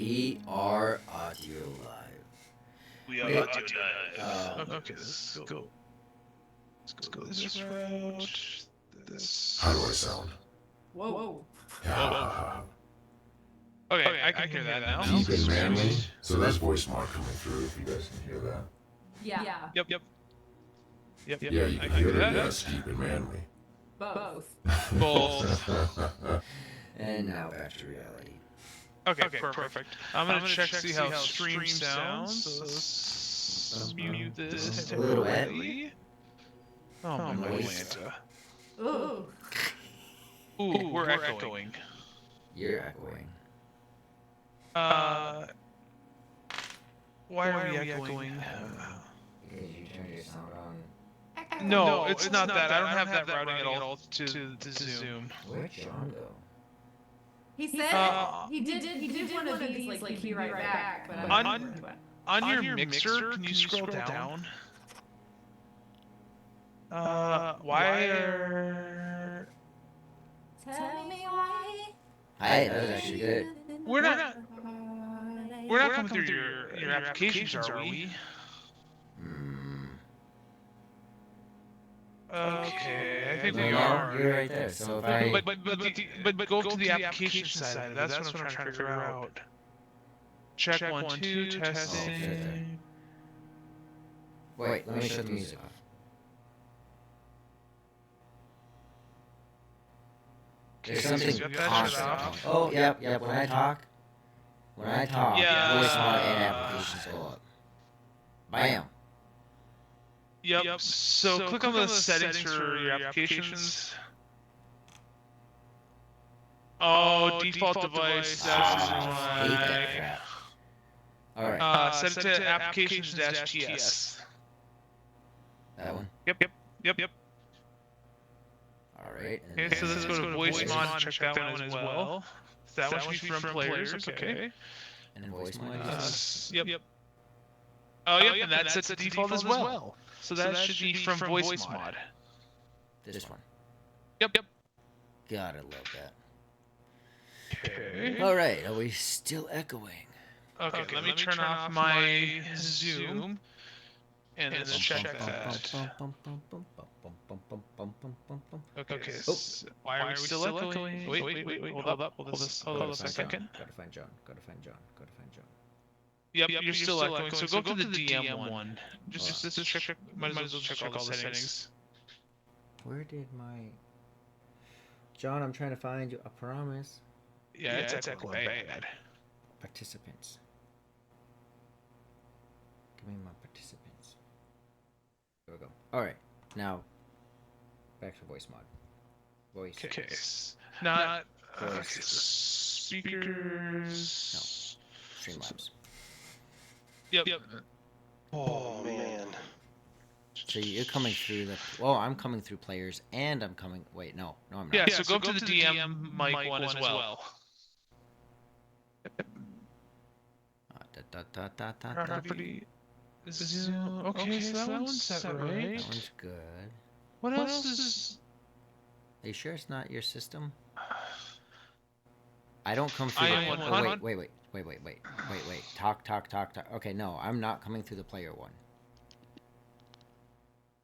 We are audio live. We are audio live. Okay, let's go. Let's go this route. This. How do I sound? Whoa. Okay, I can hear that now. Deep and manly. So there's voice mod coming through if you guys can hear that. Yeah. Yep. Yeah, you can hear it. Yes, deep and manly. Both. Both. And now back to reality. Okay, perfect. I'm gonna check to see how stream sounds. So let's mute this A little bit. temporarily. Oh my Atlanta. Ooh. Ooh, we're echoing. You're echoing. Why are we echoing? Because you turned your sound on. No, it's not that. I don't have that routing at all to Zoom. Where'd John go? He said he did one of these like he'd be right back, but On your mixer, can you scroll down? Why are... Tell me why. Hi, that was actually good. We're not coming through your applications, are we? Okay, I think we are. You're right there. So if I... But go to the application side. That's what I'm trying to figure out. Check 1, 2, testing. Wait, let me shut the music off. There's something constant. Oh, yep. When I talk, voice mod and applications go up. Bam. Yep. So click on the settings for your applications. Oh, default device. That's Hate that crap. Alright. Set it to applications-ts. That one? Yep. Alright. Okay, so let's go to voice mod and check that one as well. That one should be from players, okay. And voice mod? Yep. Oh, yep, and that's set to default as well. So that should be from voice mod. This one. Yep. Gotta love that. Okay. Alright, are we still echoing? Okay, let me turn off my Zoom. And let's check that. Okay, why are we still echoing? Wait, hold up a second. Gotta find John. Yep, you're still echoing, so go to the DM one. Just check, might as well check all the settings. Where did my... John, I'm trying to find you, I promise. Yeah, it's echoing bad. Participants. Give me my participants. There we go. Alright, now, back to voice mod. Voice. Okay, not... No. speakers... Streamlabs. Yep. Oh, man. So you're coming through the... Well, I'm coming through players, and I'm coming... Wait, no, I'm not. Yeah, so go to the DM mic one as well. Property... Zoom... Okay, so that one's set right. That one's good. What else is... Are you sure it's not your system? I don't come through I the... Wait. Talk. Okay, no, I'm not coming through the player one.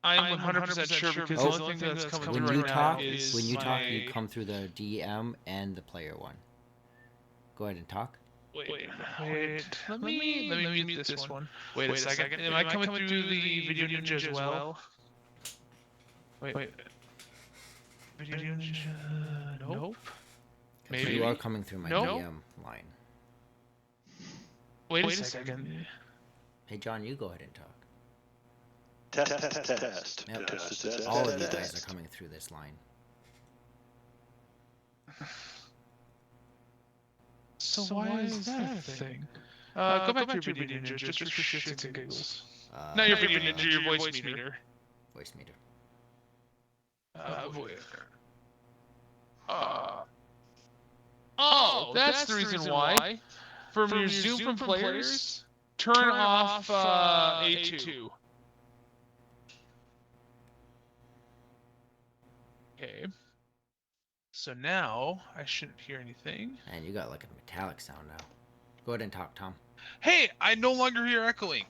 I'm 100% sure because the only thing that's coming through right now is When you talk, you come through the DM and the player one. Go ahead and talk. Wait. Let me mute this one. Wait a second. Am I coming through the Video Ninja as well? Wait. Video Ninja... Nope. Maybe. You are coming through my DM line. Wait a second. Hey, John, you go ahead and talk. Test. Yep. Test. All of you guys are coming through this line. So why is that a thing? Go back to your Video Ninja, just for shits and giggles. Not your Video Ninja, your voice meter. Voice meter. Oh, that's the reason why. From your Zoom from players, turn off A2. Okay. So now I shouldn't hear anything. Man, you got like a metallic sound now. Go ahead and talk, Tom. Hey, I no longer hear echoing.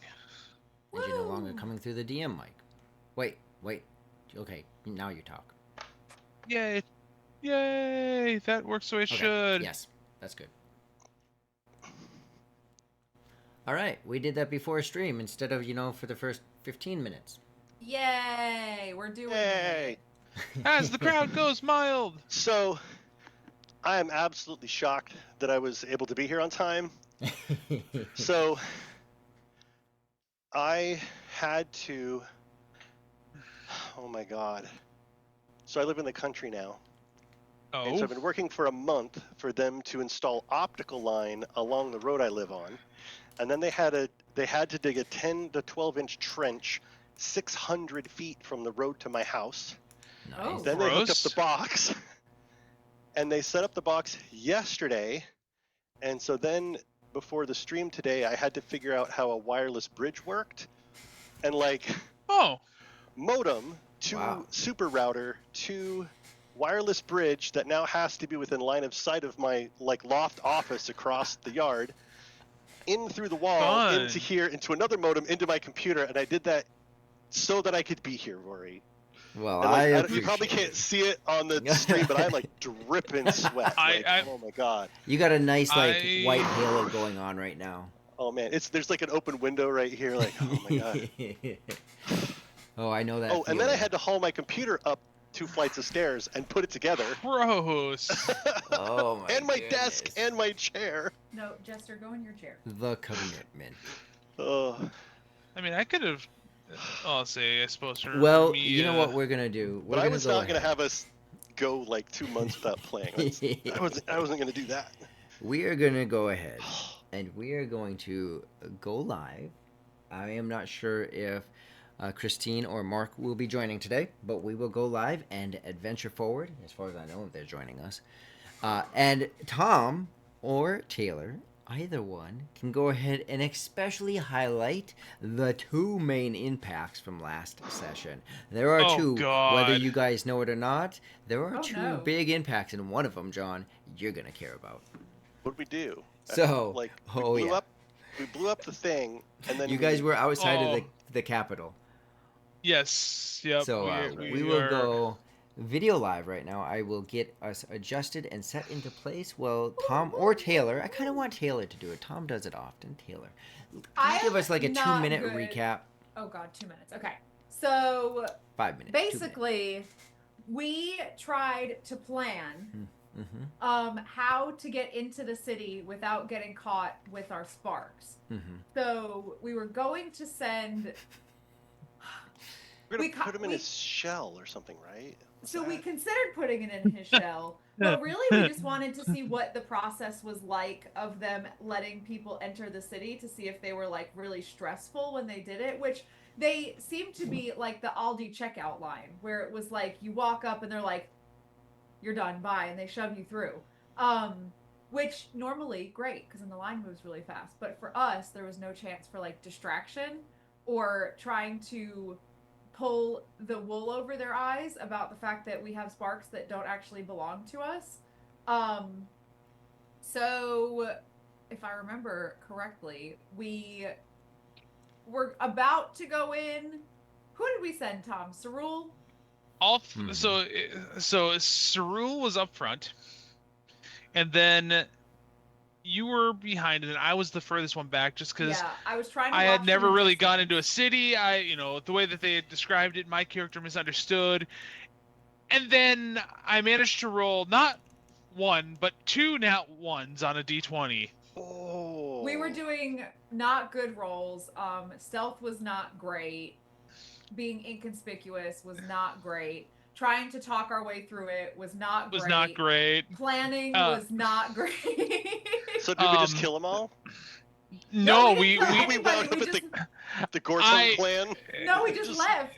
And you're no longer coming through the DM mic. Wait. Okay, now you talk. Yay. Yay. That works the way it should. Yes, that's good. All right, we did that before stream instead of, for the first 15 minutes. Yay! We're doing Yay! it. As the crowd goes mild. So, I am absolutely shocked that I was able to be here on time. So, I had to. Oh my God. So I live in the country now. Oh. And so I've been working for a month for them to install optical line along the road I live on. And then they had to dig a 10 to 12 inch trench 600 feet from the road to my house. Nice. Then they hooked up the box. And they set up the box yesterday. And so then before the stream today, I had to figure out how a wireless bridge worked. And modem to super router to wireless bridge that now has to be within line of sight of my loft office across the yard, in through the wall, into here, into another modem, into my computer, and I did that so that I could be here, Rory. Well, you probably can't see it on the stream, but I'm dripping sweat. Oh my God! You got a nice white halo going on right now. Oh man, there's an open window right here. Oh my God. Oh, I know that. Oh, and then I had to haul my computer up 2 flights of stairs and put it together. Gross. Oh my And my goodness. desk and my chair. No, Jester, go in your chair. The commitment. Oh. I mean, I could have. I suppose. Well, you know what we're gonna do? But I was not gonna have us go 2 months without playing. I wasn't gonna do that. We are gonna go ahead, and we are going to go live. I am not sure if Christine or Mark will be joining today, but we will go live and adventure forward, as far as I know, if they're joining us. And Tom or Taylor, either one, can go ahead and especially highlight the 2 main impacts from last session. There are 2, whether you guys know it or not. There are 2 big impacts, and one of them, John, you're going to care about. What did we do? So, we blew up the thing, and then you guys were outside of the Capitol. Yes. Yep. So we will go video live right now. I will get us adjusted and set into place. Well, Tom or Taylor. I kind of want Taylor to do it. Tom does it often. Tayller, give us a 2-minute recap. Oh God, 2 minutes. Okay. So 5 minutes. Basically, we tried to plan how to get into the city without getting caught with our sparks. So we were going to send. We're going to put him in his shell or something, right? We considered putting it in his shell, but really we just wanted to see what the process was like of them letting people enter the city, to see if they were really stressful when they did it, which they seemed to be like the Aldi checkout line, where it was you walk up and they're like, you're done, bye, and they shove you through. Which normally great, because then the line moves really fast. But for us, there was no chance for distraction or trying to pull the wool over their eyes about the fact that we have sparks that don't actually belong to us. So if I remember correctly, we were about to go in. Who did we send, Tom? Cerule? So Cerule was up front, and then you were behind, and then I was the furthest one back, just because I was trying. I had never really gone into a city. The way that they had described it, my character misunderstood, and then I managed to roll not 1 but 2 nat ones on a d20. Oh. We were doing not good rolls. Stealth was not great. Being inconspicuous was not great. Trying to talk our way through it was not great. Planning was not great. So did we just kill them all? No, we wound up with the Gorton clan. No, we just left.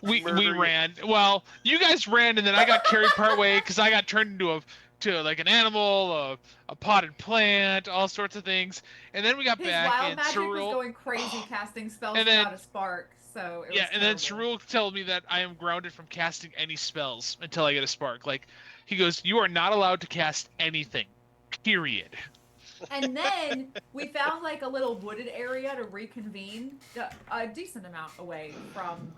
We ran. Well, you guys ran, and then I got carried part way because I got turned into an animal, a potted plant, all sorts of things. And then we got back, wild and magic Cerule was going crazy, casting spells without a spark. So it was and then Cerule told me that I am grounded from casting any spells until I get a spark. He goes, you are not allowed to cast anything. Period. And then we found like a little wooded area to reconvene, a decent amount away from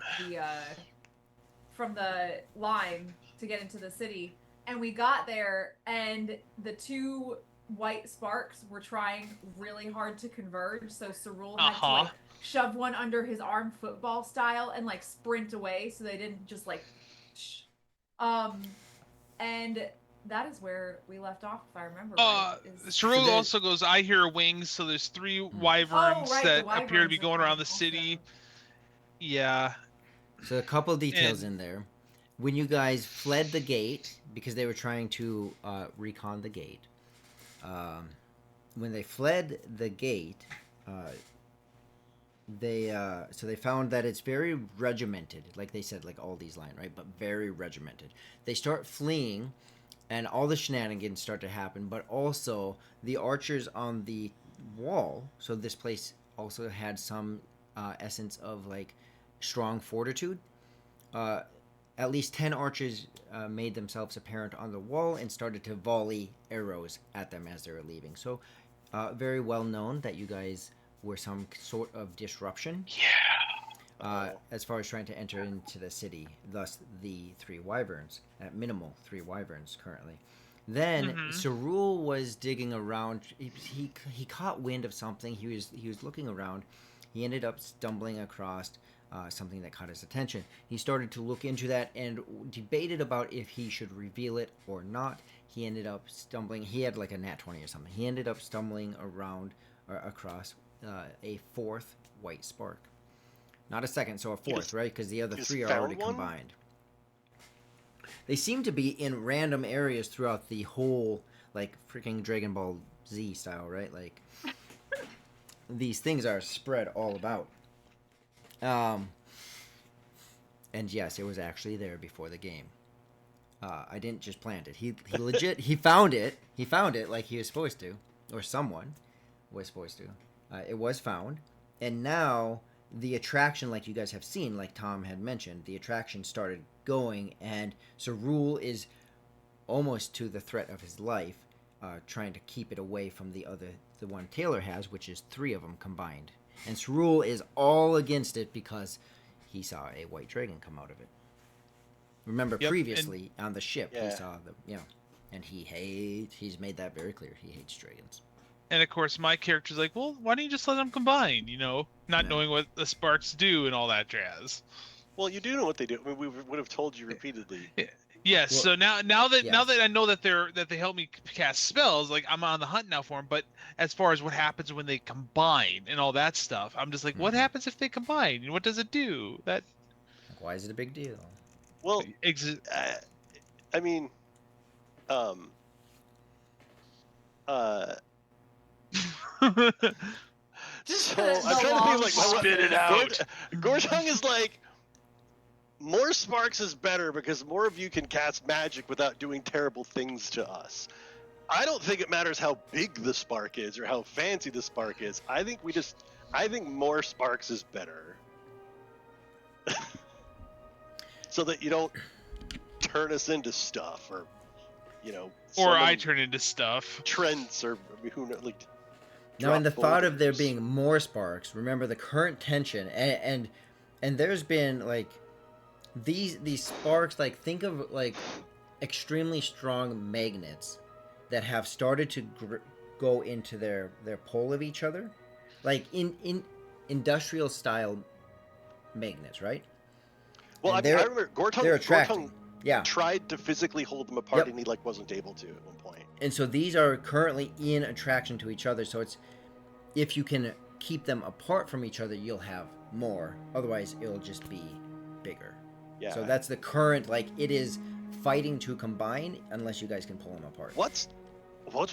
the line to get into the city. And we got there, and the two white sparks were trying really hard to converge. So Cerule had to like shove one under his arm, football style, and like sprint away so they didn't just like. And that is where we left off, if I remember right. Cerule also goes, I hear wings, so there's 3 wyverns that appear to be going around the city. Yeah. So a couple details in there. When you guys fled the gate, because they were trying to recon the gate, when they fled the gate, they found that it's very regimented, like they said, like Aldi's line, right? But very regimented. They start fleeing, and all the shenanigans start to happen. But also the archers on the wall. So this place also had some essence of like strong fortitude. At least 10 archers made themselves apparent on the wall and started to volley arrows at them as they were leaving. So very well known that you guys were some sort of disruption. Yeah. As far as trying to enter into the city, thus the 3 wyverns, at minimal 3 wyverns currently. Then Cerule was digging around. He caught wind of something. He was looking around. He ended up stumbling across something that caught his attention. He started to look into that and debated about if he should reveal it or not. He ended up stumbling. He had like a nat 20 or something. He ended up stumbling around or across a 4th white spark. Not a second, so a 4th, right? Because the other 3 are already combined. They seem to be in random areas throughout the whole, like, freaking Dragon Ball Z style, right? Like, these things are spread all about. And yes, it was actually there before the game. I didn't just plant it. He legit, he found it. He found it like he was supposed to. Or someone was supposed to. It was found. And now the attraction, like you guys have seen, like Tom had mentioned, the attraction started going, and Cerule is almost to the threat of his life, trying to keep it away from the one Taylor has, which is 3 of them combined. And Cerule is all against it because he saw a white dragon come out of it. Remember, previously on the ship, he saw and he's made that very clear. He hates dragons. And of course, my character's like, well, why don't you just let them combine? Not knowing what the sparks do and all that jazz. Well, you do know what they do. I mean, we would have told you repeatedly. Yes. Well, so now that I know that they help me cast spells, like I'm on the hunt now for them. But as far as what happens when they combine and all that stuff, I'm just like, what happens if they combine? And what does it do? That. Why is it a big deal? Well, I mean, so I'm trying to think like spit it out. Gorjong is like, more sparks is better because more of you can cast magic without doing terrible things to us. I don't think it matters how big the spark is or how fancy the spark is. I think more sparks is better. So that you don't turn us into stuff or or I turn into stuff. Trends or who knows, like. Now, in the thought of there being more sparks, remember the current tension, and there's been like these sparks. Like, think of like extremely strong magnets that have started to go into their pole of each other, like in industrial style magnets, right? Well, I remember Gortung Yeah. tried to physically hold them apart, and he wasn't able to at one point. And so these are currently in attraction to each other. So it's, if you can keep them apart from each other, you'll have more. Otherwise, it'll just be bigger. Yeah. So that's the current, like, it is fighting to combine unless you guys can pull them apart. What's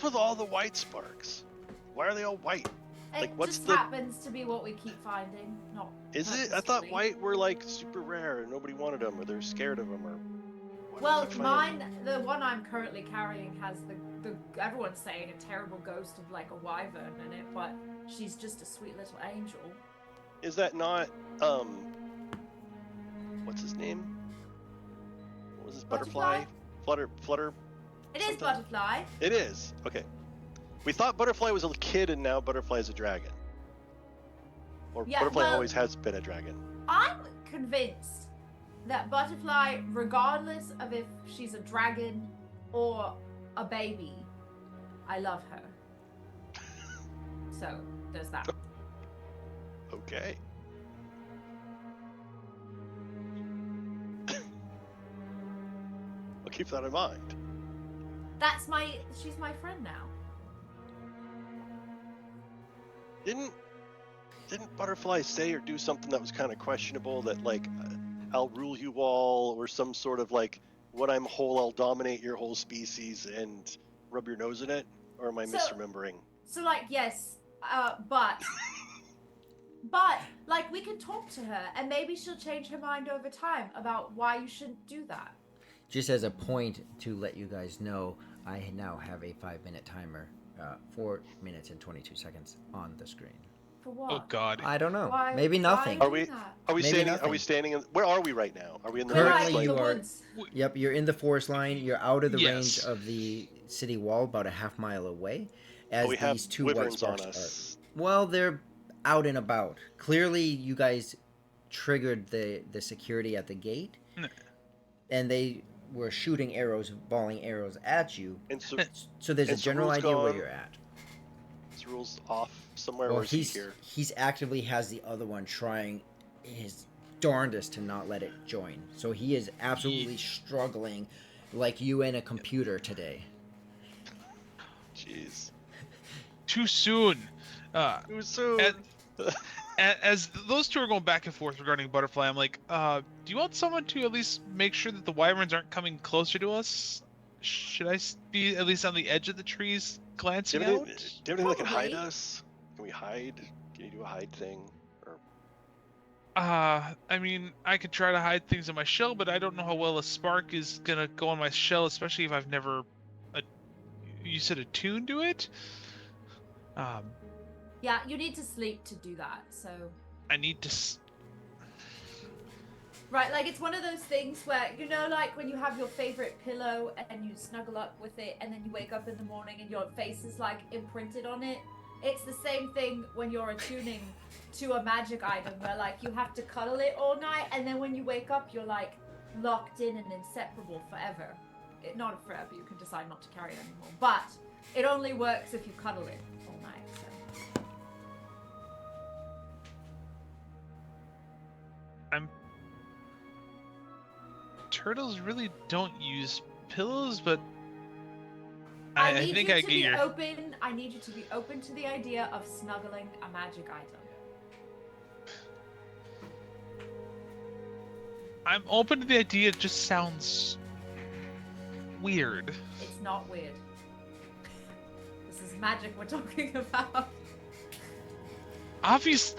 with all the white sparks? Why are they all white? Happens to be what we keep finding. Is it? I thought white were like super rare and nobody wanted them, or they're scared of them, or. Well, the one I'm currently carrying has the everyone's saying a terrible ghost of like a wyvern in it, but she's just a sweet little angel. Is that not what's his name? What was his butterfly? Flutter. It is Butterfly. It is. Okay. We thought Butterfly was a kid, and now Butterfly is a dragon. Or Yeah, Butterfly well- always has been a dragon. I'm convinced that Butterfly, regardless of if she's a dragon or a baby, I love her. So, there's that. Okay. I'll keep that in mind. She's my friend now. Didn't Butterfly say or do something that was kind of questionable? That like, I'll rule you all, or some sort of like, when I'm whole, I'll dominate your whole species and rub your nose in it? Or am I misremembering? So, like, yes, but like, we can talk to her, and maybe she'll change her mind over time about why you shouldn't do that. Just as a point to let you guys know, I now have a 5-minute timer, 4 minutes and 22 seconds on the screen. For what? Oh God. I don't know. Why- Maybe why nothing. do Are we- that? Are we Maybe standing? Are nothing. we standing? Where are we right now? Are we in the We're Currently, like in you the are. woods. Yep, you're in the forest line. You're out of the Yes. range of the city wall, about a half mile away. As we have these two white wyverns on sparks us. are. Well, they're out and about. Clearly, you guys triggered the security at the gate, No. and they were shooting arrows, balling arrows at you. And so, So there's a And general Cerul's idea where gone. you're at. this rules off somewhere, Well, or is he here? he's actively has the other one trying his darndest to not let it join. So he is absolutely struggling, like you and a computer today. Jeez. Too soon. Too soon. As those two are going back and forth regarding Butterfly, I'm like, do you want someone to at least make sure that the wyverns aren't coming closer to us? Should I be at least on the edge of the trees, do glancing you have out? anything, do you have anything that can hide Probably. us? Can we hide? Can you do a hide thing? Or I mean, I could try to hide things in my shell, but I don't know how well a spark is gonna go on my shell, especially if I've never, you said attuned to it. Yeah, you need to sleep to do that, so... I need to. Right, like, it's one of those things where, you know, like, when you have your favorite pillow and you snuggle up with it, and then you wake up in the morning and your face is, like, imprinted on it? It's the same thing when you're attuning to a magic item, where, like, you have to cuddle it all night, and then when you wake up, you're, like, locked in and inseparable forever. Not forever, you can decide not to carry it anymore, but it only works if you cuddle it all night, so... Turtles really don't use pillows, but I I need think you I to get be your. open. I need you to be open to the idea of snuggling a magic item. I'm open to the idea. It just sounds weird. It's not weird. This is magic we're talking about. Obvious.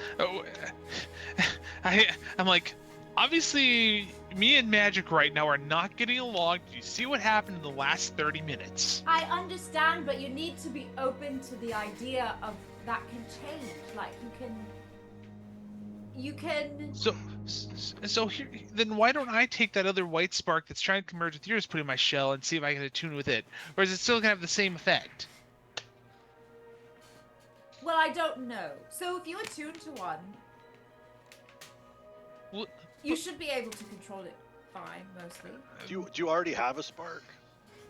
I'm like, obviously, me and Magic right now are not getting along. Do you see what happened in the last 30 minutes? I understand, but you need to be open to the idea of that can change. Like you can. So here, then why don't I take that other white spark that's trying to merge with yours, put it in my shell, and see if I can attune with it, or is it still gonna have the same effect? Well, I don't know. So if you attune to one, Well, you should be able to control it fine, mostly. do you already have a spark?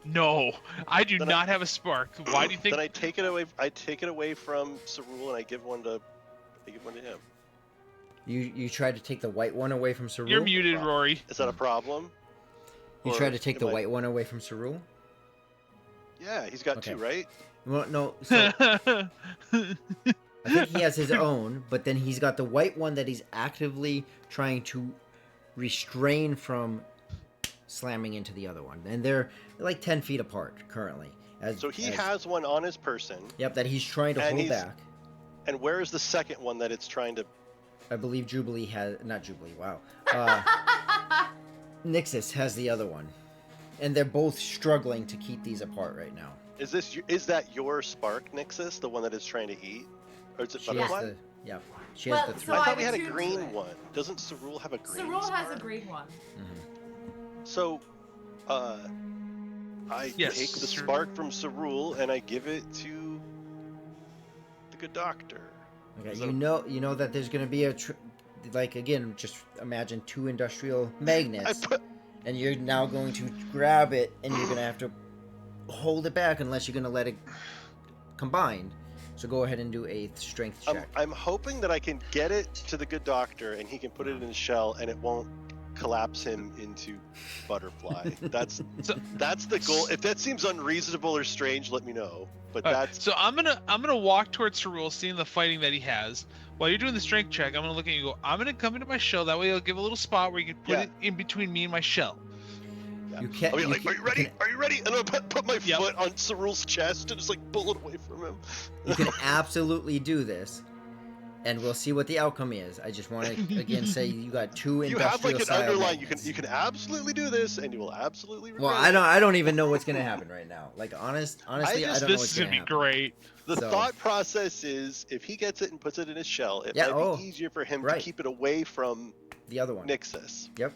No, I do Then not have a spark. Why do you think? Then I take it away. I take it away from Cerul and I give one to him. You tried to take the white one away from Cerul? You're muted, Rory. Is that a problem? You Or tried to take the am I- white one away from Cerul? Yeah, he's got Okay. two, right? Well, no. So I think he has his own, but then he's got the white one that he's actively trying to restrain from slamming into the other one, and they're like 10 feet apart currently. So he has one on his person. Yep, that he's trying to And hold he's- back. And where is the second one that it's trying to? I believe Jubilee has not Jubilee. Wow, Nixus has the other one, and they're both struggling to keep these apart right now. Is that your spark, Nixus, the one that it's trying to eat, or is it She has Butterfly? the She has Well, the so three. I I thought we would had a tune to green it. one. Doesn't Cerul have a green? Cerul has a spark? green one. Mhm. So, I Yes, take the Cer- spark from Cerul and I give it to good doctor. Okay, So- you know that there's going to be like again, just imagine 2 industrial magnets, and you're now going to grab it, and you're going to have to hold it back unless you're going to let it combine. So go ahead and do a strength check. I'm hoping that I can get it to the good doctor, and he can put it in his shell, and it won't collapse him into butterfly. That's the goal. If that seems unreasonable or strange, let me know. But that's So I'm gonna walk towards Cerule, seeing the fighting that he has. While you're doing the strength check, I'm gonna look at you and go, I'm gonna come into my shell. That way I'll give a little spot where you can put it in between me and my shell. yeah. You can't. I'll be you like, can- are you ready? You can, Are you ready? And I'll put my foot on Cerule's chest and just like pull it away from him. you can absolutely do this, and we'll see what the outcome is. I just want to again say you got 2 You have like industrial an style underline. magnets. You can absolutely do this, and you will absolutely regret Well, it. I don't even know what's gonna happen right now. Like honestly, I don't know This what's is gonna gonna be happen. great. The So- thought process is, if he gets it and puts it in his shell, it Yeah, might be easier for him right. to keep it away from The other one. Nixus. Yep.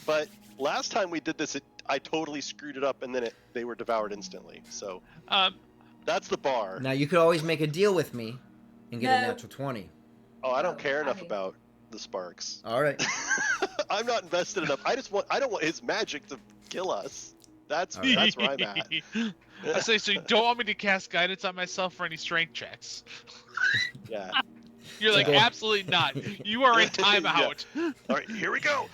But last time we did this, I totally screwed it up, and then they were devoured instantly. So that's the bar. Now you could always make a deal with me and get a No. natural 20. Oh, I don't Oh, care enough I- about the sparks. All right. I'm not invested enough. I don't want his magic to kill us. That's All right. that's where I'm at. I say, so you don't want me to cast guidance on myself for any strength checks? Yeah. You're like, Okay. absolutely not. You are in timeout. All right, here we go.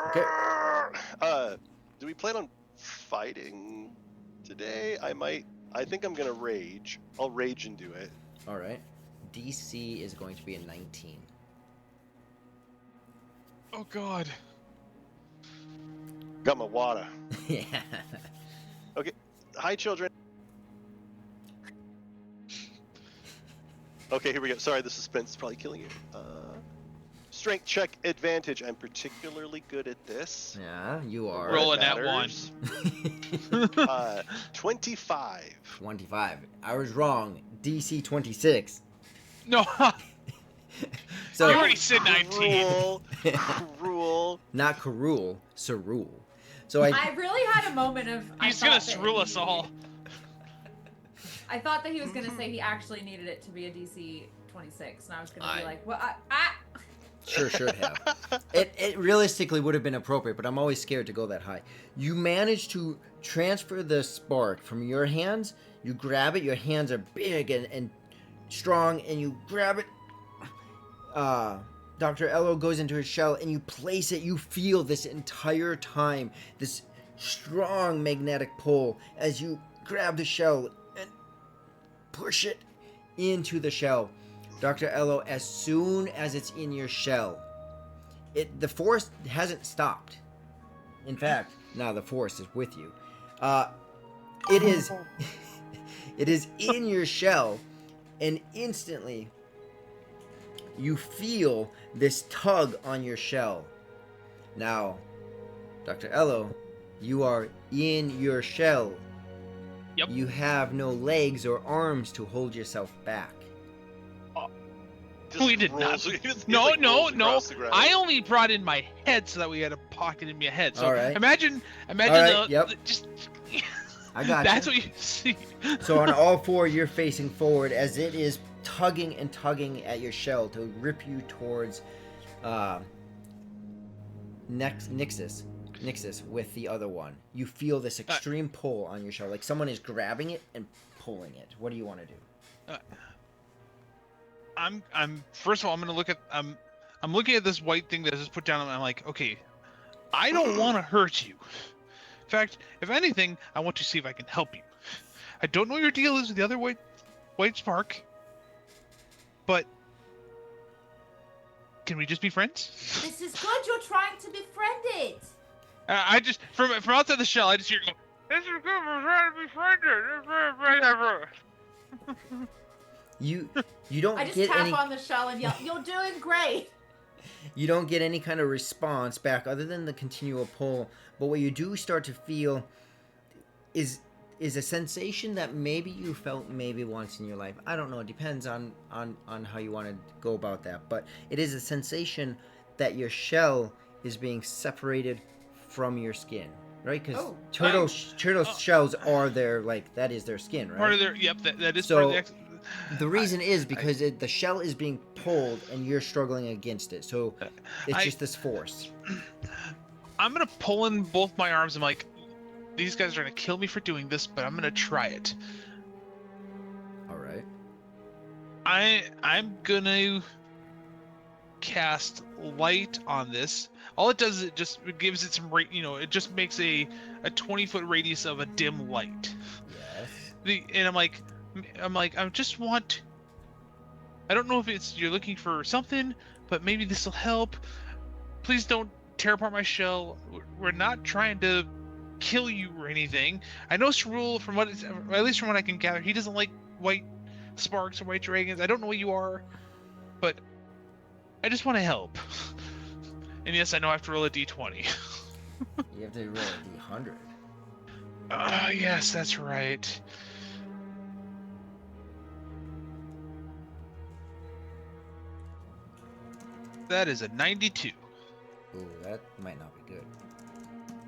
Okay. Do we plan on fighting today? I think I'm gonna rage. I'll rage and do it. All right. DC is going to be a 19. Oh God. Got my water. Yeah. Hi, children. Okay, here we go. Sorry, the suspense is probably killing you. Strength check advantage. I'm particularly good at this. Yeah, you are. Roll It a nat one. matters. 25. 25. I was wrong. DC 26. No. So You already said 19. Cruel. not Karul, Cerule. So I really had a moment of. He's gonna rule us all. I thought that he was gonna say he actually needed it to be a DC 26, and I was gonna be I- like, "Well, sure should have. It realistically would have been appropriate, but I'm always scared to go that high. You manage to transfer the spark from your hands. You grab it. Your hands are big and strong, and you grab it. Dr. Ello goes into his shell, and you place it. You feel this entire time this strong magnetic pull as you grab the shell and push it into the shell. Dr. Ello, as soon as it's in your shell, the force hasn't stopped. In fact, now the force is with you. It is it is in your shell, and instantly you feel this tug on your shell. Now, Dr. Ello, you are in your shell. Yep. You have no legs or arms to hold yourself back. Just We did rolls- not. he just, No, like, no, rolls no. across the ground. I only brought in my head so that we had a pocket in my head. So All right. imagine All right, yep. just. I got That's you. what you see. So on all four, you're facing forward as it is tugging and tugging at your shell to rip you towards Nixus with the other one. You feel this extreme pull on your shell, like someone is grabbing it and pulling it. What do you want to do? I'm first of all, I'm gonna look at I'm looking at this white thing that is just put down, and I'm like, okay, I don't want to hurt you. In fact, if anything, I want to see if I can help you. I don't know what your deal is with the other white spark, but can we just be friends? this is good. You're trying to befriend it." I just from outside the shell, I just hear go, "This is good. We're trying to be friends." You don't I just get tap any on the shell and yell, "You're doing great." you don't get any kind of response back other than the continual pull. But what you do start to feel is a sensation that maybe you felt maybe once in your life. I don't know. It depends on how you want to go about that. But it is a sensation that your shell is being separated from your skin, right? Because turtle shells are their that is their skin, right? Part of their that is So- part of the The reason is because the shell is being pulled and you're struggling against it. So it's just this force. I'm gonna pull in both my arms. I'm like, these guys are gonna kill me for doing this, but I'm gonna try it. All right. I'm gonna cast light on this. All it does is it just gives it some it just makes a 20-foot radius of a dim light. Yes. And I just want. I don't know if it's you're looking for something, but maybe this will help. Please don't tear apart my shell. We're not trying to kill you or anything. I know Cerule, at least from what I can gather, he doesn't like white sparks or white dragons. I don't know what you are, but I just want to help. And yes, I know I have to roll a d20. You have to roll a d100. Yes, that's right. That is a 92. Ooh, that might not be good.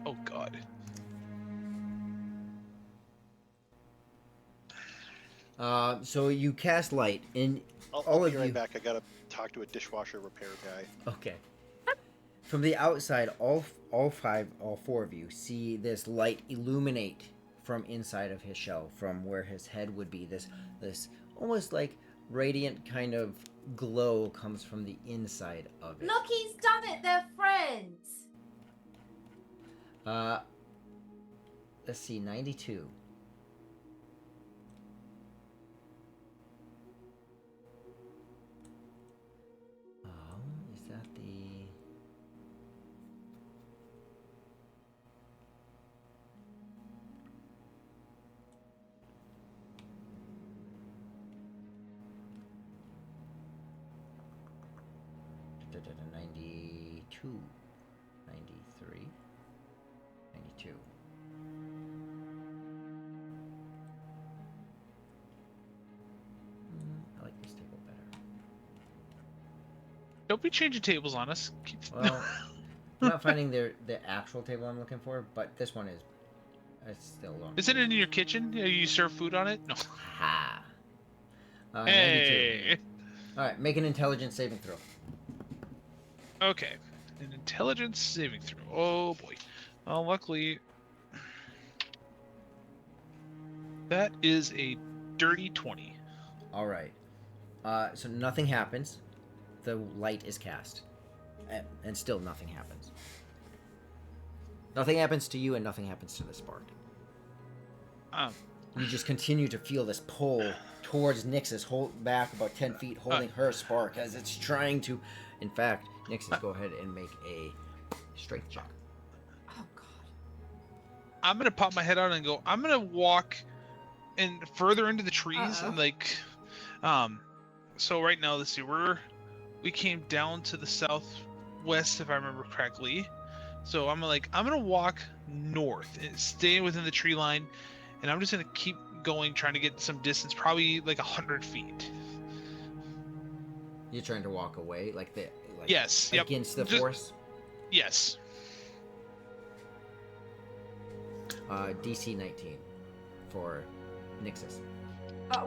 Oh, God. So you cast light, and I'll all be of right you. back. I gotta talk to a dishwasher repair guy. Okay. From the outside, all four of you see this light illuminate from inside of his shell, from where his head would be. This almost like radiant kind of glow comes from the inside of it. Look, he's done it. They're friends. Let's see, 92. Is that the... Da-da-da, 92, 93, 92. I like this table better. Don't be changing tables on us. Well, I'm not finding the actual table I'm looking for, but this one is. It's still long. Is it in your kitchen? You serve food on it? No. Ha. 92. Hey. All right, make an intelligence saving throw. Okay. An intelligence saving throw. Oh boy. Well, luckily, that is a dirty 20. All right. So nothing happens. The light is cast, and still nothing happens. Nothing happens to you, and nothing happens to the spark. You just continue to feel this pull towards Nixus, hold back about 10 feet, holding her spark as it's trying to. In fact, Nixus, go ahead and make a strength check. Oh God. I'm gonna pop my head out and go. I'm gonna walk in further into the trees and So right now, let's see. We came down to the southwest, if I remember correctly. So I'm gonna walk north and stay within the tree line, and I'm just gonna keep going, trying to get some distance, probably like 100 feet. You're trying to walk away, Yes. Yep. Against the force. Yes. DC 19 for Nixus.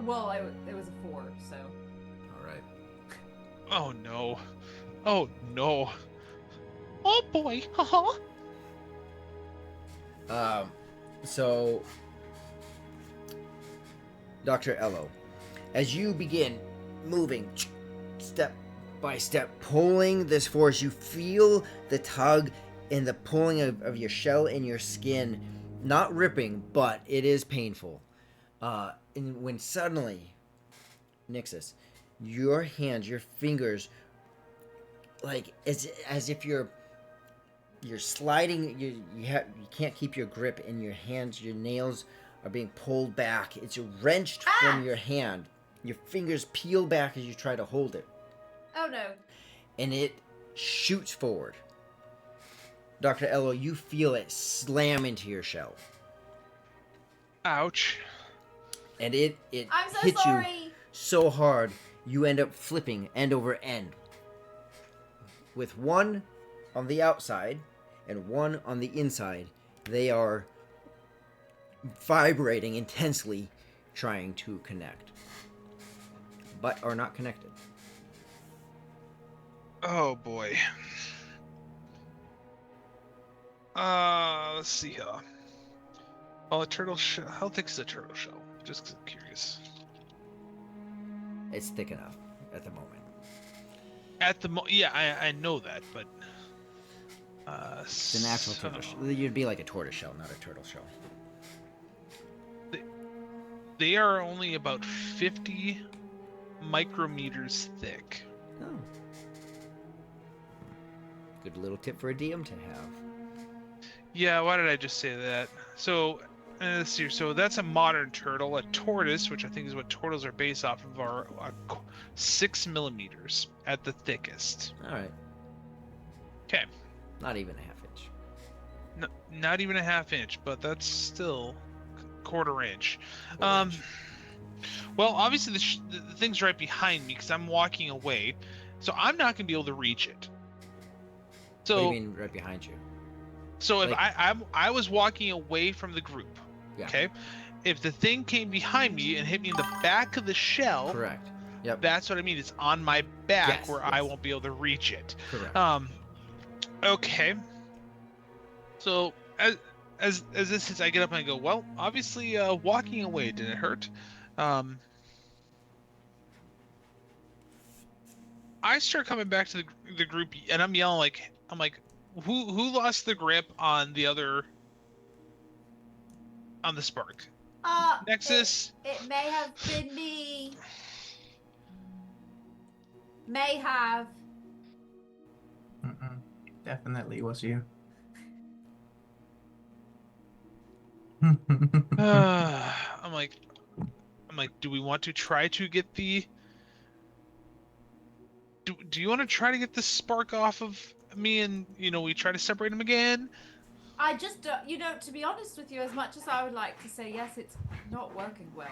Well, it was a 4, so. All right. Oh no. Oh no. Oh boy. Haha. So, Dr. Ello, as you begin moving step by step, pulling this force, you feel the tug and the pulling of your shell in your skin, not ripping, but it is painful. And when suddenly, Nixus, your hands, your fingers, like as if you're sliding, you can't keep your grip in your hands, your nails are being pulled back. It's wrenched from your hand. Your fingers peel back as you try to hold it. Oh no. And it shoots forward. Dr. Ello, you feel it slam into your shell. Ouch. And it I'm so hits sorry. you so hard, you end up flipping end over end. With one on the outside and one on the inside, they are vibrating intensely, trying to connect. but are not connected. Oh boy. Let's see here. Oh, a turtle shell. How thick is a turtle shell? Just 'cause I'm curious. It's thick enough at the moment. Yeah, I know that, but It's an actual turtle shell. You'd be like a tortoise shell, not a turtle shell. They are only about 50 micrometers thick. Oh. Good little tip for a DM to have. Yeah, why did I just say that? So, let's see. So that's a modern turtle. A tortoise, which I think is what turtles are based off of, are 6 millimeters at the thickest. All right. Okay. Not even a half inch. No, not even a half inch, but that's still quarter inch. Quarter inch. Well, obviously the thing's right behind me because I'm walking away, so I'm not gonna be able to reach it. So What do you mean right behind you? So if Like- I was walking away from the group, Yeah. okay? If the thing came behind me and hit me in the back of the shell, Correct. Yep. that's what I mean. It's on my back Yes, where yes. I won't be able to reach it. Correct. Okay. So as this is, I get up and I go, well, obviously, walking away didn't hurt. I start coming back to the group, and I'm yelling I'm like, who lost the grip on the spark? Nexus. It may have been me. May have. Definitely was you. I'm like, do we want to try to get the? Do you want to try to get the spark off of me, and we try to separate them again? I just, to be honest with you, as much as I would like to say yes, it's not working well.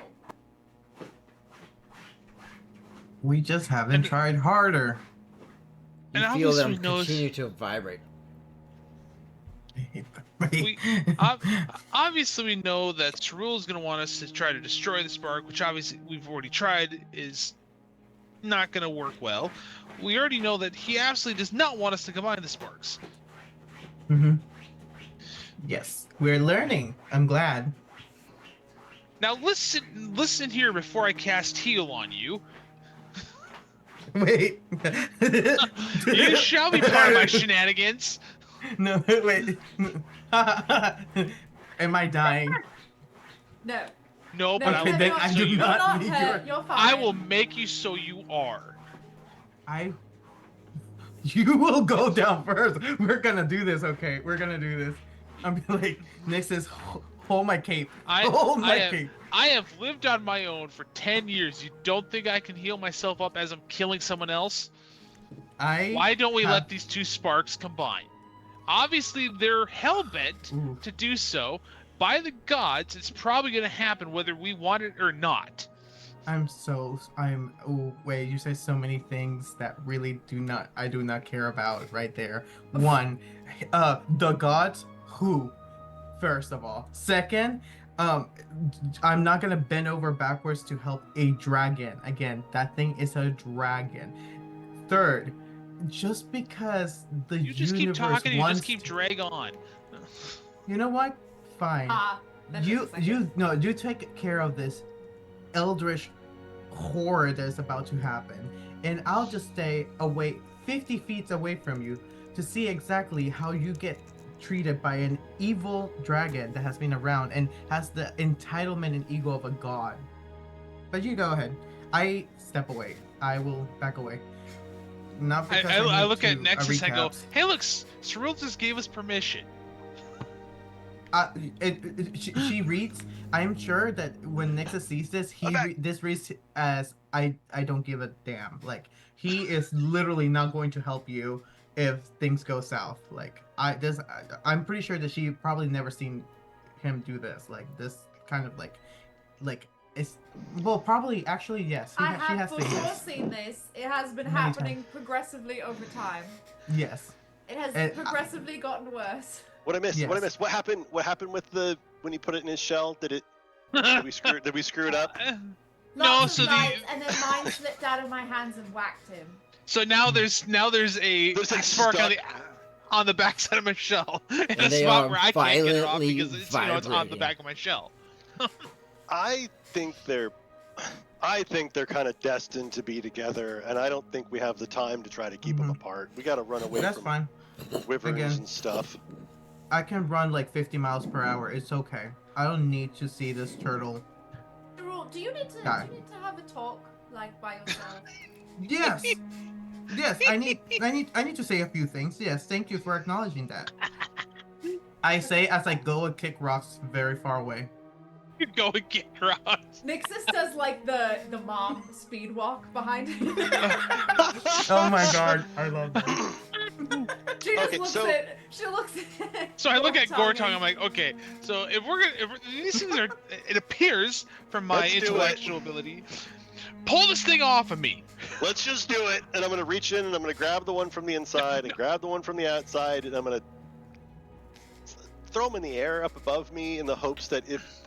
We just haven't tried harder. You and feel them obviously knows- continue to vibrate. Obviously, we know that Cerule is going to want us to try to destroy the spark, which obviously we've already tried is not going to work well. We already know that he absolutely does not want us to combine the sparks. Yes, we're learning. I'm glad. Now listen here before I cast heal on you. Wait. You shall be part of my shenanigans. No, wait. Am I dying? No. No, but Okay, I then will, I so do you, You're not not need hurt. your- You're fine. I will make you so you are. You will go down first. We're gonna do this, okay? We're gonna do this. I'm like, Nixus, hold my cape. Hold my cape. I have lived on my own for 10 years. You don't think I can heal myself up as I'm killing someone else? Why don't we let these two sparks combine? Obviously, they're hell-bent Ooh. to do so. By the gods, it's probably going to happen whether we want it or not. Oh, wait, you say so many things that really I do not care about right there. One, the gods, who? First of all. Second, I'm not gonna bend over backwards to help a dragon. Again, that thing is a dragon. Third, just because the You just keep universe talking, you wants just keep to- drag on. You know what? Fine. That took a second. You take care of this eldritch horror that is about to happen, and I'll just stay away 50 feet away from you to see exactly how you get treated by an evil dragon that has been around and has the entitlement and ego of a god. But you go ahead. I step away. I will back away. Not because I need look at to, Nexus and I go, recaps. hey, look, Cerule just gave us permission. She reads. I'm sure that when Nexus sees this, this reads as I don't give a damn. Like, he is literally not going to help you if things go south. Like, I'm pretty sure that she probably never seen him do this. Like, this kind of like it's probably actually yes. I she have has for seen sure this. seen this. It has been Many happening progressively over time. Yes. It has progressively gotten worse. What I missed? Yes. What I missed? What happened? What happened with when you put it in his shell? Did we screw it up? Lots so of bites, and then mine slipped out of my hands and whacked him. So now there's a There's a spark stuck- on the backside of my shell in a they spot are where I can't get it off violently because it's it's on the vibrating. back of my shell. I think they're kind of destined to be together, and I don't think we have the time to try to keep them apart. We got to run away That's from fine. wyverns Again. and stuff. I can run like 50 miles per hour. It's okay. I don't need to see this turtle. Gerald, do you need to Die. have a talk like by yourself? Yes. Yes, I need to say a few things. Yes, thank you for acknowledging that. I say as I go and kick rocks very far away. You go and get rocks. Nixus does like the mom speed walk behind him. Oh my god, I love that. She just Okay, looks so- at. She looks at. So I look at Gortong Gortong. I'm like, okay. So if these things are, it appears from my Let's do it. intellectual ability, pull this thing off of me. Let's just do it. And I'm going to reach in and I'm going to grab the one from the inside and grab the one from the outside, and I'm going to throw them in the air up above me in the hopes that if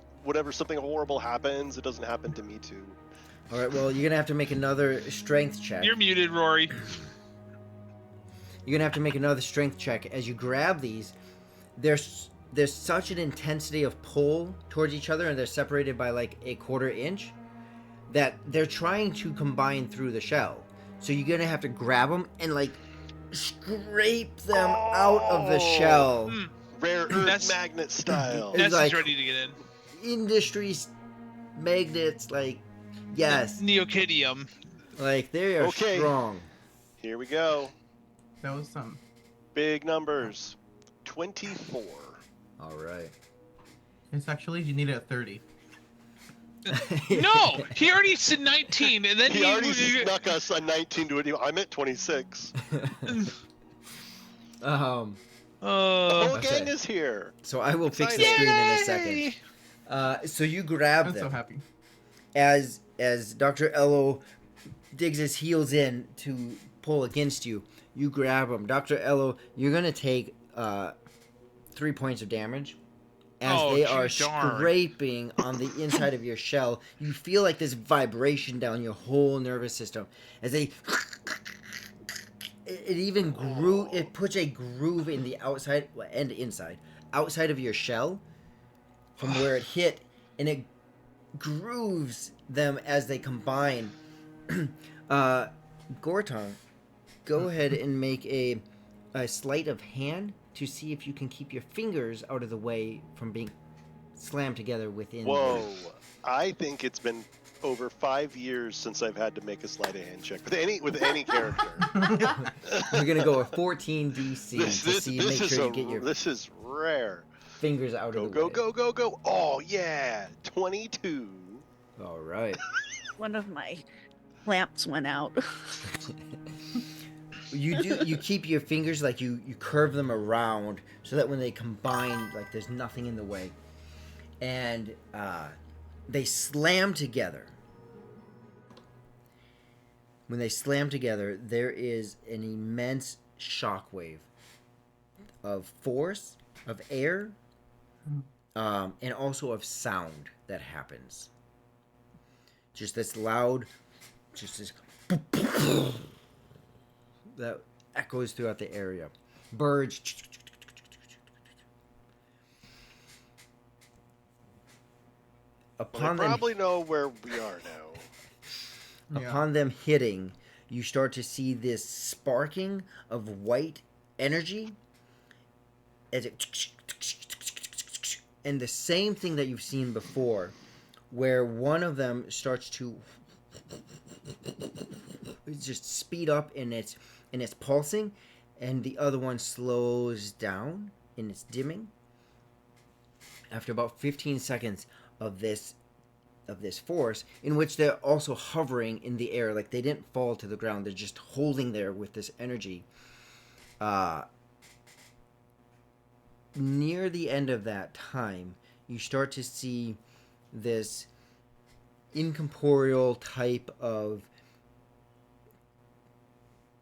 something horrible happens, it doesn't happen to me too. All right. Well, you're gonna have to make another strength check. You're muted, Rory. You're gonna have to make another strength check as you grab these. There's such an intensity of pull towards each other, and they're separated by like a quarter inch, that they're trying to combine through the shell. So you're gonna have to grab them and like scrape them out of the shell. Hmm. Rare earth That's- magnet style. It's Ness like- is ready to get in. Industry magnets, like, yes, Neokidium. like they are Okay. strong. Here we go. That was some. Big numbers. 24. All right. It's actually you needed a 30. No, he already said 19, and then He already snuck us a 19 to it. I meant 26. The whole Okay. gang is here. So I will fix the Exciting. screen in a second. So you grab I'm them so happy. as Dr. Ello digs his heels in to pull against you. You grab him, Dr. Ello. You're gonna take 3 points of damage as Oh, they are gee darn. scraping on the inside of your shell. You feel like this vibration down your whole nervous system as they. It even grew. It puts a groove in the outside and inside, outside of your shell, from where it hit, and it grooves them as they combine. Gortong, go ahead and make a sleight of hand to see if you can keep your fingers out of the way from being slammed together within. Whoa. I think it's been over 5 years since I've had to make a sleight of hand check with any character. You're gonna go a 14 DC to see, make sure you get your This is rare. fingers out Go, of the go, way. go, go, go. Oh, yeah. 22. All right. One of my lamps went out. You keep your fingers like you curve them around so that when they combine, like there's nothing in the way, and they slam together. When they slam together, there is an immense shockwave of force, of air, and also of sound that happens. Just this loud, just this that echoes throughout the area. Birds. Well, Upon they them, probably know where we are now. upon them hitting, you start to see this sparking of white energy as it, and the same thing that you've seen before, where one of them starts to just speed up in its pulsing, and the other one slows down in its dimming. After about 15 seconds of this force, in which they're also hovering in the air, like they didn't fall to the ground, they're just holding there with this energy. Near the end of that time, you start to see this incorporeal type of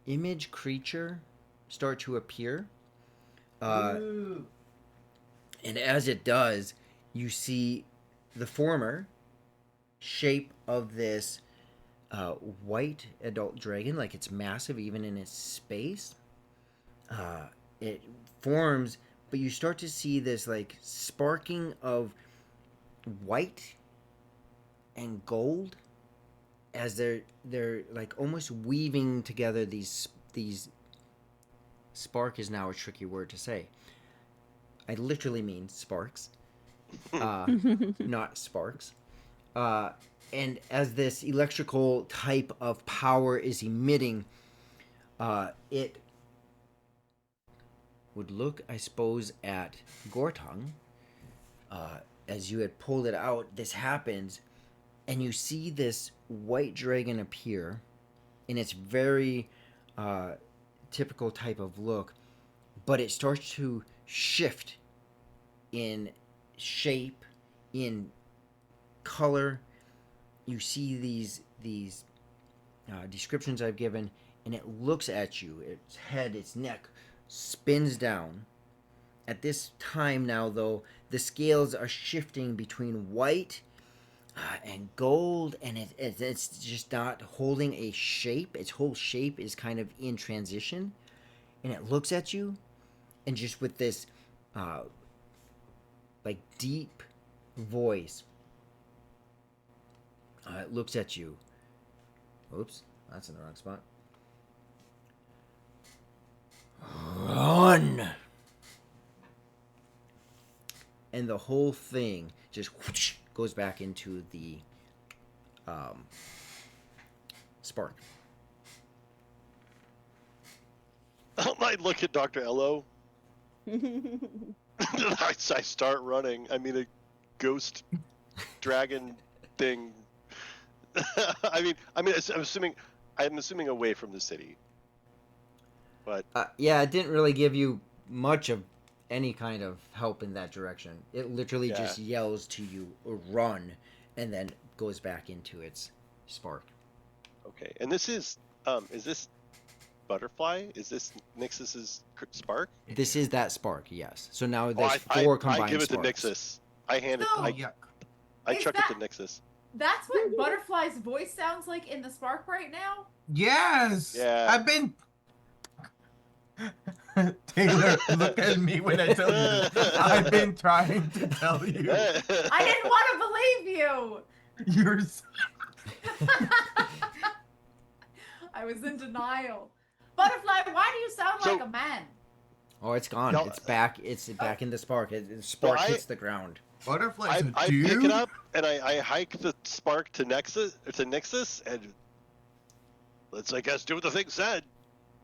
image creature start to appear. And as it does, you see the former shape of this white adult dragon, like it's massive even in its space. It forms, but you start to see this like sparking of white and gold as they're like almost weaving together these spark is now a tricky word to say. I literally mean sparks, not sparks. And as this electrical type of power is emitting, it would look, I suppose, at Gortung. As you had pulled it out, this happens, and you see this white dragon appear in its very typical type of look, but it starts to shift in shape, in color. You see these descriptions I've given, and it looks at you. Its head, its neck spins down. At this time now, though, the scales are shifting between white and gold, and it's just not holding a shape. Its whole shape is kind of in transition, and it looks at you, and just with this like deep voice, it looks at you. Oops, that's in the wrong spot. Run! And the whole thing just whoosh, goes back into the spark. I look at Dr. Ello. I start running. I mean, a ghost dragon thing. I'm assuming away from the city. But yeah, it didn't really give you much of any kind of help in that direction. It literally just yells to you, run, and then goes back into its spark. Okay, and this is this Butterfly? Is this Nixus's spark? This is that spark, yes. So now there's four combined I give it sparks. to Nixus. I hand it. No. I chuck it to Nixus. That's what Butterfly's voice sounds like in the spark right now? Yes. Yeah. I've been. Taylor, look at me when I tell you this. I've been trying to tell you. I didn't want to believe you! You're. I was in denial. Butterfly, why do you sound like a man? Oh, it's gone. No, It's back. It's back in the spark. The spark hits the ground. Butterfly's a I dude. pick it up and I hike the spark to Nixus, and let's, I guess, do what the thing said.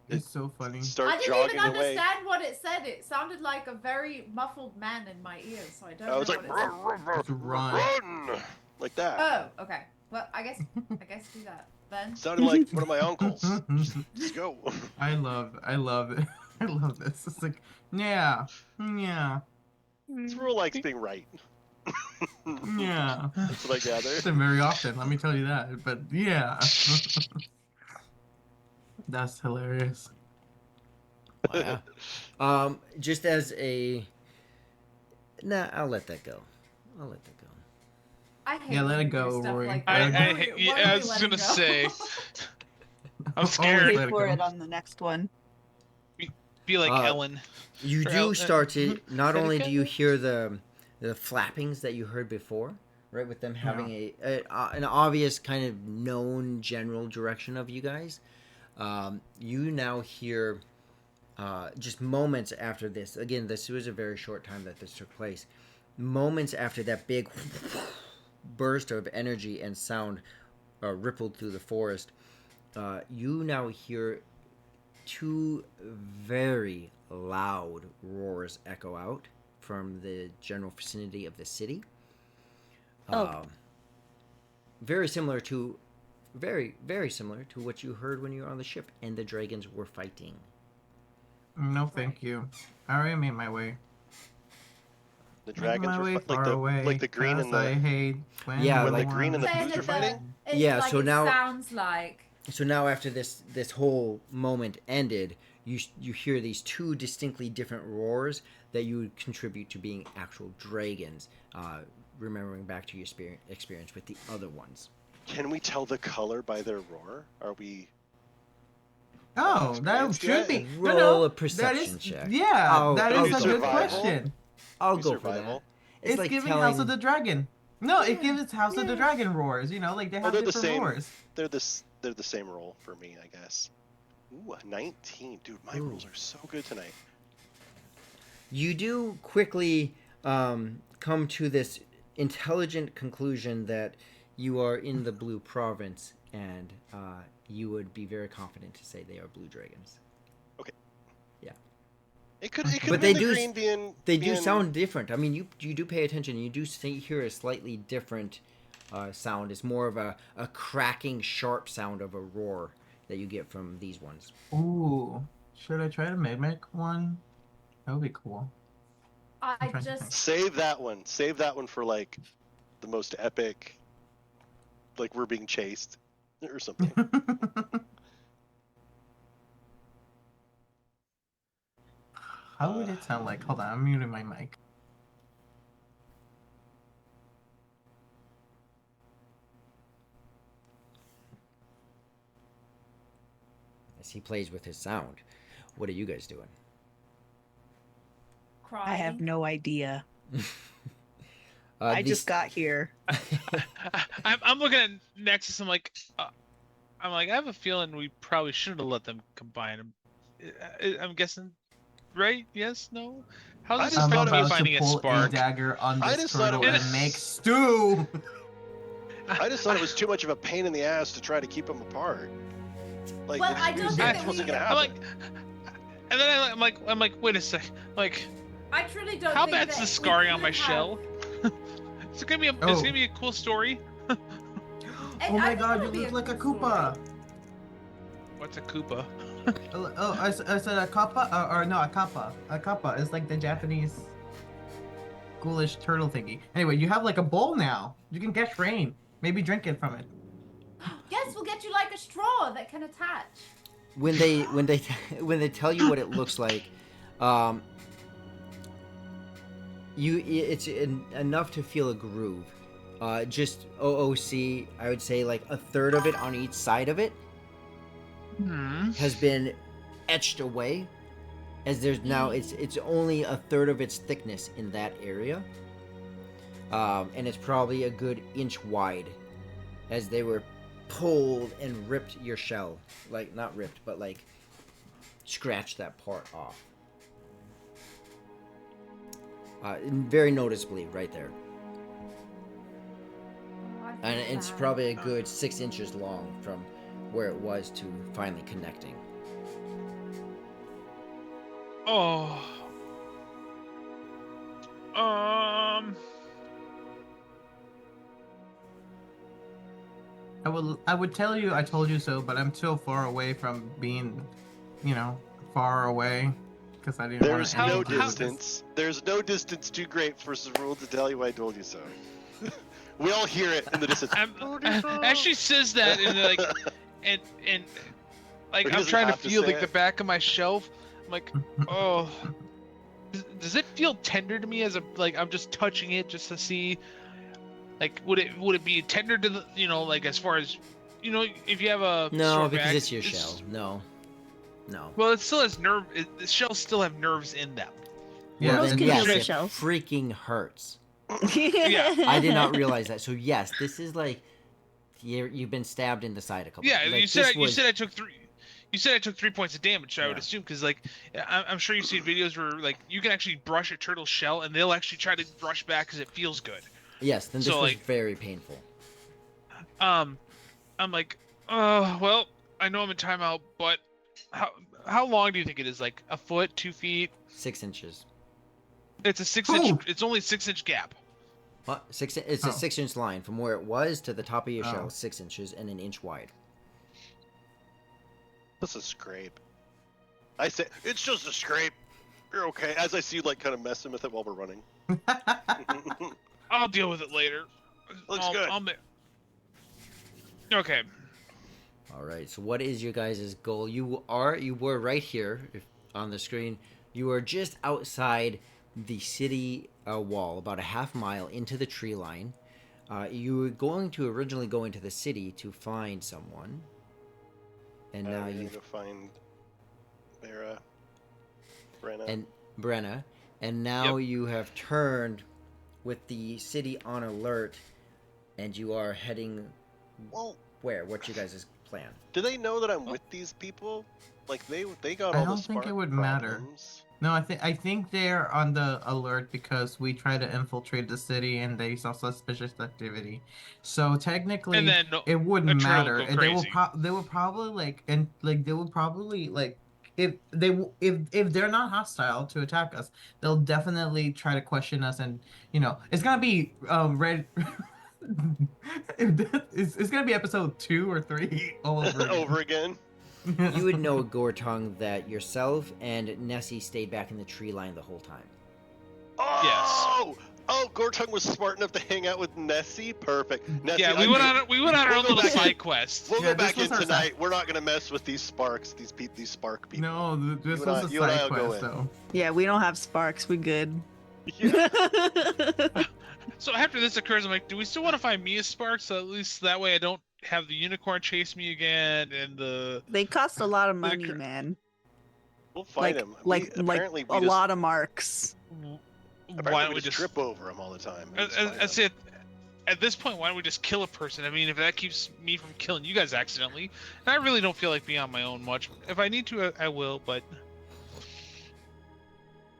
It's so funny. Start I didn't jogging even away. understand what it said. It sounded like a very muffled man in my ears, so I don't know I was like, what it said. Just run. run, like that. Oh, okay. Well, I guess do that. Then Sounded like one of my uncles. Just go. I love it. I love this. It's like, yeah. It's real likes being right. Yeah. That's what I gather. It's very often, let me tell you that. But yeah. That's hilarious. Wow. Just as a... Nah, I'll let that go. I hate Yeah, let it when you do go, stuff Rory. like I that. What are we was just letting gonna go? say. I'm Oh, scared. let it for go. it on the next one. Be like Uh, Ellen. You For do Ellen. start to... Not Let it only do you go. hear the flappings that you heard before, right, with them having an obvious kind of known general direction of you guys, you now hear... just moments after this, again, this was a very short time that this took place. Moments after that big burst of energy and sound rippled through the forest, you now hear two very loud roars echo out from the general vicinity of the city. Oh. Very similar to what you heard when you were on the ship and the dragons were fighting. No, thank you. I already made my way. The Making dragons my were way far away, like the green and 'cause I the. hate when Yeah, no when the like- green and the Saying blues are that fighting. it's Yeah, like so it now- sounds like. So now after this whole moment ended, you hear these two distinctly different roars that you would contribute to being actual dragons, remembering back to your experience with the other ones. Can we tell the color by their roar? Are we? Oh, that experienced should yet? be. Roll a that perception is, check. Yeah, Oh, that I'll is do a good survival. question. I'll We go for survival? that. It's like giving telling. House of the Dragon. No, it Yeah, gives House of the yeah. Dragon roars. You know, like they Oh, have they're the different same. roars. They're the same roll for me, I guess. Ooh, a 19, dude. My Ooh. rolls are so good tonight. You do quickly come to this intelligent conclusion that you are in the Blue Province, and you would be very confident to say they are blue dragons. It could But have they been the do green being. They do sound different. I mean, you do pay attention. You do hear a slightly different sound. It's more of a cracking, sharp sound of a roar that you get from these ones. Ooh, should I try to mimic one? That would be cool. I I'm trying to just think. Save that one. Save that one for like the most epic. Like we're being chased or something. How would it sound like? Hold on, I'm muting my mic. As he plays with his sound, what are you guys doing? crying. I have no idea. I just got here. I'm looking at Nexus. I'm like, I have a feeling we probably shouldn't have let them combine them. I'm guessing, right? Yes? No? How I does just this thought affect it me was finding to a pull spark? a dagger on I this just thought it turtle was- and make stew. I just thought it was too much of a pain in the ass to try to keep them apart. Like, Well, I don't think that that wasn't we- gonna I'm happen. like, and then I'm like, wait a sec. Like, I truly don't. how think bad's that the we scarring on could my have- shell? It's gonna be Oh. it's gonna be a cool story. And Oh I my think god, it'll you be look like a cool Koopa. story. What's a Koopa? Oh, I said a kappa, or no, a kappa. A kappa is like the Japanese ghoulish turtle thingy. Anyway, you have like a bowl now. You can catch rain. Maybe drink it from it. Yes, we'll get you like a straw that can attach. When they tell you what it looks like, it's enough to feel a groove. Just OOC, I would say like a third of it on each side of it has been etched away, as there's now it's only a third of its thickness in that area, and it's probably a good inch wide, as they were pulled and ripped your shell, like not ripped, but like scratched that part off. Very noticeably right there. And it's probably a good 6 inches long from where it was to finally connecting. Oh. I would tell you I told you so, but I'm so far away from being, far away because I didn't want There's to. no how- distance. There's no distance too great for Zerul to tell you I told you so. We all hear it in the distance. As she says that, and like, and like But he I'm doesn't trying to have to feel say like it. the back of my shelf. I'm like, oh, does it feel tender to me as I'm just touching it just to see, like, would it be tender to the, like as far as, if you have a No, sore because back, it's your shell. No. Well, it still has nerve. The shells still have nerves in them. Yeah, Well, Those then can yes, heal it themselves. freaking hurts. Yeah. I did not realize that. So yes, this is like you've been stabbed in the side a couple. Yeah, like, you said this you was- said I took 3. You said I took 3 points of damage. I would Yeah. assume because like I'm sure you've seen videos where like you can actually brush a turtle's shell and they'll actually try to brush back because it feels good. Yes, then this So, was like- very painful. I'm like, oh well, I know I'm in timeout, but how long do you think it is? Like a foot, 2 feet? 6 inches. It's a 6 Oh. inch. It's only a 6-inch gap. What? It's Oh. a 6-inch line from where it was to the top of your Oh. shell, 6 inches and an inch wide. That's a scrape. I say, it's just a scrape. You're okay. As I see you like kind of messing with it while we're running. I'll deal with it later. Looks good. Okay. All right. So what is your guys' goal? You were right here on the screen. You are just outside the city wall, about a half mile into the tree line. You were going to originally go into the city to find someone, and now we you need to find Brenna. and Brenna, and now you have turned with the city on alert, and you are heading. Well, where? What's you guys' plan? do they know that I'm with these people? Like they got I all don't the think spark it would matter. problems. No, I think they're on the alert because we tried to infiltrate the city and they saw suspicious activity. So technically, And then it wouldn't a trail matter. go And crazy. they will probably they would probably if they're not hostile to attack us, they'll definitely try to question us, and it's gonna be red. It's gonna be episode 2 or 3 all over again. Over again. You would know, Gortong, that yourself and Nessie stayed back in the tree line the whole time. Oh! Oh, Gortung was smart enough to hang out with Nessie. Perfect. Nessie, Yeah, we went on our we'll own go little back side quest. We'll Yeah, go back this in was our tonight. side- We're not gonna mess with these sparks, these spark people. No, this You and was a you and I side will go quest, in. though. Yeah, we don't have sparks. We good. Yeah. So after this occurs, I'm like, do we still want to find Mia Sparks? So at least that way I don't have the unicorn chase me again, and the They cost a lot of The money, cr- man. We'll find Like, him. like a lot of marks. why don't we just trip over him all the time? I said, at this point, why don't we just kill a person? I mean, if that keeps me from killing you guys accidentally, and I really don't feel like being on my own much. If I need to, I will, but.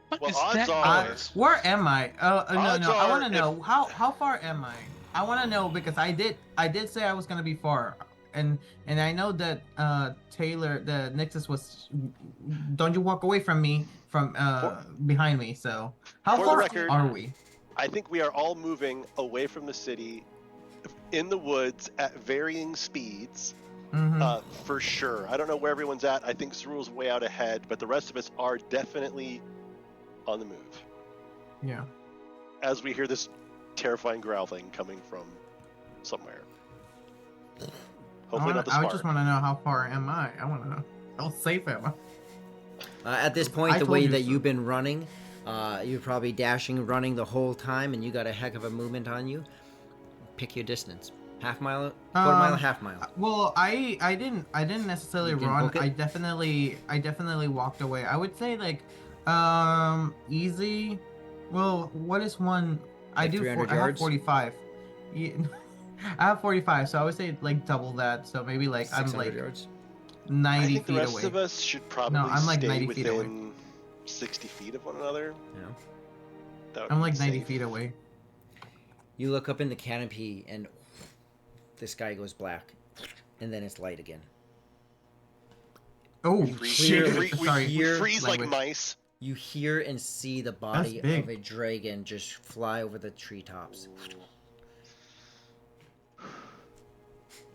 What Well, is odds that are- noise? Where am I? No. Odds I are want to know how far am I? I want to know because I did say I was gonna be far, and I know that Taylor, the Nexus was. Don't you walk away from me behind me? So how For the far record- are we? I think we are all moving away from the city, in the woods at varying speeds. Mhm. For sure. I don't know where everyone's at. I think Zerul's way out ahead, but the rest of us are definitely on the move. Yeah. As we hear this terrifying growling coming from somewhere. Hopefully not the I spark. just want to know how far am I? I want to know how safe am I? At this point, I the told way you that so. you've been running, you're probably dashing, running the whole time, and you got a heck of a movement on you. Pick your distance: half mile, quarter mile, half mile. Well, I didn't necessarily You didn't run. book it? I definitely walked away. I would say like easy. Well, what is one? Like 300 I have yards? 45. Yeah, I have 45, so I would say like double that. So maybe like I'm 600 like yards. 90 I think the feet rest away. of us should probably I'm like stay 90 feet away. within 60 feet of one another. You know? That would I'm be like 90 safe. feet away. You look up in the canopy, and the sky goes black, and then it's light again. Oh We shit! freeze, Sorry. we freeze like language. mice. You hear and see the body big. of a dragon just fly over the treetops.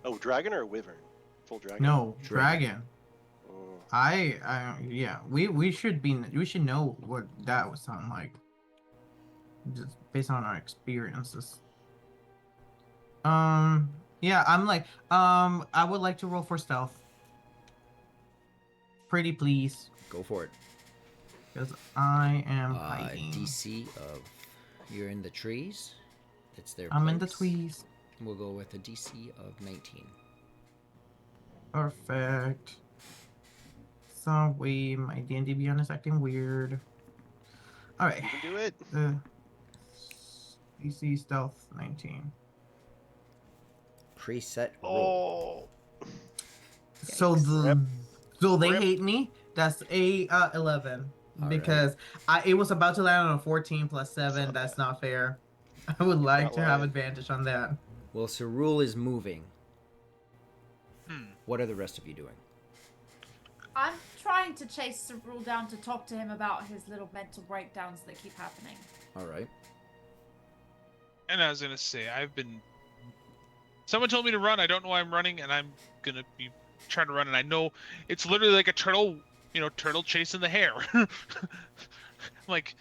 Oh, dragon or a wyvern? Full dragon? No, Dragon. dragon. Oh. Yeah. We should know what that would sound like. Just based on our experiences. Yeah, I'm like, I would like to roll for stealth. Pretty please, Go for it. because I am hiding. DC of you're in the trees. It's their. I'm in the place. trees. We'll go with a DC of 19. Perfect. So my D&D Beyond is acting weird. All right. You can do it. DC stealth 19. Preset roll. Oh. So they Rip. hate me. That's a 11 All because it was about to land on a 14 plus 7. Not That's bad. not fair. I would like Not to have lying. advantage on that. Well, Cerule is moving. Hmm. What are the rest of you doing? I'm trying to chase Cerule down to talk to him about his little mental breakdowns that keep happening. All right. And I was gonna say, someone told me to run. I don't know why I'm running, and I'm gonna be trying to run. And I know it's literally like a turtle, turtle chasing the hare. I'm like,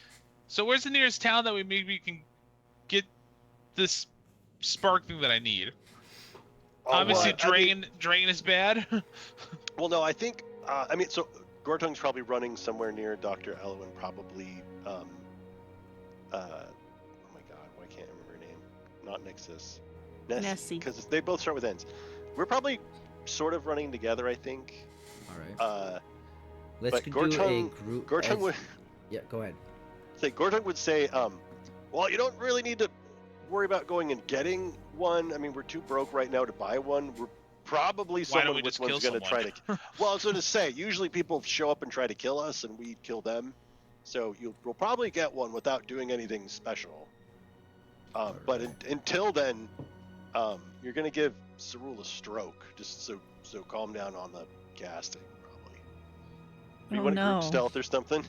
so where's the nearest town that we maybe can get this spark thing that I need? Oh, Obviously, well, I mean- drain is bad. Well, no, I think, so Gortung's probably running somewhere near Dr. Elwin, probably, oh my god, why can't I remember her name? not Nixus. Nessie. Because they both start with N's. We're probably sort of running together, I think. All right. Let's but do Gortung- a group. Gortung would Yeah, go ahead. Gortung would say, well, you don't really need to worry about going and getting one. I mean, we're too broke right now to buy one. We're probably Why don't someone we with just one's kill going to try to. someone? Well, I was going to say, usually people show up and try to kill us, and we kill them. So we'll probably get one without doing anything special. But until then, you're going to give Cerule a stroke, just so calm down on the casting, probably. You want to group stealth or something?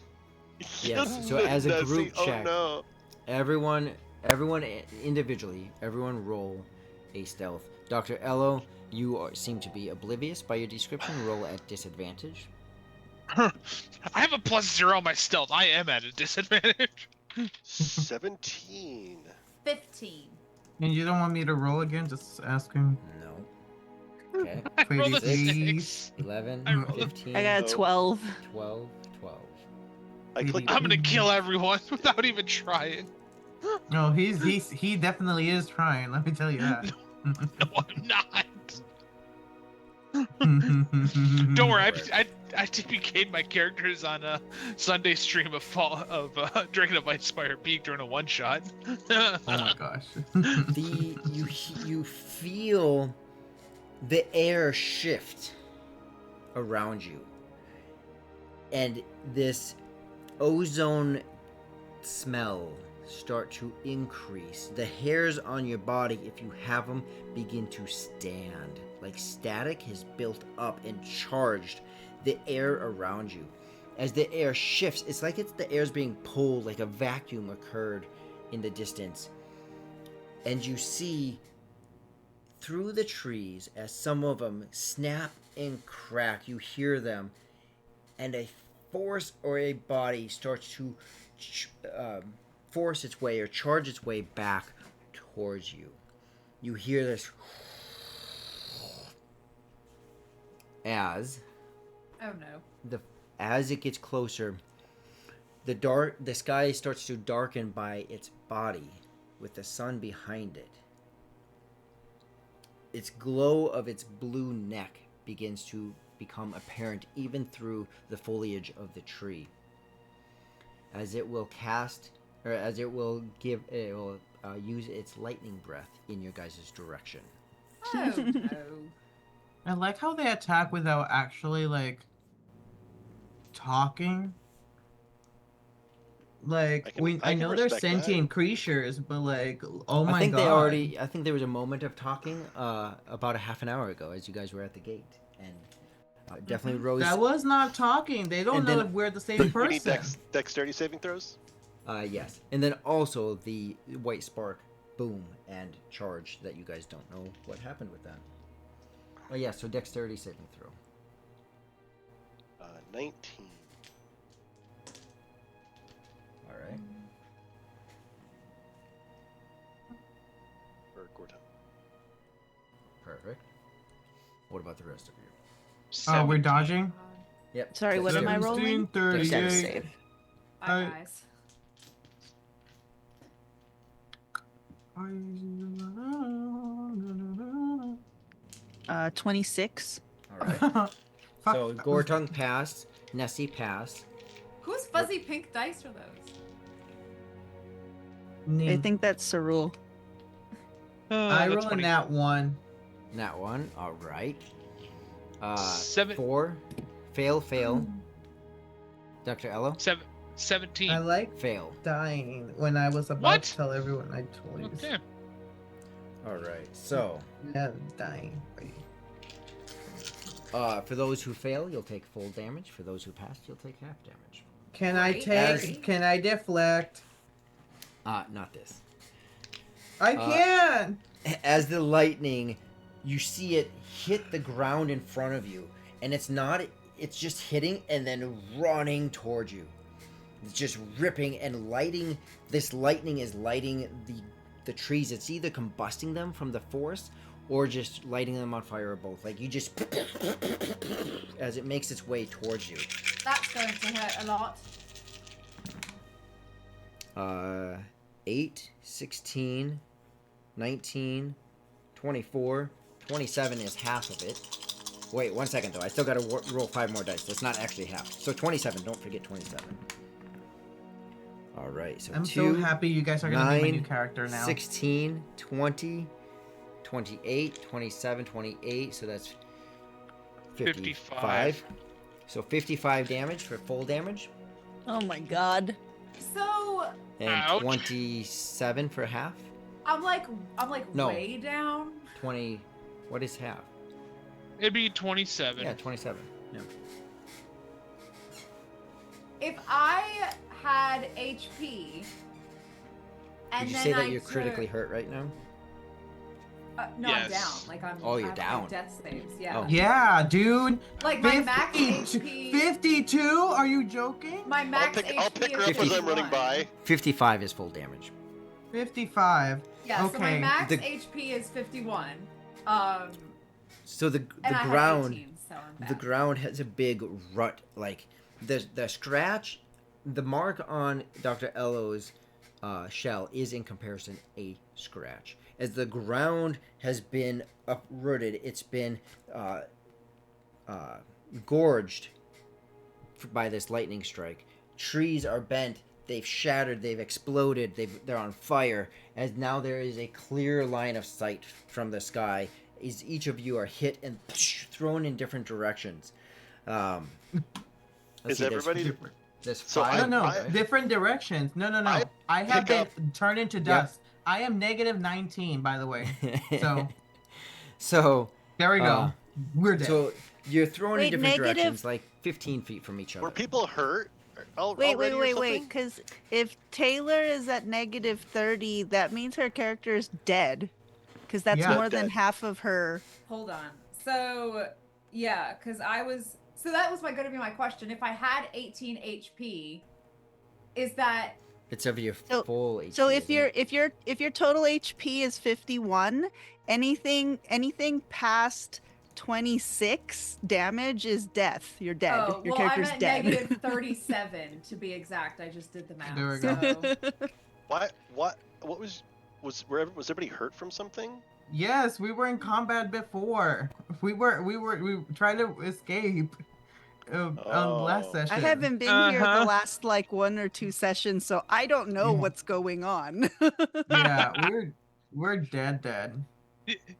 Yes. So as a group check, no. everyone individually, everyone roll a stealth. Dr. Ello, you seem to be oblivious by your description. Roll at disadvantage. I have a +0 on my stealth. I am at a disadvantage. 17. 15. And you don't want me to roll again? Just asking. No. Okay. I rolled a Pretty 6. 11, I rolled a- 15, I got a 12. 12, 12. I clicked. I'm gonna kill everyone without even trying. No, he definitely is trying. Let me tell you that. No, I'm not. Don't worry, I TPK'd my characters on a Sunday stream of Dragon of Icepire Peak during a one-shot. Oh my gosh. You feel the air shift around you, and this ozone smell start to increase. The hairs on your body, if you have them, begin to stand. Like static has built up and charged the air around you. As the air shifts, it's like the air's being pulled, like a vacuum occurred in the distance. And you see through the trees as some of them snap and crack. You hear them, and a force or a body starts to force its way or charge its way back towards you. You hear this as Oh no. As it gets closer, the sky starts to darken by its body with the sun behind it. Its glow of its blue neck begins to become apparent even through the foliage of the tree. As it will use its lightning breath in your guys' direction. Oh no. I like how they attack without actually talking. Like I know they're sentient creatures, but oh my god. I think there was a moment of talking about a half an hour ago as you guys were at the gate, and definitely Rose. That was not talking. They don't know if we're the same person. You need dexterity saving throws? Yes, and then also the white spark, boom, and charge that you guys don't know what happened with that. Oh yeah, so dexterity saving throw. 19. All right. For Gorton. Perfect. What about the rest of you? Oh, we're dodging? Yep. Sorry, what am I rolling? 38. Dex save. Bye, guys. 26. All right. So Gortung passed. Nessie passed. Whose fuzzy pink dice are those? I think that's Cerule. I rolled a nat 1. Nat 1. All right. 4. Fail. Dr. Ello? 17. I like Fail. dying when I was about to tell everyone I told you. Okay. All right. So, Yeah, dying. for those who fail, you'll take full damage. For those who pass, you'll take half damage. Can I deflect? Not this. I can! As the lightning, you see it hit the ground in front of you, and it's just hitting and then running towards you. It's just ripping and lighting. This lightning is lighting the trees. It's either combusting them from the force or just lighting them on fire, or both. Like you just as it makes its way towards you. That's going to hurt a lot. 8, 16, 19, 24, 27 is half of it. Wait, 1 second though. I still gotta roll 5 more dice. That's not actually half. So 27. Don't forget 27. All right. So I'm 2, so happy you guys are gonna be my 9, new character now. 16, 20, 28, 27, 28. So that's 55. So 55 damage for full damage. Oh my god. So And Ouch. 27 for half. I'm like No. way down. 20. What is half? It'd be 27. Yeah, 27. Yeah. If I had HP, and Would you then say that I you're took- critically hurt right now? No, Yes. I'm down. Like I'm. Oh, you're I have, down. Like, death saves. Yeah. Oh. Yeah, dude. Like my max 50 HP. 52? Are you joking? My max I'll HP pick her is up as I'm 51. running by. 55 is full damage. 55. Yeah. So my Okay. max The- HP is 51. So the And I ground have 18, so I'm the bad. ground has a big rut. Like the scratch, the mark on Dr. Ello's shell is in comparison a scratch. As the ground has been uprooted, it's been gorged by this lightning strike. Trees are bent. They've shattered. They've exploded. They're on fire. As now there is a clear line of sight from the sky. As each of you are hit and thrown in different directions. Let's Is see, everybody? There's So five. No, I- different directions. No. I I have been pick turned into dust. I am negative 19, by the way. So So there we go. Uh, We're dead. so you're thrown in Wait, different negative- directions, like 15 feet from each other. Were people hurt? Wait, already or wait. something? Because if Taylor is at negative 30, that means her character is dead. Because that's Yeah. more than Dead. half of her. Hold on. So yeah, because I was. So that was going to be my question. If I had 18 HP, is that It's of your So- full HP. So if isn't your it? if your total HP is 51, anything past 26 damage is death. You're dead. Oh, Your well, I'm character's at dead. negative 37 to be exact. I just did the math. There we go. So. What was everybody hurt from something? Yes, we were in combat before. We tried to escape on last Oh. session. I haven't been here the Uh-huh. last like 1 or 2 sessions, so I don't know Yeah. what's going on. Yeah, we're dead.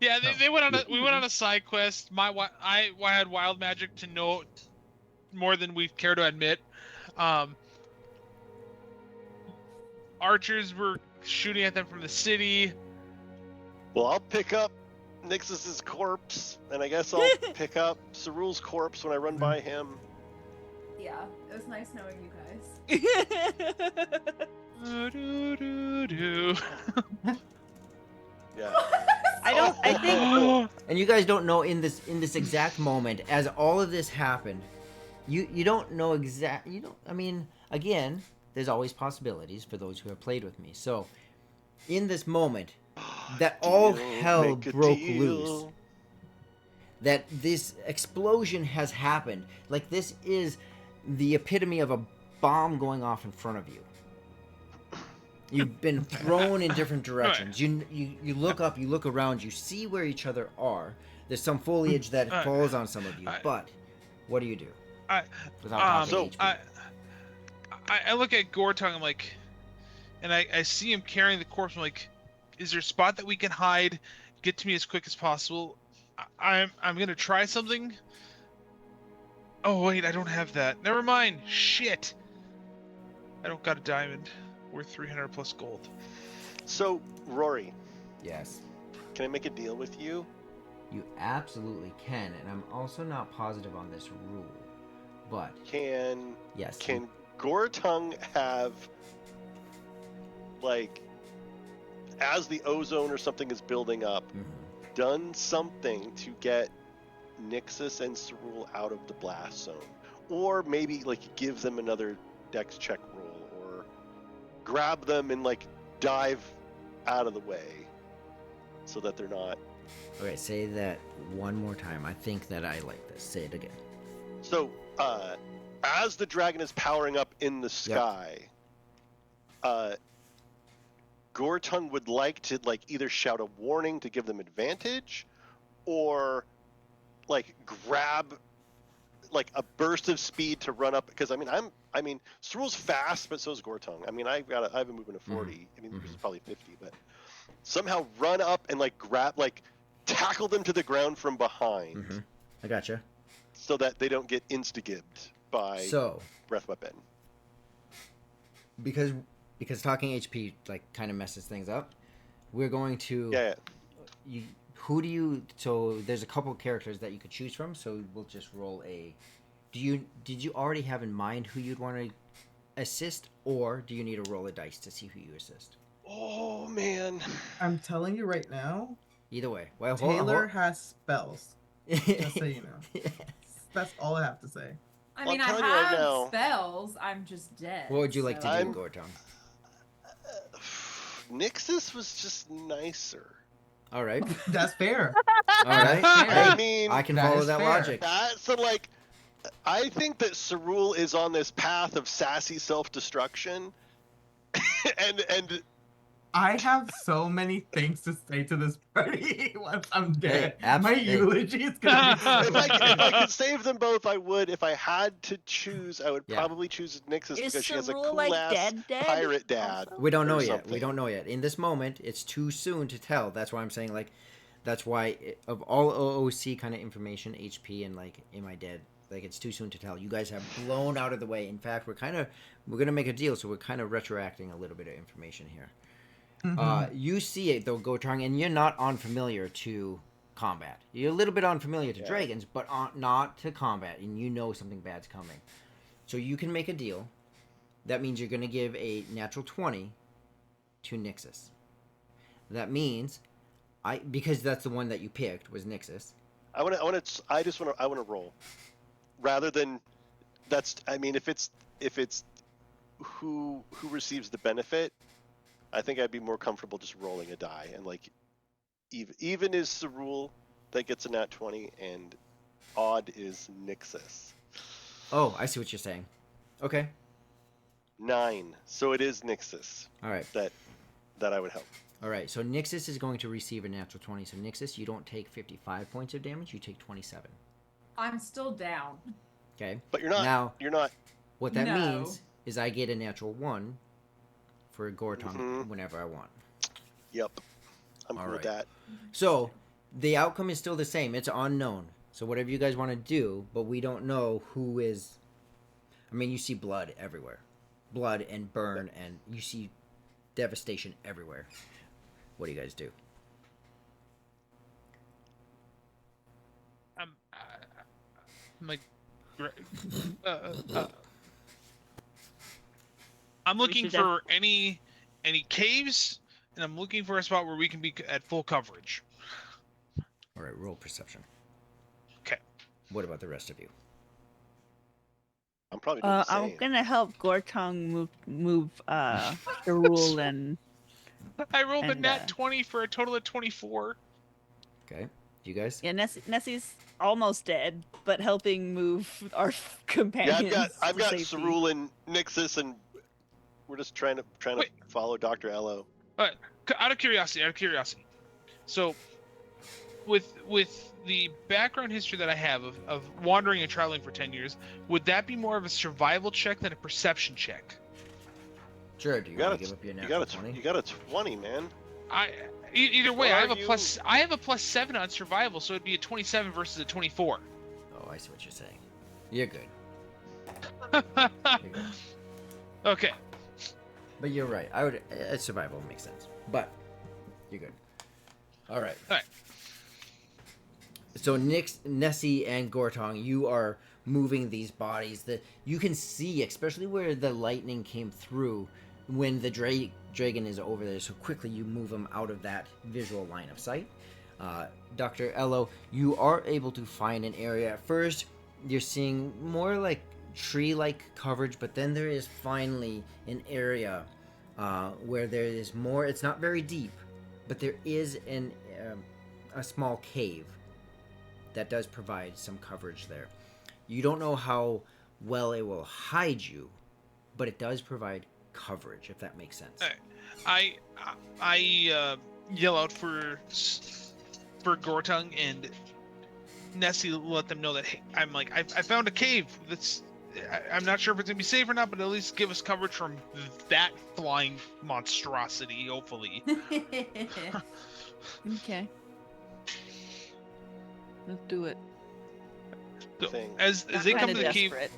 Yeah, Oh. they went on a we went on a side quest. I had wild magic to know more than we care to admit. Archers were shooting at them from the city. Well, I'll pick up Nixus's corpse, and I guess I'll pick up Cerul's corpse when I run by him. Yeah, it was nice knowing you guys. Do-do-do-do. Yeah. I think And you guys don't know in this exact moment, as all of this happened, you don't know I mean, again, there's always possibilities for those who have played with me. So, in this moment, that all Deal, hell make a broke deal. loose. That this explosion has happened. Like, this is the epitome of a bomb going off in front of you. You've been thrown in different directions. You look up, you look around, you see where each other are. There's some foliage that falls on some of you, but what do you do? Without talking so HP? I look at Gortung, I'm like, and I see him carrying the corpse. I'm like, is there a spot that we can hide? Get to me as quick as possible. I'm gonna try something. Oh wait, I don't have that. Never mind. Shit. I don't got a diamond. Worth 300 plus gold. So, Rory, Yes, can I make a deal with you? you absolutely can, and I'm also not positive on this rule, but Can yes. Gortung have, like, as the ozone or something is building up, Mhm. done something to get Nixus and Cerul out of the blast zone? Or maybe, like, give them another dex check roll, or grab them and, like, dive out of the way so that they're not. Okay, say that one more time. I think that I like this. Say it again. So, as the dragon is powering up in the sky, Gortung would like to like either shout a warning to give them advantage, or like grab like a burst of speed to run up, because I mean Cerul's fast, but so is Gortung. I mean I have a movement of 40. I mean this is probably 50, but somehow run up and like grab, like tackle them to the ground from behind. I gotcha. So that they don't get insta-gibbed by breath weapon. Because talking HP like kind of messes things up, we're going to so there's a couple characters that you could choose from, so we'll just roll a. Did you already have in mind who you'd want to assist, or do you need to roll a dice to see who you assist? Oh man, I'm telling you right now. Either way, well, Taylor has spells. Just so you know. That's all I have to say. I mean, I have right spells. I'm just dead. What would you like to do, Gortung? Nixus was just nicer. All right. That's fair. All right. I mean, I can follow that logic. So, like, I think that Cerul is on this path of sassy self-destruction, and I have so many things to say to this party once I'm dead. My Hey. eulogy is gonna be. if I could save them both, I would. If I had to choose, I would probably choose Nixus because she has a cool ass pirate dad. We don't know yet. We don't know yet. In this moment, it's too soon to tell. That's why I'm saying, like, that's why of all OOC kind of information, HP and like, am I dead? Like, it's too soon to tell. You guys have blown out of the way. In fact, we're gonna make a deal, so we're kind of retroacting a little bit of information here. You see it though, Gortung, and you're not unfamiliar to combat. You're a little bit unfamiliar to dragons, but not to combat, and you know something bad's coming. So you can make a deal. That means you're going to give a natural 20 to Nixus. That means because that's the one that you picked was Nixus. I want to roll rather than that's. I mean, if it's who receives the benefit. I think I'd be more comfortable just rolling a die, and like even is Cerul that gets a nat 20, and odd is Nixus. Oh, I see what you're saying. Okay. 9. So it is Nixus. All right. That I would help. All right. So Nixus is going to receive a natural 20. So Nixus, you don't take 55 points of damage. You take 27. I'm still down. Okay. But you're not. Now, you're not. What that means is I get a natural 1 for Gortung whenever I want. Yep. I'm cool with that. So the outcome is still the same. It's unknown. So whatever you guys want to do, but we don't know who is. I mean, you see blood everywhere. Blood and burn, and you see devastation everywhere. What do you guys do? I'm like, I'm looking for any caves, and I'm looking for a spot where we can be at full coverage. All right, roll perception. Okay. What about the rest of you? I'm probably doing the same. I'm gonna help Gortung move Cerul and. I rolled a nat 20 for a total of 24. Okay, you guys? Yeah, Nessie's almost dead, but helping move our companions. Yeah, I've got Cerul and Nixus, and we're just trying to follow Dr. Ello. Out of curiosity. So, with the background history that I have of wandering and traveling for 10 years, would that be more of a survival check than a perception check? Sure. Do you want to give up your natural 20? You got a 20, man. Either way, I have a plus 7 on survival, so it'd be a 27 versus a 24. Oh, I see what you're saying. You're good. You're good. Okay. But you're right. Survival makes sense. But you're good. All right. So Nessie and Gortung, you are moving these bodies that you can see, especially where the lightning came through when the dragon is over there. So quickly you move them out of that visual line of sight. Dr. Ello, you are able to find an area. At first, you're seeing more like tree-like coverage, but then there is finally an area where there is more. It's not very deep, but there is a small cave that does provide some coverage there. You don't know how well it will hide you, but it does provide coverage, if that makes sense. I yell out for Gortung, and Nessie let them know that, hey, I'm like, I found a cave that's, I'm not sure if it's gonna be safe or not, but at least give us coverage from that flying monstrosity, hopefully. Okay. Let's do it. So, Thing. as they come to the cave, desperate.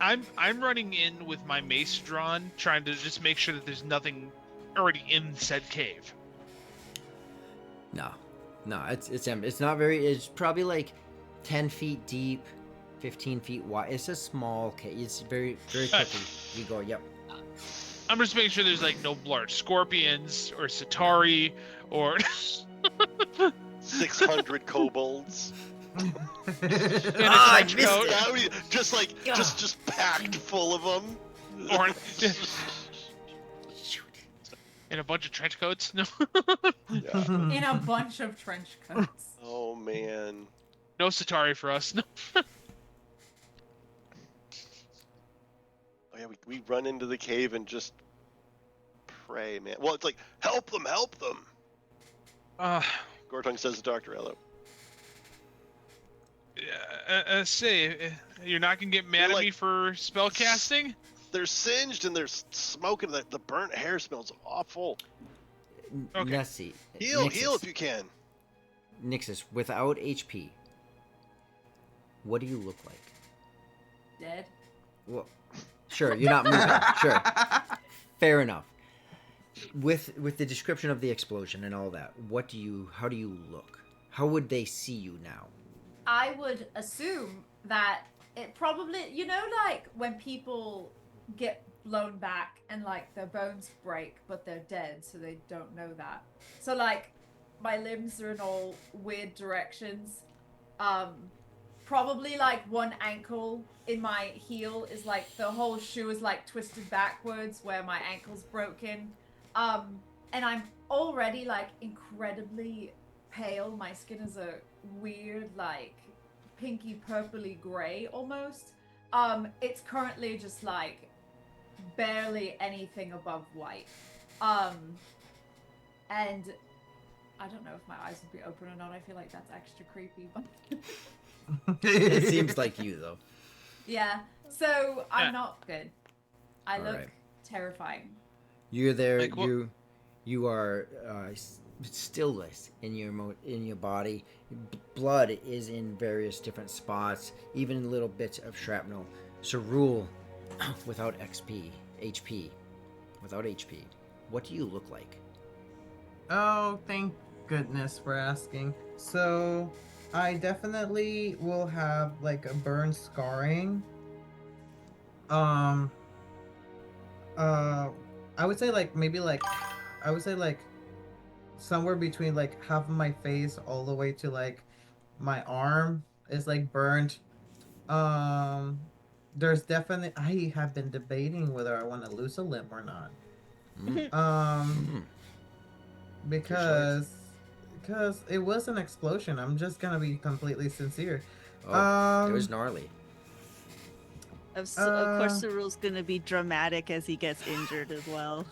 I'm running in with my mace drawn, trying to just make sure that there's nothing already in said cave. No, it's empty. It's not very. It's probably like 10 feet deep, 15 feet wide. It's a small cave. It's very quickly. You go. Yep. I'm just making sure there's like no large scorpions or Satari or 600 kobolds. in a Ah, I trench missed coat, it. Yeah, just like just packed full of them. or in a bunch of trench coats. No, Yeah. In a bunch of trench coats. Oh man. no Satari for us. No. Oh yeah, we run into the cave and just pray, man. Well, it's like help them. Gortung says to Dr. Ello. Say, you're not gonna get mad You're at me like- for spell casting? They're singed and they're smoking. The burnt hair smells awful. Okay. Nessie. Heal Nixus, if you can. Nixus, without HP, what do you look like? Dead. Well, sure, you're not moving. Sure, fair enough. With the description of the explosion and all that, how do you look? How would they see you now? I would assume that it probably, you know, like when people get blown back and like their bones break, but they're dead, so they don't know that. So like my limbs are in all weird directions. Probably like one ankle in my heel is like the whole shoe is like twisted backwards where my ankle's broken. And I'm already like incredibly pale. My skin is a weird like pinky purpley gray almost. It's currently just like barely anything above white. And I don't know if my eyes would be open or not. I feel like that's extra creepy, but It seems like you though. yeah. So I'm not good. I All look right. terrifying. You're there. Like what- You are stillless in your body. Blood is in various different spots, even little bits of shrapnel. So Rule, without HP, without HP, what do you look like? Oh, thank goodness for asking. So, I definitely will have like a burn scarring. I would say like maybe like I would say like somewhere between like half of my face all the way to like my arm is like burnt. There's definitely I have been debating whether I want to lose a limb or not. Mm. Mm. Because it was an explosion. I'm just gonna be completely sincere. Oh, it was gnarly. Of course, the rule's gonna be dramatic as he gets injured as well.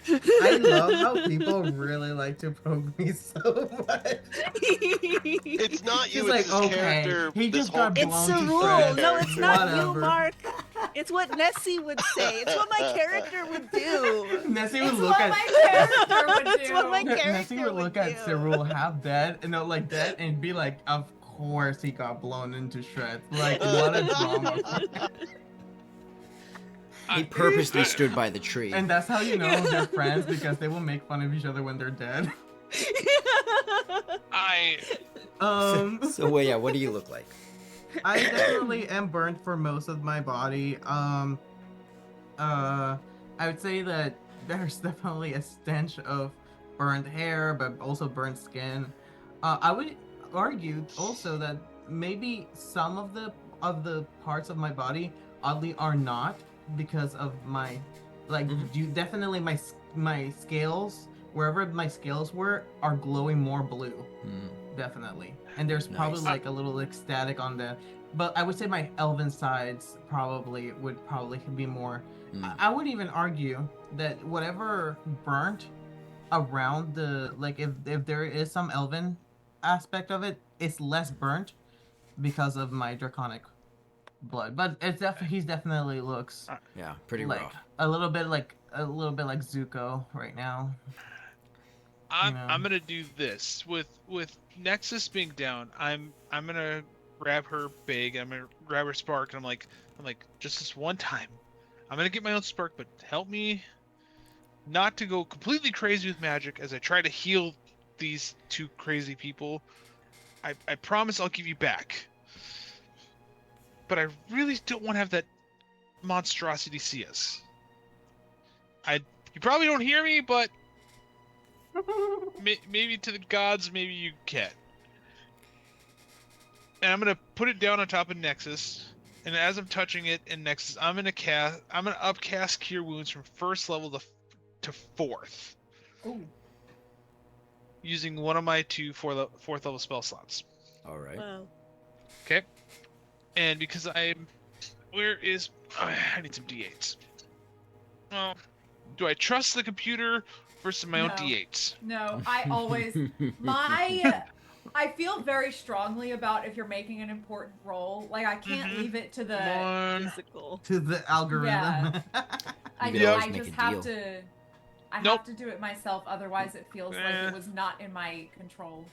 I love how people really like to poke me so much. It's not you, She's it's like, his okay, character. he this just whole got It's blown the to rule. shreds. No, it's not you, Whatever. Mark. It's what Nessie would say. It's what my character would do. Nessie It's would look what at my character would do. It's what my Nessie character would look at do. Cyril half dead and like dead and be like, of course he got blown into shreds. Like what a drama. He purposely stood by the tree. And that's how you know they're friends because they will make fun of each other when they're dead. So yeah, what do you look like? I definitely am burnt for most of my body. I would say that there's definitely a stench of burnt hair, but also burnt skin. I would argue also that maybe some of the parts of my body oddly are not because of my you definitely my scales wherever my scales were are glowing more blue. Mm. Definitely. And there's probably Nice. like a little ecstatic on the but I would say my elven sides would probably be more. Hmm. I would even argue that whatever burnt around the like if there is some elven aspect of it, it's less burnt because of my draconic blood. But it's he's definitely looks Yeah, pretty like rough. a little bit like Zuko right now. I'm gonna do this with Nexus being down. I'm gonna grab her big. I'm gonna grab her spark, and I'm like just this one time. I'm gonna get my own spark, but help me not to go completely crazy with magic as I try to heal these two crazy people. I promise I'll give you back. But I really don't want to have that monstrosity see us. You probably don't hear me, but maybe to the gods, maybe you can. And I'm gonna put it down on top of Nexus, and as I'm touching it in Nexus, I'm gonna upcast Cure Wounds from first level to fourth, Ooh. using one of my two fourth level spell slots. All right. Wow. Okay. And because I need some d8s. Well, do I trust the computer versus my own No. d8s? No, I always I feel very strongly about if you're making an important role. Like I can't leave it to the Physical. to the algorithm. Yeah. I You know always I make just a have deal. to Nope. have to do it myself, otherwise it feels like it was not in my control.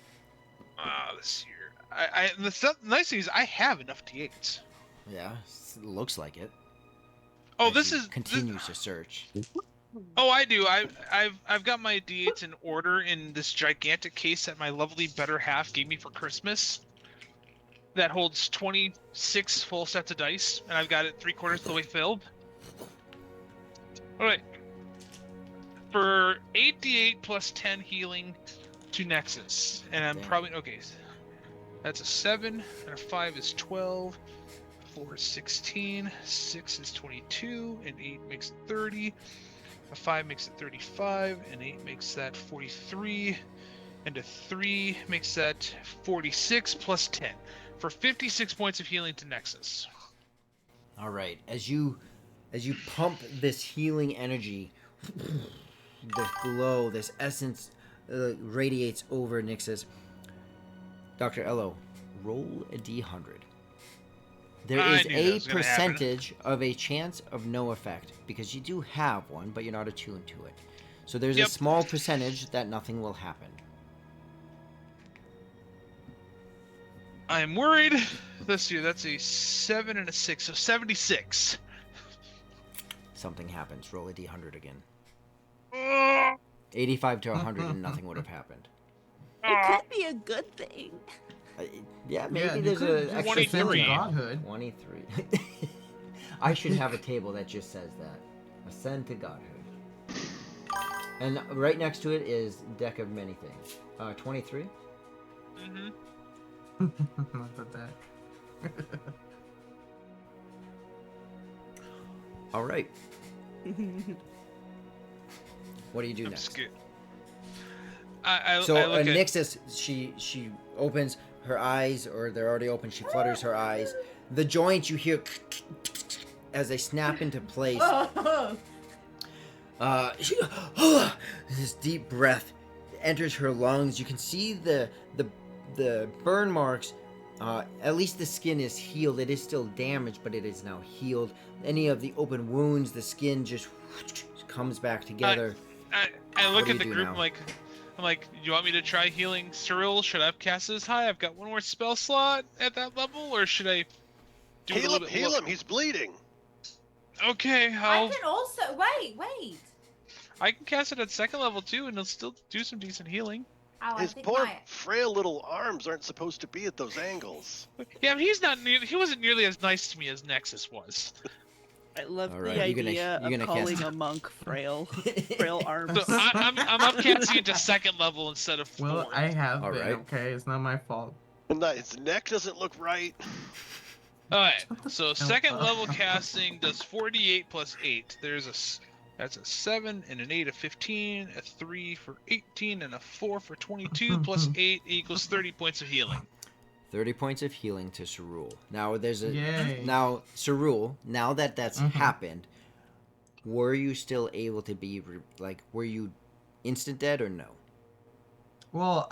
This year. The nice thing is I have enough d8s. Yeah, it looks like it. Oh, as this he is continues to search. Oh, I do. I've got my d8s in order in this gigantic case that my lovely better half gave me for Christmas. That holds 26 full sets of dice, and I've got it 3/4 of the way filled. All right. For 8d8 plus 10 healing to Nexus, and I'm Damn. probably okay. That's a 7, and a 5 is 12. 4 is 16. 6 is 22, and 8 makes it 30. A 5 makes it 35, and 8 makes that 43, and a 3 makes that 46 plus 10 for 56 points of healing to Nexus. All right, as you pump this healing energy, this glow, this essence radiates over Nixus. Dr. Ello, roll a d100. There I is knew that a was gonna happen. percentage of a chance of no effect because you do have one, but you're not attuned to it. So there's a Yep. small percentage that nothing will happen. I am worried. Let's see, that's a 7 and a 6, so 76. Something happens. Roll a d100 again. Oh, 85 to 100 and nothing would have happened. It could be a good thing. Yeah, maybe you there's could an just extra ascend to 23. godhood. 23. I should have a table that just says that. Ascend to godhood. And right next to it is Deck of Many Things. 23? mm-hmm. Not that bad. All right. What do you do I'm next? scared. I So look at Nixus, she opens her eyes, or they're already open. She flutters her eyes. The joints you hear as they snap into place. This deep breath enters her lungs. You can see the burn marks. At least the skin is healed. It is still damaged, but it is now healed. Any of the open wounds, the skin just comes back together. I look What do at the you do group. now? I'm like, you want me to try healing Cyril? Should I have cast this high? I've got one more spell slot at that level, or should I do it a Heal little him, bit heal low? him, he's bleeding. Okay, I can also wait. I can cast it at second level too, and it'll still do some decent healing. Oh, His poor frail little arms aren't supposed to be at those angles. Yeah, but he wasn't nearly as nice to me as Nexus was. I love All the right, you're idea gonna of calling cast- a monk frail arms. So I'm upcasting it to second level instead of fourth. Well, I have All been, right. okay? It's not my fault. And that his neck doesn't look right. Alright, so second level casting does 48 plus 8. That's a 7 and an 8 of 15, a 3 for 18, and a 4 for 22 plus 8 equals 30 points of healing. 30 points of healing to Cerule. Now there's a Yay. now Cerule. Now that that's Mhm. happened, were you still able to be were you instant dead or no? Well,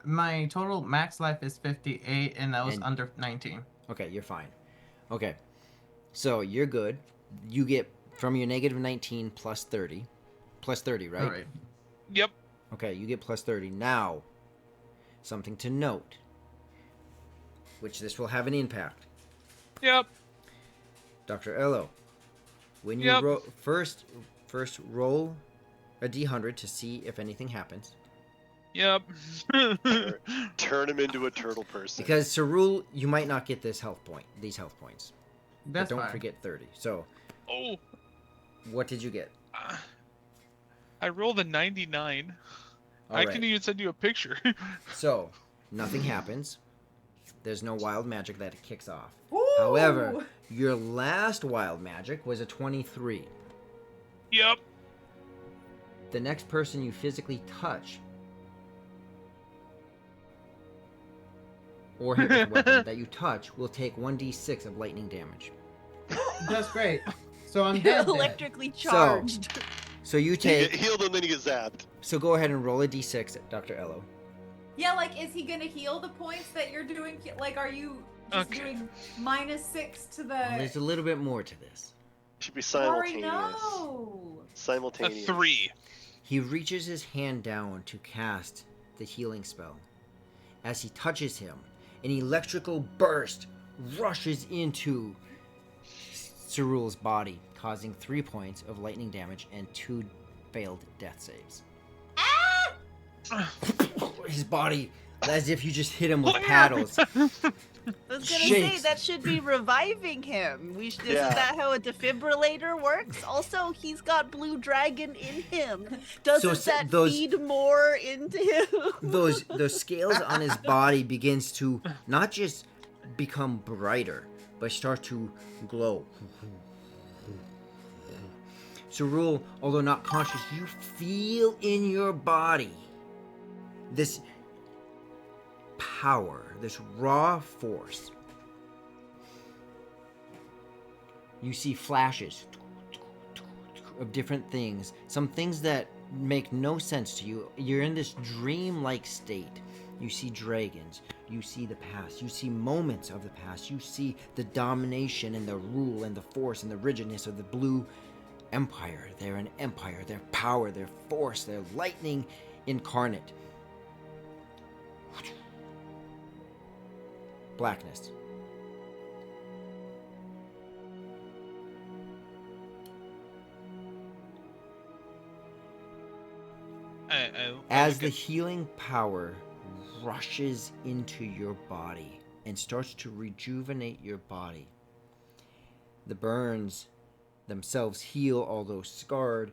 my total max life is 58, and I was And- under 19. Okay, you're fine. Okay, so you're good. You get from your negative 19 plus 30, right? All right. Yep. Okay, you get plus 30. Now, something to note, which this will have an impact. Yep. Dr. Ello, when you Yep. first roll a d100 to see if anything happens. Yep. Turn him into a turtle person. Because Cerule, you might not get these health points. That's but don't fine. forget 30. So, Oh. what did you get? I rolled a 99. All I right. can even send you a picture. So, nothing happens. There's no wild magic that kicks off. Ooh! However, your last wild magic was a 23. Yep. The next person you physically touch or hit with a weapon that you touch will take 1d6 of lightning damage. That's great. So I'm dead. Electrically charged. So you You take. get healed and then you get zapped. So go ahead and roll a d6, Dr. Ello. Yeah, like, is he gonna heal the points that you're doing? Like, are you just Okay. doing -6 to the? There's a little bit more to this. Should be Sorry, simultaneous. no. A Simultaneous. 3. He reaches his hand down to cast the healing spell. As he touches him, an electrical burst rushes into Cerule's body, causing 3 points of lightning damage and 2 failed death saves. His body, as if you just hit him with paddles. I was gonna say Shakes. that should be reviving him. Isn't Yeah. that how a defibrillator works? Also, he's got blue dragon in him. Doesn't So that those- feed more into him? Those scales on his body begins to not just become brighter, but start to glow. Cerule, although not conscious, you feel in your body this power, this raw force. You see flashes of different things, some things that make no sense to you. You're in this dream-like state. You see dragons, you see the past, you see moments of the past, you see the domination and the rule and the force and the rigidness of the blue empire. They're an empire, their power, their force, their lightning incarnate. Blackness. As the healing power rushes into your body and starts to rejuvenate your body, the burns themselves heal, although scarred.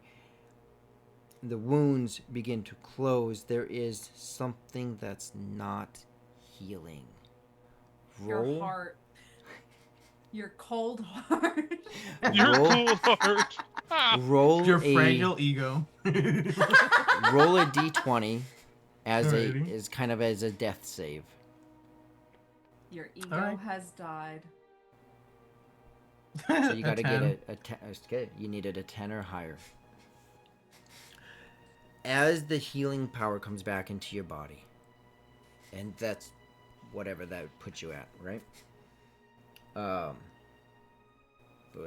The wounds begin to close. There is something that's not healing. Your heart. Your cold heart. Your roll, cool heart. roll Your a fragile ego. roll a d20 as Alrighty. is kind of as a death save. Your ego Alright. has died. So you got to get 10. a 10. Okay, you needed a 10 or higher. As the healing power comes back into your body, and that's whatever that would put you at, right? But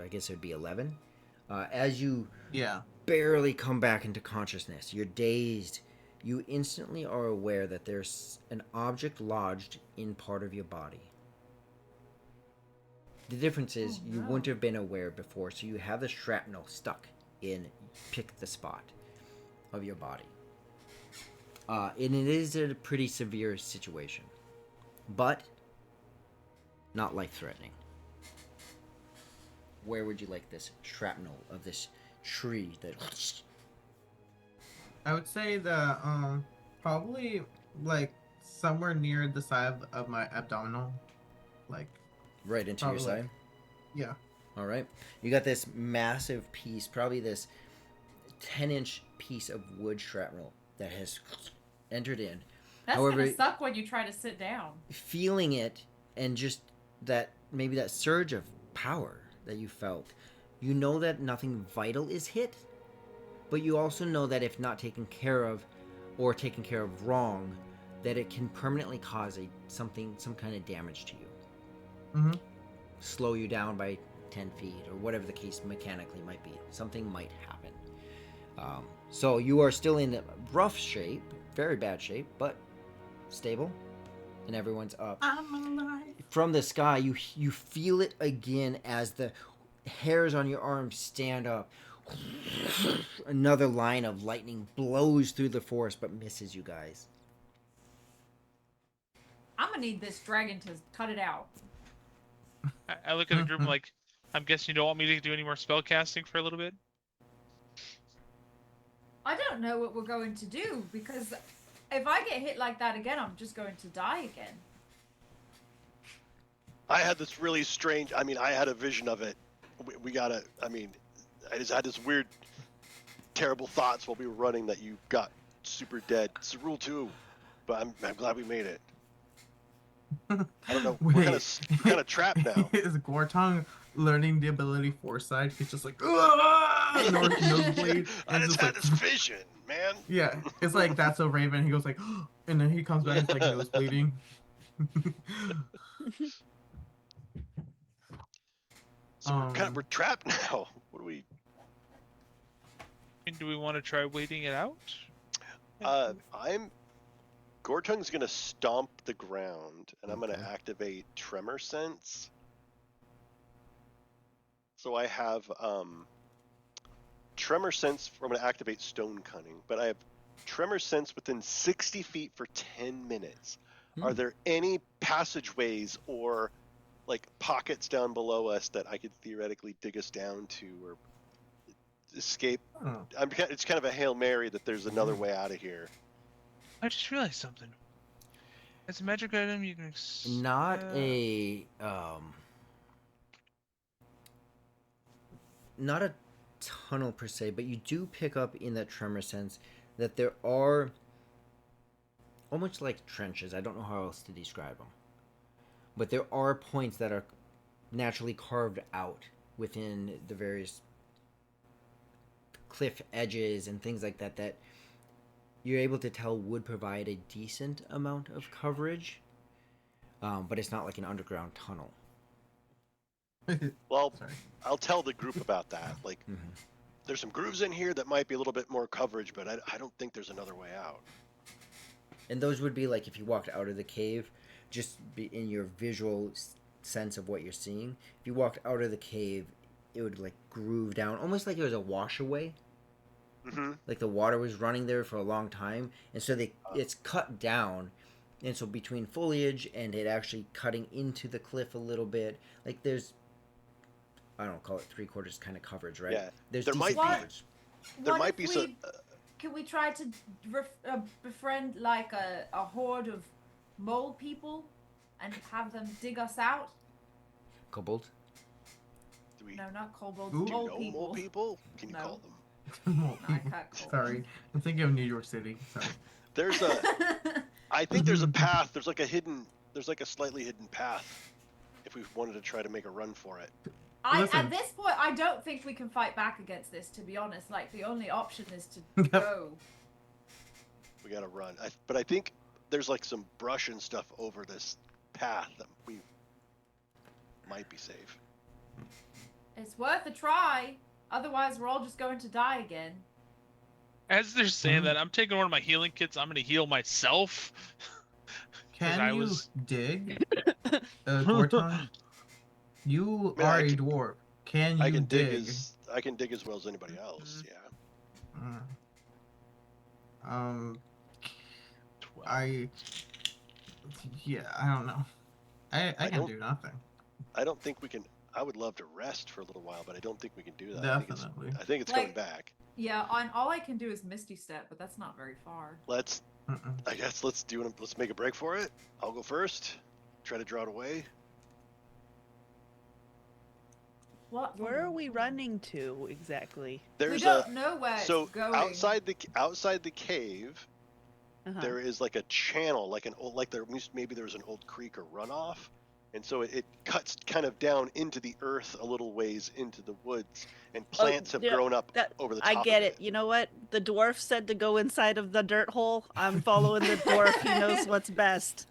I guess it would be 11. As you Yeah. barely come back into consciousness, you're dazed. You instantly are aware that there's an object lodged in part of your body. The difference is you no. wouldn't have been aware before, so you have the shrapnel stuck in pick the spot of your body. And it is a pretty severe situation, but not life-threatening. Where would you like this shrapnel of this tree that... I would say the probably like somewhere near the side of my abdominal, like Right into Probably. your side? yeah. All right. You got this massive piece, probably this 10-inch piece of wood shrapnel that has entered in. That's However, gonna suck when you try to sit down. feeling it and just that maybe that surge of power that you felt, you know that nothing vital is hit, but you also know that if not taken care of or taken care of wrong, that it can permanently cause some kind of damage to you. Mm-hmm. Slow you down by 10 feet or whatever the case mechanically might be. Something might happen. So you are still in rough shape, very bad shape, but stable, and everyone's up. I'm alive. From the sky, you feel it again as the hairs on your arms stand up. Another line of lightning blows through the forest but misses you guys. I'm gonna need this dragon to cut it out. I look at the group like, I'm guessing you don't want me to do any more spell casting for a little bit? I don't know what we're going to do, because if I get hit like that again, I'm just going to die again. I had this really strange. I mean, I had a vision of it. We gotta. I mean, I just had this weird, terrible thoughts while we were running that you got super dead. It's rule 2, but I'm glad we made it. I don't know. Wait. We're kind of trapped now. Is Gortong learning the ability foresight? He's just like, nosebleed. I and just had this vision, man. Yeah, it's like that's a raven. He goes like, and then he comes back. It's like nose bleeding. So we're trapped now. What do we? Do we want to try waiting it out? Gortung's gonna stomp the ground, and I'm gonna activate Tremor Sense. So I have Tremor Sense. I'm gonna activate Stone Cunning, but I have Tremor Sense within 60 feet for 10 minutes. Are there any passageways or like pockets down below us that I could theoretically dig us down to or escape? Oh. It's kind of a Hail Mary that there's another way out of here. I just realized something. As a magic item, you can. Not a not a tunnel per se, but you do pick up in that tremor sense that there are almost like trenches. I don't know how else to describe them, but there are points that are naturally carved out within the various cliff edges and things like that that you're able to tell would provide a decent amount of coverage, but it's not like an underground tunnel. Well, Sorry. I'll tell the group about that. Like, there's some grooves in here that might be a little bit more coverage, but I don't think there's another way out. And those would be like if you walked out of the cave, just be in your visual sense of what you're seeing. If you walked out of the cave, it would like groove down, almost like it was a washaway. Like the water was running there for a long time, and so it's cut down, and so between foliage and it actually cutting into the cliff a little bit, like there's, I don't call it 3/4 kind of coverage, right? Yeah, There's there decent might be- coverage. There What might if be we- some. Can we try to befriend like a horde of mole people and have them dig us out? Kobold. Do we No, not kobolds. Ooh. do you Mole know people. mole people? Can you No. call them? No, I can't call Sorry, I'm thinking of New York City. Sorry. There's a. I think there's a path. There's like a slightly hidden path. If we wanted to try to make a run for it. Listen. At this point, I don't think we can fight back against this. To be honest, like the only option is to go. We gotta run. But I think there's like some brush and stuff over this path that we might be safe. It's worth a try. Otherwise, we're all just going to die again. As they're saying that, I'm taking one of my healing kits. I'm gonna heal myself. Can I you was- dig, Gorton? You Yeah, are I a can- dwarf. Can you I can dig? I can dig as well as anybody else. Yeah. I don't know. I can don't- do nothing. I don't think we can. I would love to rest for a little while, but I don't think we can do that. Definitely. I think it's Like- coming back. Yeah, all I can do is Misty Step, but that's not very far. I guess let's make a break for it. I'll go first. Try to draw it away. What? Where are we running to exactly? There's we don't know where so it's going. outside the cave. there is like a channel, like an old, like maybe there was an old creek or runoff, and so it cuts kind of down into the earth a little ways into the woods, and plants have grown up over the top. I get of it. You know what? The dwarf said to go inside of the dirt hole. I'm following the dwarf. He knows what's best.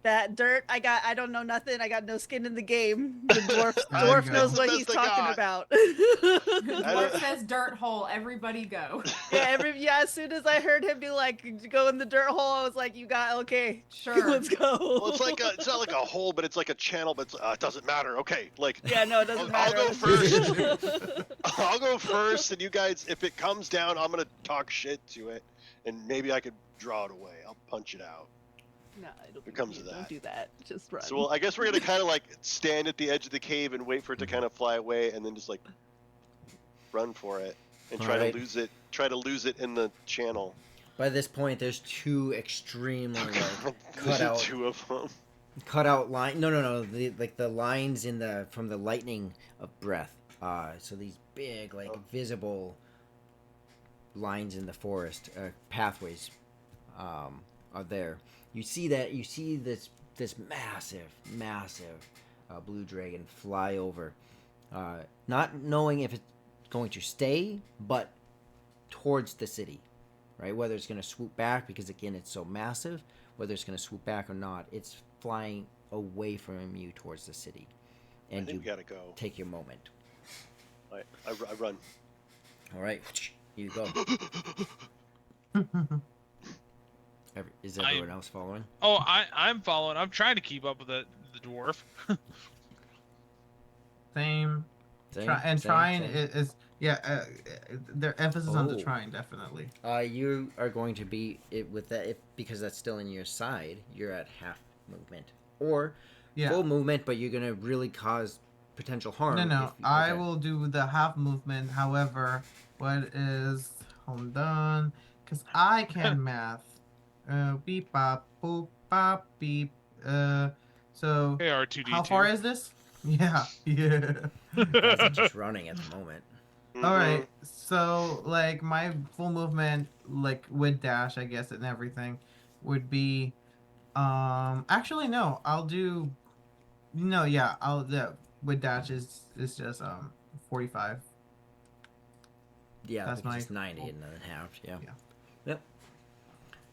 That dirt, I don't know nothing. I got no skin in the game. The dwarf knows what he's talking about. Dwarf says dirt hole. Everybody go. Yeah. As soon as I heard him be like, go in the dirt hole, I was like, you got okay. Sure. Let's go. Well, it's not like a hole, but it's like a channel. But it doesn't matter. Okay, like yeah, no, it doesn't matter. I'll go first. I'll go first, and you guys, if it comes down, I'm gonna talk shit to it, and maybe I could draw it away. I'll punch it out. No, it comes to that. Don't do that. Just run. So, well, I guess we're gonna kind of like stand at the edge of the cave and wait for it to kind of fly away, and then just like run for it and try to lose it. Try to lose it in the channel. By this point, there's two extremely cut out. Two of them. Cut out line. No. The lines from the lightning of breath. So these big visible lines in the forest, pathways, are there. You see this massive blue dragon fly over, not knowing if it's going to stay, but towards the city, right? Whether it's going to swoop back, because again it's so massive, whether it's going to swoop back or not, it's flying away from you towards the city, and you gotta go. Take your moment. I run. All right, you go. Is everyone else following? Oh, I'm following. I'm trying to keep up with the dwarf. Same. Trying is their emphasis on the trying, definitely. You are going to be with that because that's still in your side. You're at half movement or full movement, but you're gonna really cause potential harm. No. I will do the half movement. However, hold on, because I can math. Beep bop boop bop beep. So R2D2. How far is this? Yeah. That's just running at the moment. Mm-hmm. All right. So like my full movement, like with dash, I guess, and everything, would be. Actually no. I'll do. No, yeah. With dash is just 45. Yeah, that's it's 90 and then half. Yeah. Yep.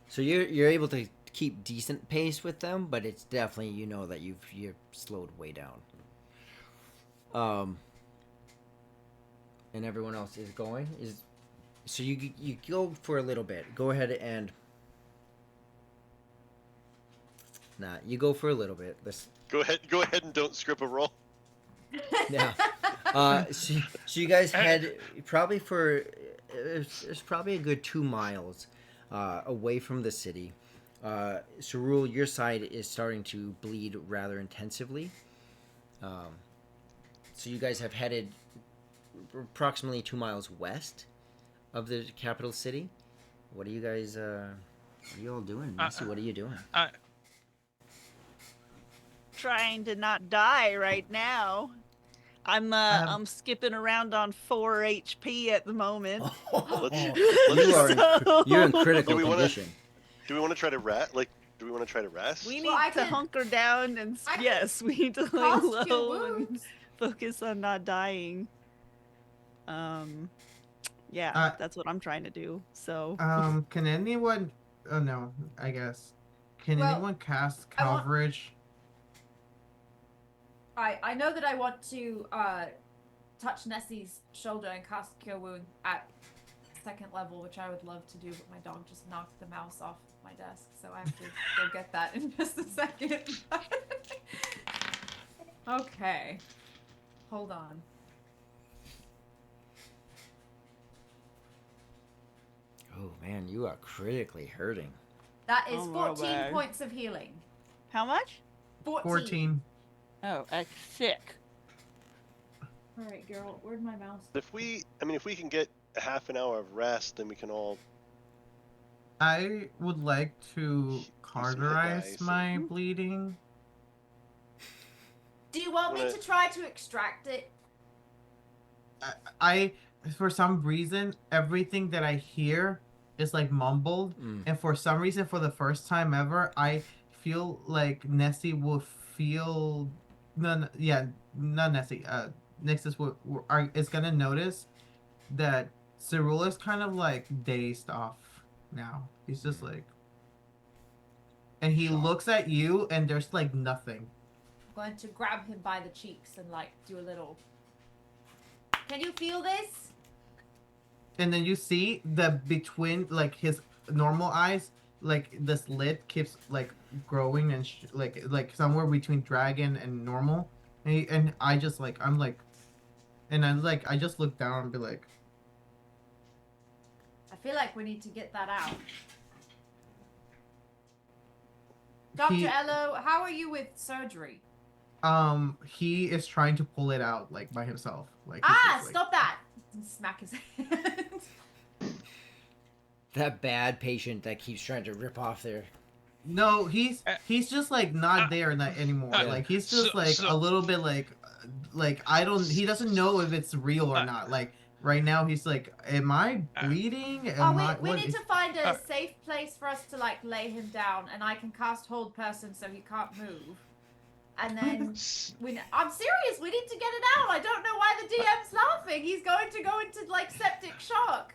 So you're able to keep decent pace with them, but it's definitely that you're slowed way down. And everyone else is going so you go for a little bit. Go ahead and you go for a little bit. Let's go ahead and don't script a roll. Yeah. So you guys head probably for it's probably a good 2 miles away from the city. Cerule, your side is starting to bleed rather intensively. So you guys have headed approximately 2 miles west of the capital city. What are you guys? What are you all doing? Missy, what are you doing? Trying to not die right now. I'm skipping around on 4 HP at the moment. You're in critical condition. Do we want to try to rest? Do we want to try to rest? We need to hunker down and we need to lay low and focus on not dying. That's what I'm trying to do. So. Can anyone? Oh no, I guess. Can anyone cast coverage? I know that I want to touch Nessie's shoulder and cast Cure Wound at 2nd level, which I would love to do, but my dog just knocked the mouse off my desk, so I have to go get that in just a second. Okay. Hold on. Oh man, you are critically hurting. That is 14 points of healing. How much? 14. Oh, that's sick. All right, girl. Where'd my mouse? If we can get a half an hour of rest, then we can all. I would like to cauterize my bleeding. Do you want me to try to extract it? I for some reason, everything that I hear is like mumbled, and for some reason, for the first time ever, I feel like Nessie will feel. No, yeah, not Nessie. Nixus is gonna notice that Cyril is kind of like dazed off now. He's just like, and he looks at you, and there's like nothing. I'm going to grab him by the cheeks and like do a little. Can you feel this? And then you see that between like his normal eyes, like this lid keeps like growing and like somewhere between dragon and normal. And I just like I'm like, and I just look down and be like, I feel like we need to get that out. Dr. Ello, how are you with surgery? he is trying to pull it out like by himself. Like Stop that! And smack his hand. That bad patient that keeps trying to rip off their. No, he's just like not there anymore. Like he's just a little bit like he doesn't know if it's real or not. Like right now he's like, am I bleeding? We need to find a safe place for us to like lay him down, and I can cast hold person so he can't move. And then I'm serious. We need to get it out. I don't know why the DM's laughing. He's going to go into like septic shock.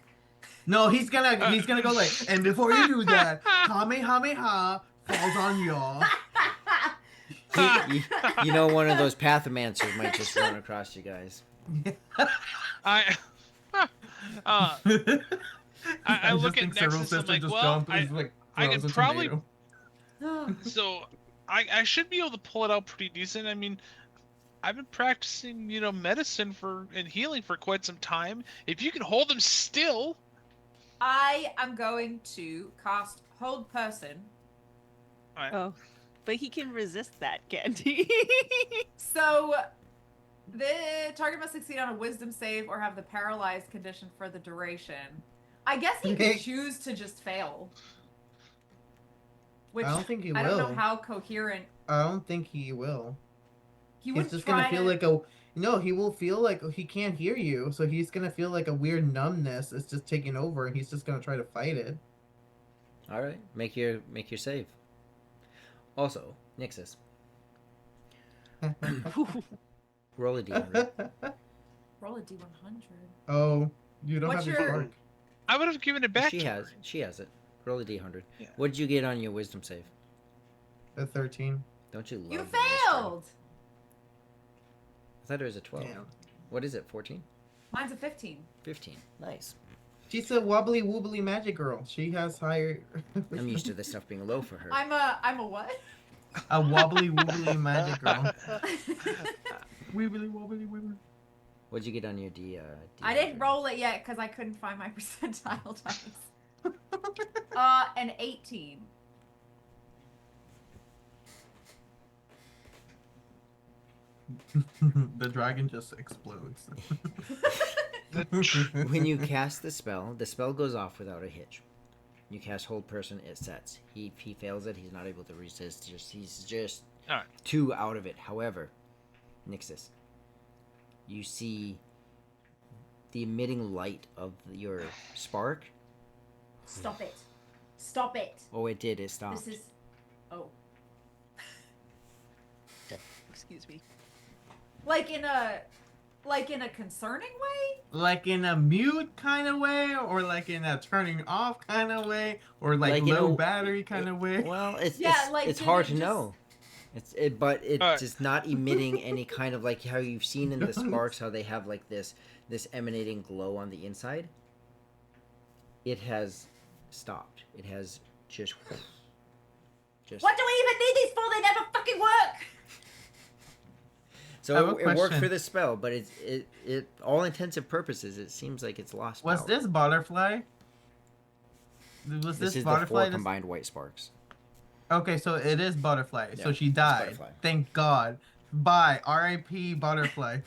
No, he's gonna go like, and before you do that, Kamehameha falls on y'all. You know, one of those pathomancers might just run across you guys. I look at Nexus and I'm like, well, I could probably. So I should be able to pull it out pretty decent. I mean, I've been practicing, medicine and healing for quite some time. If you can hold them still. I am going to cast hold person. Right. Oh, but he can resist that, can't he? So, the target must succeed on a wisdom save or have the paralyzed condition for the duration. I guess he could choose to just fail. Which I don't think he will. I don't know how coherent. I don't think he will. He's just gonna feel like he will feel like he can't hear you, so he's gonna feel like a weird numbness is just taking over, and he's just gonna try to fight it. All right, make your save. Also, Nixus. Roll a d100. Roll a d100. Oh, you don't What's have your your- spark. I would have given it back. She has it. Roll a d100. Yeah. What did you get on your wisdom save? A 13. Don't you love You the dice roll? failed. I thought it was a 12. Damn. What is it? 14? Mine's a 15. 15. Nice. She's a wobbly wobbly magic girl. She has higher. I'm used to this stuff being low for her. I'm a what? A wobbly wobbly magic girl. Wibbly wobbly wobbly. What'd you get on your D? I didn't roll it yet because I couldn't find my percentile dice. An 18. The dragon just explodes. When you cast the spell goes off without a hitch. You cast hold person, it sets. He fails it, he's not able to resist. He's just All right. 2 out of it. However, Nixus, you see the emitting light of your spark. Stop it. Stop it. Oh, it did. It stopped. This is. Oh. Excuse me. Like in a concerning way? Like in a mute kind of way, or like in a turning off kind of way, or like low battery kind of way. Well, it's like, hard to just... know. But it's just not emitting any kind of like how you've seen in the sparks, how they have like this emanating glow on the inside. It has stopped. It has just. What do we even need these for? They never fucking work. So it worked for the spell, but it all intents and purposes, it seems like it's lost. Was power. this butterfly? Was this this is butterfly? The 4 combined white sparks. Okay, so it is butterfly. Yeah, so she died. butterfly. Thank God. Bye. R.I.P. Butterfly.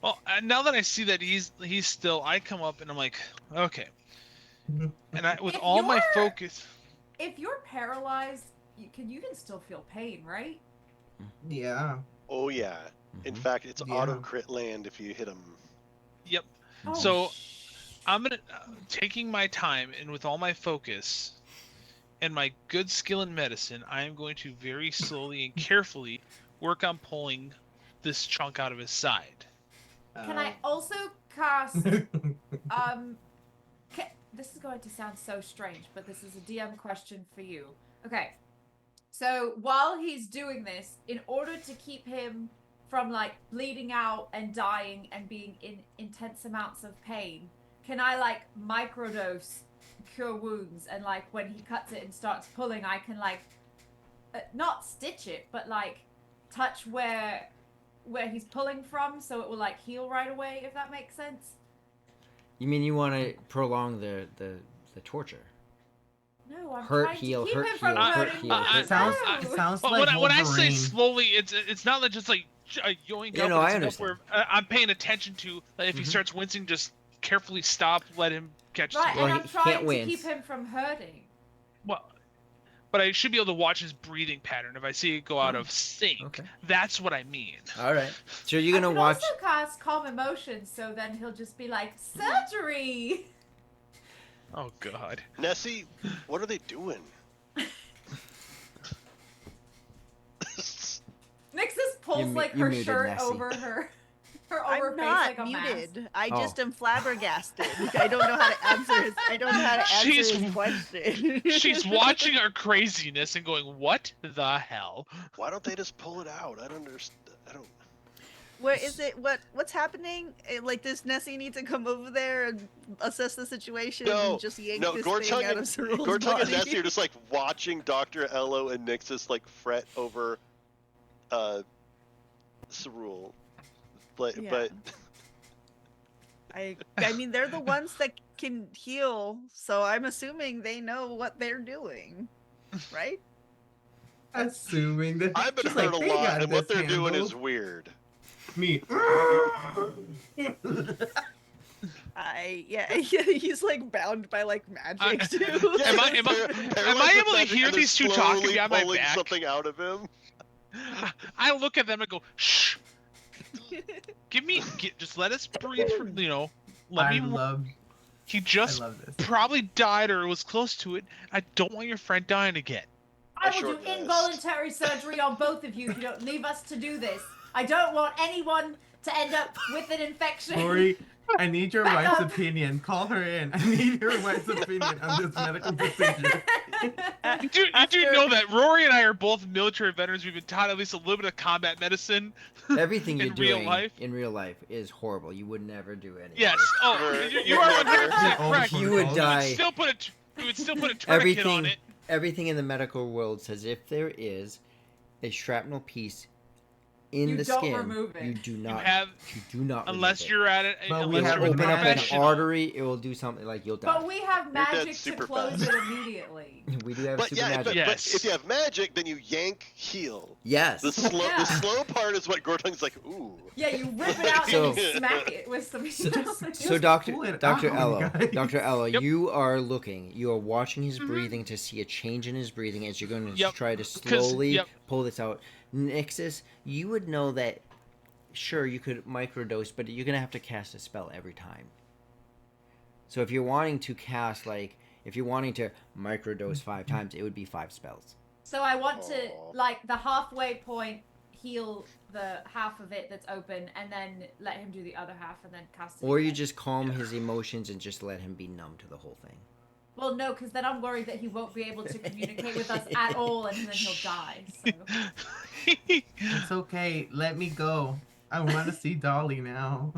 Well, now that I see that he's still, I come up and I'm like, okay. And with all my focus. If you're paralyzed, you can still feel pain, right? Yeah. Oh yeah. In fact, it's auto crit land if you hit him. Yep. Oh, So I'm gonna taking my time and with all my focus and my good skill in medicine, I am going to very slowly and carefully work on pulling this chunk out of his side. Can I also cast um this is going to sound so strange, but this is a DM question for you. Okay. So while he's doing this, in order to keep him from like bleeding out and dying and being in intense amounts of pain, can I like microdose cure wounds, and like when he cuts it and starts pulling, I can like not stitch it, but like touch where he's pulling from, so it will like heal right away, if that makes sense. You mean you want to prolong the torture? No, I'm Hurt, trying heal, to keep hurt, him from heal, hurt, hurting heal, more. hurt, Sounds But like when I say Wolverine. slowly, it's not like just like a yoink Yeah, up. no, It's I enough where I'm paying attention to. Like, if he starts wincing, just carefully stop, let him catch. Right, Well, and he I'm trying can't to wince. keep him from hurting. Well, but I should be able to watch his breathing pattern. If I see it go out of sync, Okay. that's what I mean. All right. So you're gonna I can watch. also cast calm emotions, so then he'll just be like, surgery! Oh God. Nessie, what are they doing? Nixus pulls like you her muted shirt Nessie. over her I'm face not like a muted. mask. I Oh. just am flabbergasted. I don't know how to answer his. I don't know how to answer She's- his question. She's watching our craziness and going, "What the hell?" Why don't they just pull it out? I don't understand. I don't. Where is it? What's happening? Like, does Nessie need to come over there and assess the situation No, and just yank no. this Gortung thing out and of Cyril's Gortung and body? Nessie are just like watching Dr. Ello and Nixus like fret over, Cerule. But Yeah. but I mean, they're the ones that can heal, so I'm assuming they know what they're doing, right? Assuming that I've been she's hurt like, a "They lot, got and what this they're doing is handled." weird. Me. Yeah, he's like bound by like magic too. Am I able to hear these two talking behind my pulling back? something out of him? I look at them and go, "Shh, just let us breathe for, let I me." love He just this. probably died or was close to it. I don't want your friend dying again. I A will do short rest. involuntary surgery on both of you if you don't leave us to do this. I don't want anyone to end up with an infection. Lori, I need your Back wife's up. opinion. Call her in. I need your wife's opinion on this medical procedure. You do know that Rory and I are both military veterans. We've been taught at least a little bit of combat medicine. Everything you're in real doing life. in real life is horrible. You would never do any. Yes. of this. Oh, you are 100% All correct. the You would protocols. die. You would still put a tourniquet on Everything, it. everything in the medical world says if there is a shrapnel piece in You the don't skin, remove it. you do You not. have, You do not. unless remove you're at it, But we it. unless have It'll you're open up an professional. artery. It will do something like you'll die. But we have dead magic to super close fast. it immediately. We do have But super yeah, magic. Yes. but if you have magic, then you yank heal. Yes. The slow Yeah. the slow part is what Gortung's like. Ooh. Yeah, you rip it out So- and you smack it with some So, healing. so Doctor pull it Doctor out, Ello, guys. Doctor Ello, Yep. you are looking. You are watching his Mhm. breathing to see a change in his breathing as you're going to Yep. try to 'Cause- slowly yep. pull this out. Nixus, you would know that. Sure, you could microdose, but you're gonna have to cast a spell every time. So if you're wanting to cast if you're wanting to microdose 5 times, it would be 5 spells. So I want to, Aw. like, the halfway point, heal the half of it that's open, and then let him do the other half, and then cast it Or you again. just calm his emotions and just let him be numb to the whole thing. Well, no, because then I'm worried that he won't be able to communicate with us at all, and then he'll die. So. It's okay. Let me go. I want to see Dolly now.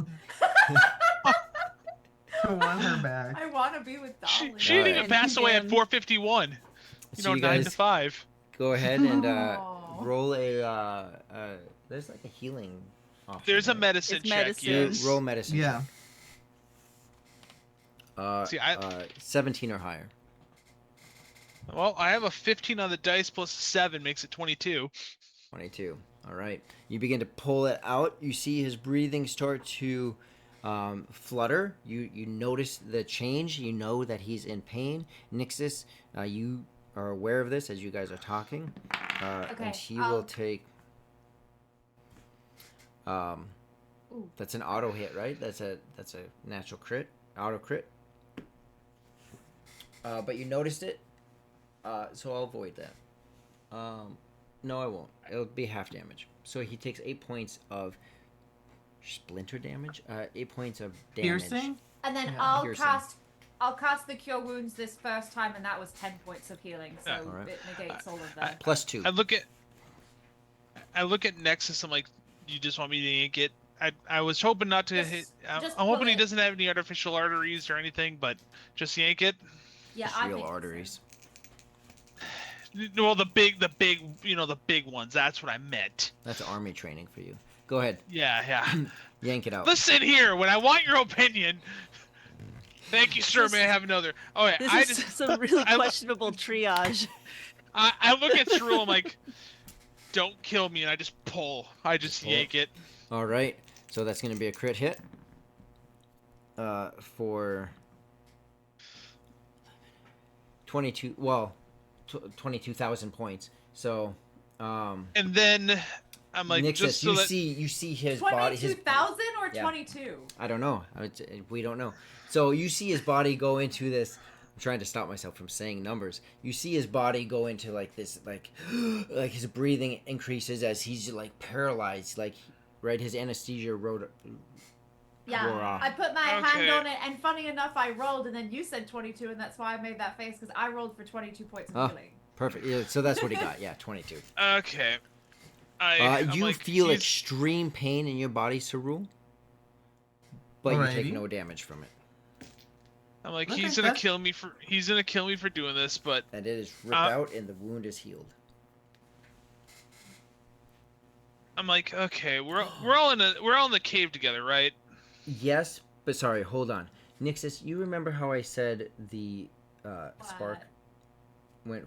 I want her back. I want to be with Dolly. She didn't even Alright. pass away at 4:51. So you 9 to guys 5. go ahead and Aw. roll a. There's like a healing option. There's a right? medicine It's check. medicine. Yes. Roll medicine. Yeah. See, 17 or higher. Well, I have a 15 on the dice plus 7 makes it 22. 22. All right. You begin to pull it out. You see his breathing start to flutter. You notice the change. You know that he's in pain. Nixus, you are aware of this as you guys are talking. Okay, And he will take. Ooh. That's an auto hit, right? That's a natural crit. Auto crit. but you noticed it, so I'll avoid that. No, I won't. It'll be half damage. So he takes 8 points of splinter damage. 8 points of damage. Piercing? And then Yeah, piercing. I'll cast the Cure Wounds this first time, and that was 10 points of healing, so Yeah. Alright. it negates all of that. Plus 2. I look at Nexus. I'm like, you just want me to yank it? I was hoping not to Just- hit. just I'm hoping pull he it. doesn't have any artificial arteries or anything, but just yank it. Yeah, Just I real think so. arteries. Well, the big, the big ones. That's what I meant. That's army training for you. Go ahead. Yeah. Yank it out. Listen here, when I want your opinion. Thank you, sir. May I have another? Oh yeah, This is some really questionable triage. I look at Cerule. I'm like, don't kill me, and I just pull. I just Pull. yank it. All right. So that's going to be a crit hit. For 22. Well, 22,000 points. So, And then I'm like, Nixus, just so that you see his body. 22,000 or Yeah. 22? I don't know. We don't know. So you see his body go into this. I'm trying to stop myself from saying numbers. You see his body go into like this, like his breathing increases as he's like paralyzed, like right. His anesthesia wore Yeah, off. I put my hand Okay. on it, and funny enough, I rolled, and then you said 22, and that's why I made that face, because I rolled for 22 points Oh. of healing. Perfect. Yeah, so that's what he got. Yeah, 22. okay. I'm You like, feel he's- extreme pain in your body, Cerule, but you take Alrighty. no damage from it. I'm like, Okay, he's gonna that's- kill me for doing this, but And it is ripped Uh, out, and the wound is healed. I'm like, okay, we're all in the cave together, right? Yes, but sorry, hold on. Nixus, you remember how I said the spark went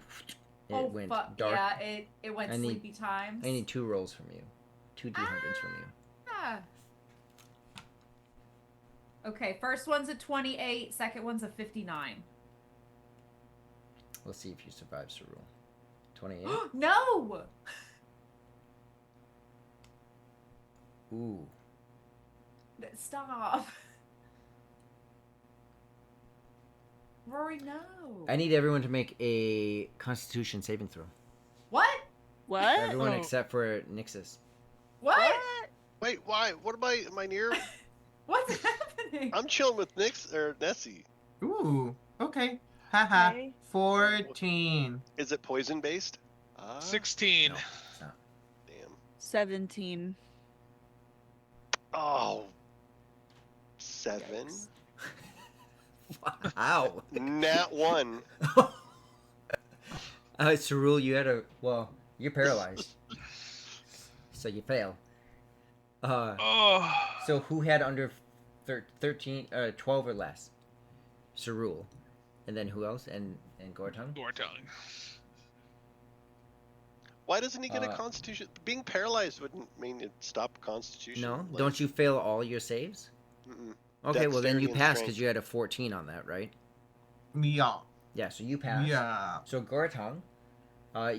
went fuck, dark? yeah, it went I need- sleepy times. I need 2 rolls from you. 2 d100s from you. Ah. Okay, first one's a 28, second one's a 59. Let's see if you survive, Cerule. 28? No! Ooh. Stop. Rory, no. I need everyone to make a Constitution saving throw. What? What? Everyone Oh. except for Nixus. What? Wait, why? What am I near? What's happening? I'm chilling with Nix or Nessie. Ooh, okay. Haha. Okay. 14. Is it poison based? 16. No, it's not. Damn. 17. Oh. 7. Yikes. Wow. Nat 1. Cerule, you had a... Well, you're paralyzed. So you fail. Oh. So who had under 13, 12 or less? Cerule. And then who else? And Gortung? Gortung. Why doesn't he get a Uh, constitution? Being paralyzed wouldn't mean it'd stop constitution. No? like- Don't you fail all your saves? Mm-mm. Okay, well then you Dexterity and pass strength. because you had a 14 on that, right? Yeah. Yeah, so you pass. Yeah. So Gortung,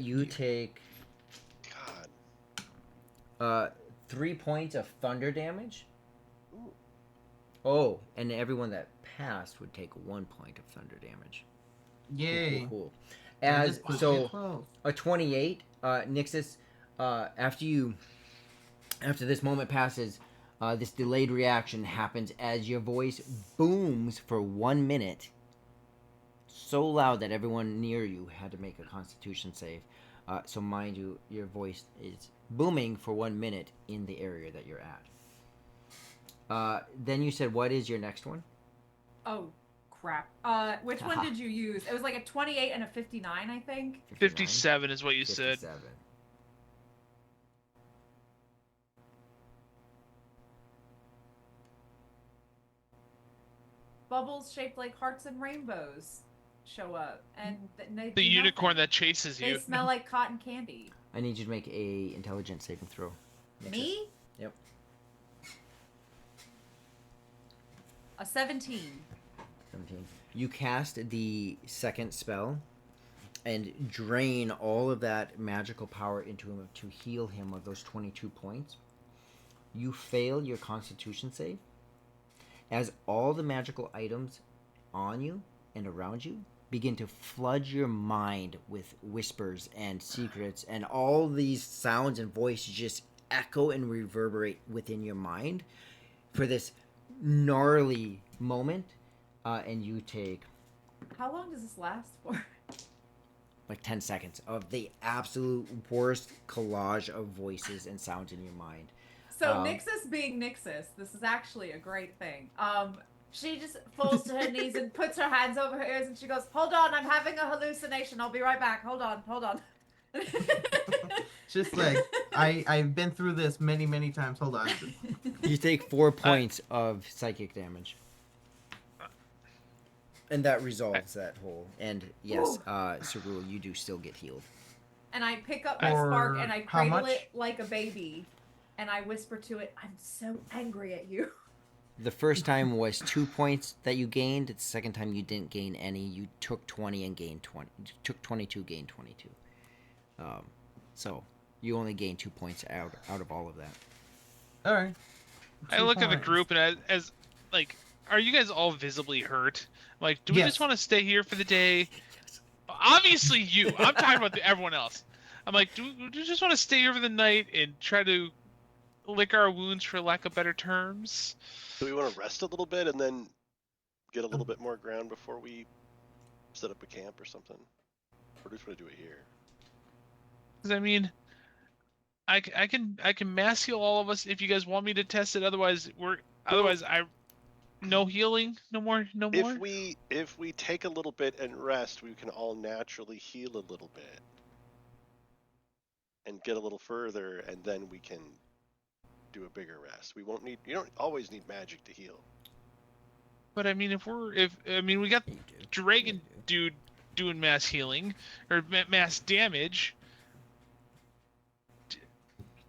you take God. 3 points of thunder damage. Ooh. Oh, and everyone that passed would take 1 point of thunder damage. Yay. Cool. That As just puts me so, at 12. a 28, Nixus. After this moment passes, this delayed reaction happens as your voice booms for 1 minute, so loud that everyone near you had to make a Constitution save. So mind you, your voice is booming for 1 minute in the area that you're at. Then you said, what is your next one? Oh, crap. Which one Haha. did you use? It was like a 28 and a 59, I think. 57 is what you said. 57. Bubbles shaped like hearts and rainbows show up, and they The do unicorn nothing. that chases They you. smell like cotton candy. I need you to make a intelligence saving throw. Nixus. Me? Yep. A 17. 17. You cast the second spell and drain all of that magical power into him to heal him of those 22 points. You fail your Constitution save as all the magical items on you and around you begin to flood your mind with whispers and secrets, and all these sounds and voices just echo and reverberate within your mind for this gnarly moment. And you take How long does this last for? like 10 seconds of the absolute worst collage of voices and sounds in your mind. So Nixus being Nixus, this is actually a great thing. She just falls to her knees and puts her hands over her ears and she goes, "Hold on, I'm having a hallucination. I'll be right back. Hold on." Just like I've been through this many times. Hold on. You take 4 points of psychic damage. And that resolves that hole. And yes, Cerule, you do still get healed. And I pick up my spark and I cradle it like a baby. And I whisper to it, "I'm so angry at you." The first time was 2 points that you gained. The second time you didn't gain any. You took 20 and gained 20. You took 22, gained 22. So you only gained 2 points out of all of that. All right. I look at the group and as like, are you guys all visibly hurt? Like, do we just want to stay here for the day? Obviously, you. I'm talking about everyone else. I'm like, do we just want to stay here for the night and try to lick our wounds, for lack of better terms? Do we want to rest a little bit and then get a little bit more ground before we set up a camp or something? Or do we just want to do it here? Because I mean, I can mass heal all of us if you guys want me to test it. Otherwise, no healing, no more. If we take a little bit and rest, we can all naturally heal a little bit and get a little further, and then we can do a bigger rest. We won't need. You don't always need magic to heal. But I mean, we got Dragon Dude doing mass healing or mass damage.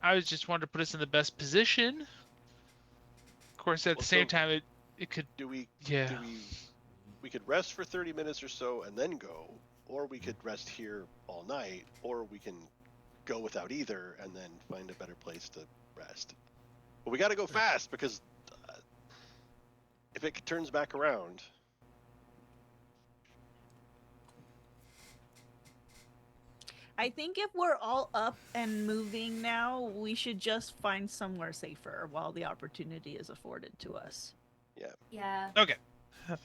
I was just wanted to put us in the best position. Of course, at the same time, it could. We could rest for 30 minutes or so and then go, or we could rest here all night, or we can go without either and then find a better place to rest. But we got to go fast because if it turns back around. I think if we're all up and moving now, we should just find somewhere safer while the opportunity is afforded to us. Yeah. Okay.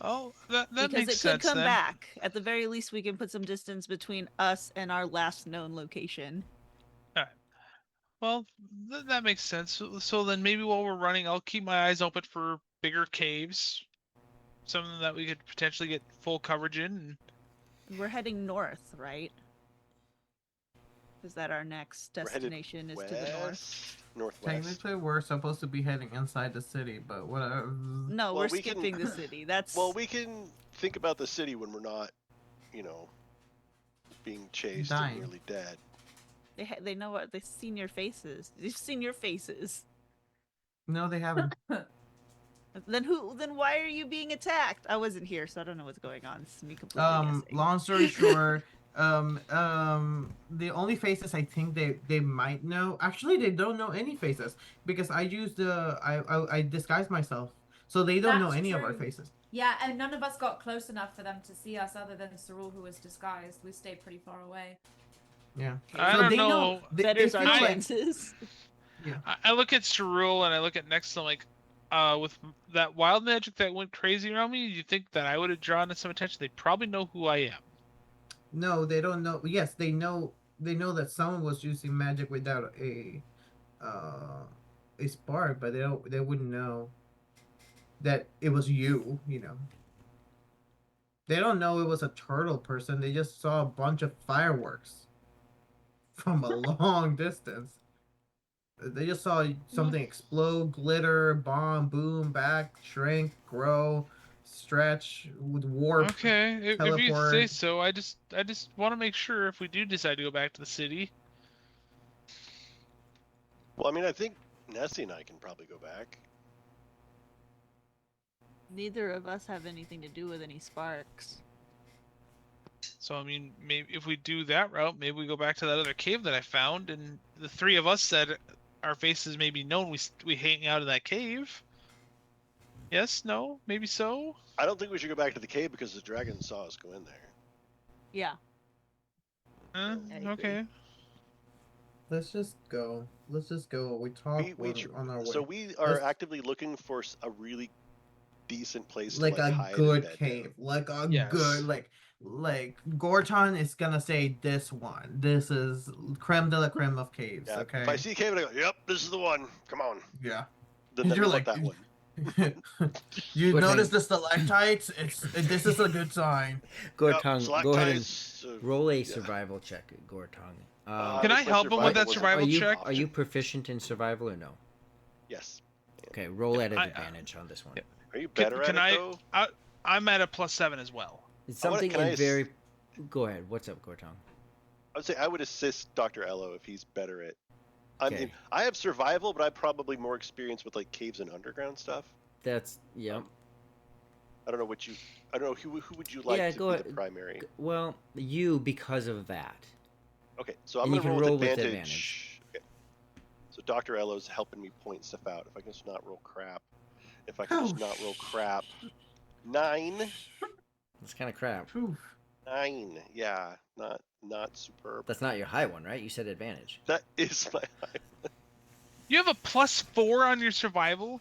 Oh, that because makes it sense. Could come then. back. At the very least, we can put some distance between us and our last known location. All right. Well, that makes sense. So then maybe while we're running, I'll keep my eyes open for bigger caves, something that we could potentially get full coverage in. We're heading north, right? Is that our next destination? Is to the north? Northwest. Technically, we're supposed to be heading inside the city, but whatever. No, we're skipping the city. That's well, we can think about the city when we're not, being chased and nearly dead. They know what they've seen your faces. They've seen your faces. No, they haven't. Then why are you being attacked? I wasn't here, so I don't know what's going on. It's me completely guessing. Long story short, the only faces I think they might know. Actually, they don't know any faces because I used I disguised myself, so they don't know any of our faces. Yeah, and none of us got close enough for them to see us, other than Cerule, who was disguised. We stayed pretty far away. Yeah. I don't know. Betters our chances. Yeah. I look at Cerule and I look at Next and I'm like, with that wild magic that went crazy around me, you think that I would have drawn some attention? They probably know who I am. No, they don't know. Yes, they know. They know that someone was using magic without a spark, but they wouldn't know that it was you. They don't know it was a turtle person. They just saw a bunch of fireworks from a long distance. They just saw something explode, glitter, bomb, boom, back, shrink, grow, stretch, with warp. Okay, if you teleport. say so. I just want to make sure if we do decide to go back to the city. Well, I mean, I think Nessie and I can probably go back. Neither of us have anything to do with any sparks. So I mean, maybe if we do that route, maybe we go back to that other cave that I found, and the three of us said our faces may be known. We hang out in that cave. Yes? No? Maybe so? I don't think we should go back to the cave because the dragon saw us go in there. Yeah. Uh, I agree. okay. Let's just go. Let's just go. We talk. We're on our way. So we are Let's- actively looking for a really decent place like to like a hide good and bed cave, down. like a Yes. good like Gorton is gonna say this one. This is creme de la creme of caves. Yeah. Okay. If I see a cave, I go, "Yep, this is the one. Come on." Yeah. Then You're we like- want that one. You Good notice thing. the stalactites? This is a good sign. Gortong, go ahead and Stalactites, roll a yeah. survival check, Gortong. Can I wish my help him with that was an survival are you check? are you proficient in survival or no? Yes. Okay, roll at I- advantage on this one. yeah. Are you better Can at I? it though? I'm at a +7 as well. It's I wanna- something can I in s- very. Go ahead. What's up, Gortong? I would say I would assist Dr. Ello if he's better at. I mean, Okay. I have survival, but I'm probably more experienced with like caves and underground stuff. That's yep. I don't know what you. I don't know who would you like Yeah, to go be ahead. the primary. Well, you because of that. Okay, so I'm And you gonna can roll roll with with advantage. Okay. So Dr. Ello's helping me point stuff out. If I can just not roll crap. If I can just not roll crap. 9. That's kind of crap. Phew. 9. Yeah, not superb. That's not your high one, right? You said advantage. That is my high. You have a +4 on your survival.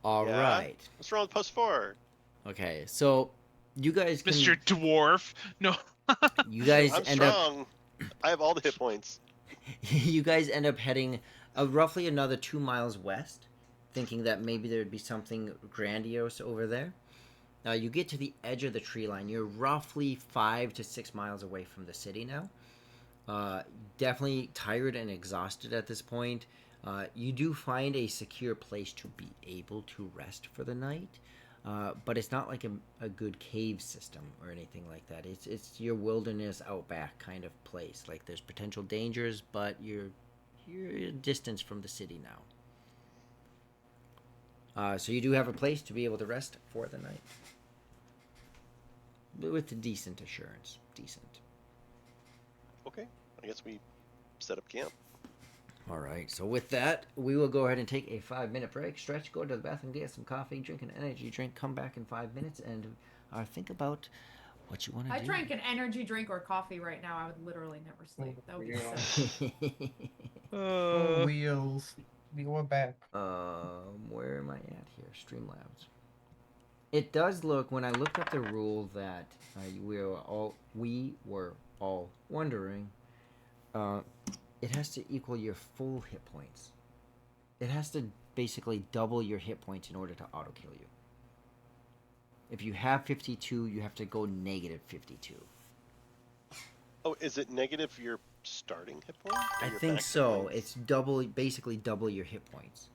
All right. Yeah. What's wrong with +4? Okay, so you guys can. Mr. Dwarf. No. You guys I'm end up. strong. I have all the hit points. You guys end up heading roughly another 2 miles west, thinking that maybe there'd be something grandiose over there. You get to the edge of the tree line. You're roughly 5 to 6 miles away from the city now. Definitely tired and exhausted at this point. You do find a secure place to be able to rest for the night, but it's not like a good cave system or anything like that. It's your wilderness outback kind of place. Like there's potential dangers, but you're a distance from the city now. So you do have a place to be able to rest for the night, but with a decent assurance. Decent. Okay, I guess we set up camp. All right, so with that, we will go ahead and take a 5-minute break, stretch, go to the bathroom, get some coffee, drink an energy drink, come back in 5 minutes, and think about what you want to I do. drank an energy drink or coffee right now, I would literally never sleep. That would be so. Wheels. We go back. Where am I at here? Streamlabs. It does look, when I looked up the rule that we were all wondering, it has to equal your full hit points. It has to basically double your hit points in order to auto kill you. If you have 52, you have to go negative 52. Oh, is it negative your starting hit point? or I your think max hit so. points? It's basically double your hit points.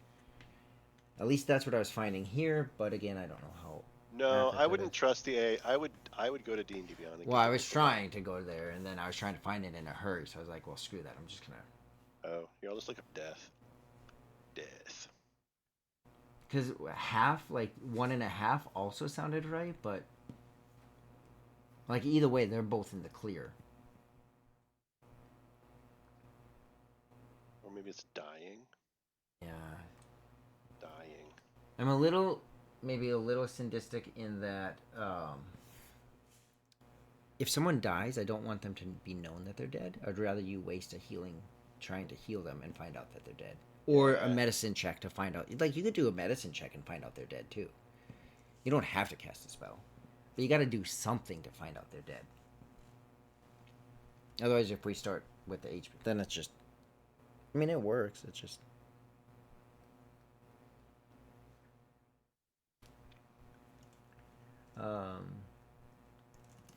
At least that's what I was finding here, but again, I don't know how. No, Math I it wouldn't is. trust the A. I would go to D&D Beyond. and Well, get I the was full- trying to go there, and then I was trying to find it in a hurry, so I was like, well, screw that. I'm just gonna. Oh, here, I'll just look up death. Death. Because half, like 1.5, also sounded right, but like either way, they're both in the clear. Or maybe it's dying. Yeah, Dying. I'm maybe a little sadistic in that if someone dies, I don't want them to be known that they're dead. I'd rather you waste a healing trying to heal them and find out that they're dead, or a Yeah. medicine check to find out. Like you could do a medicine check and find out they're dead too. You don't have to cast a spell, but you got to do something to find out they're dead. Otherwise, if we start with the HP, then it's just. I mean, it works. It's just.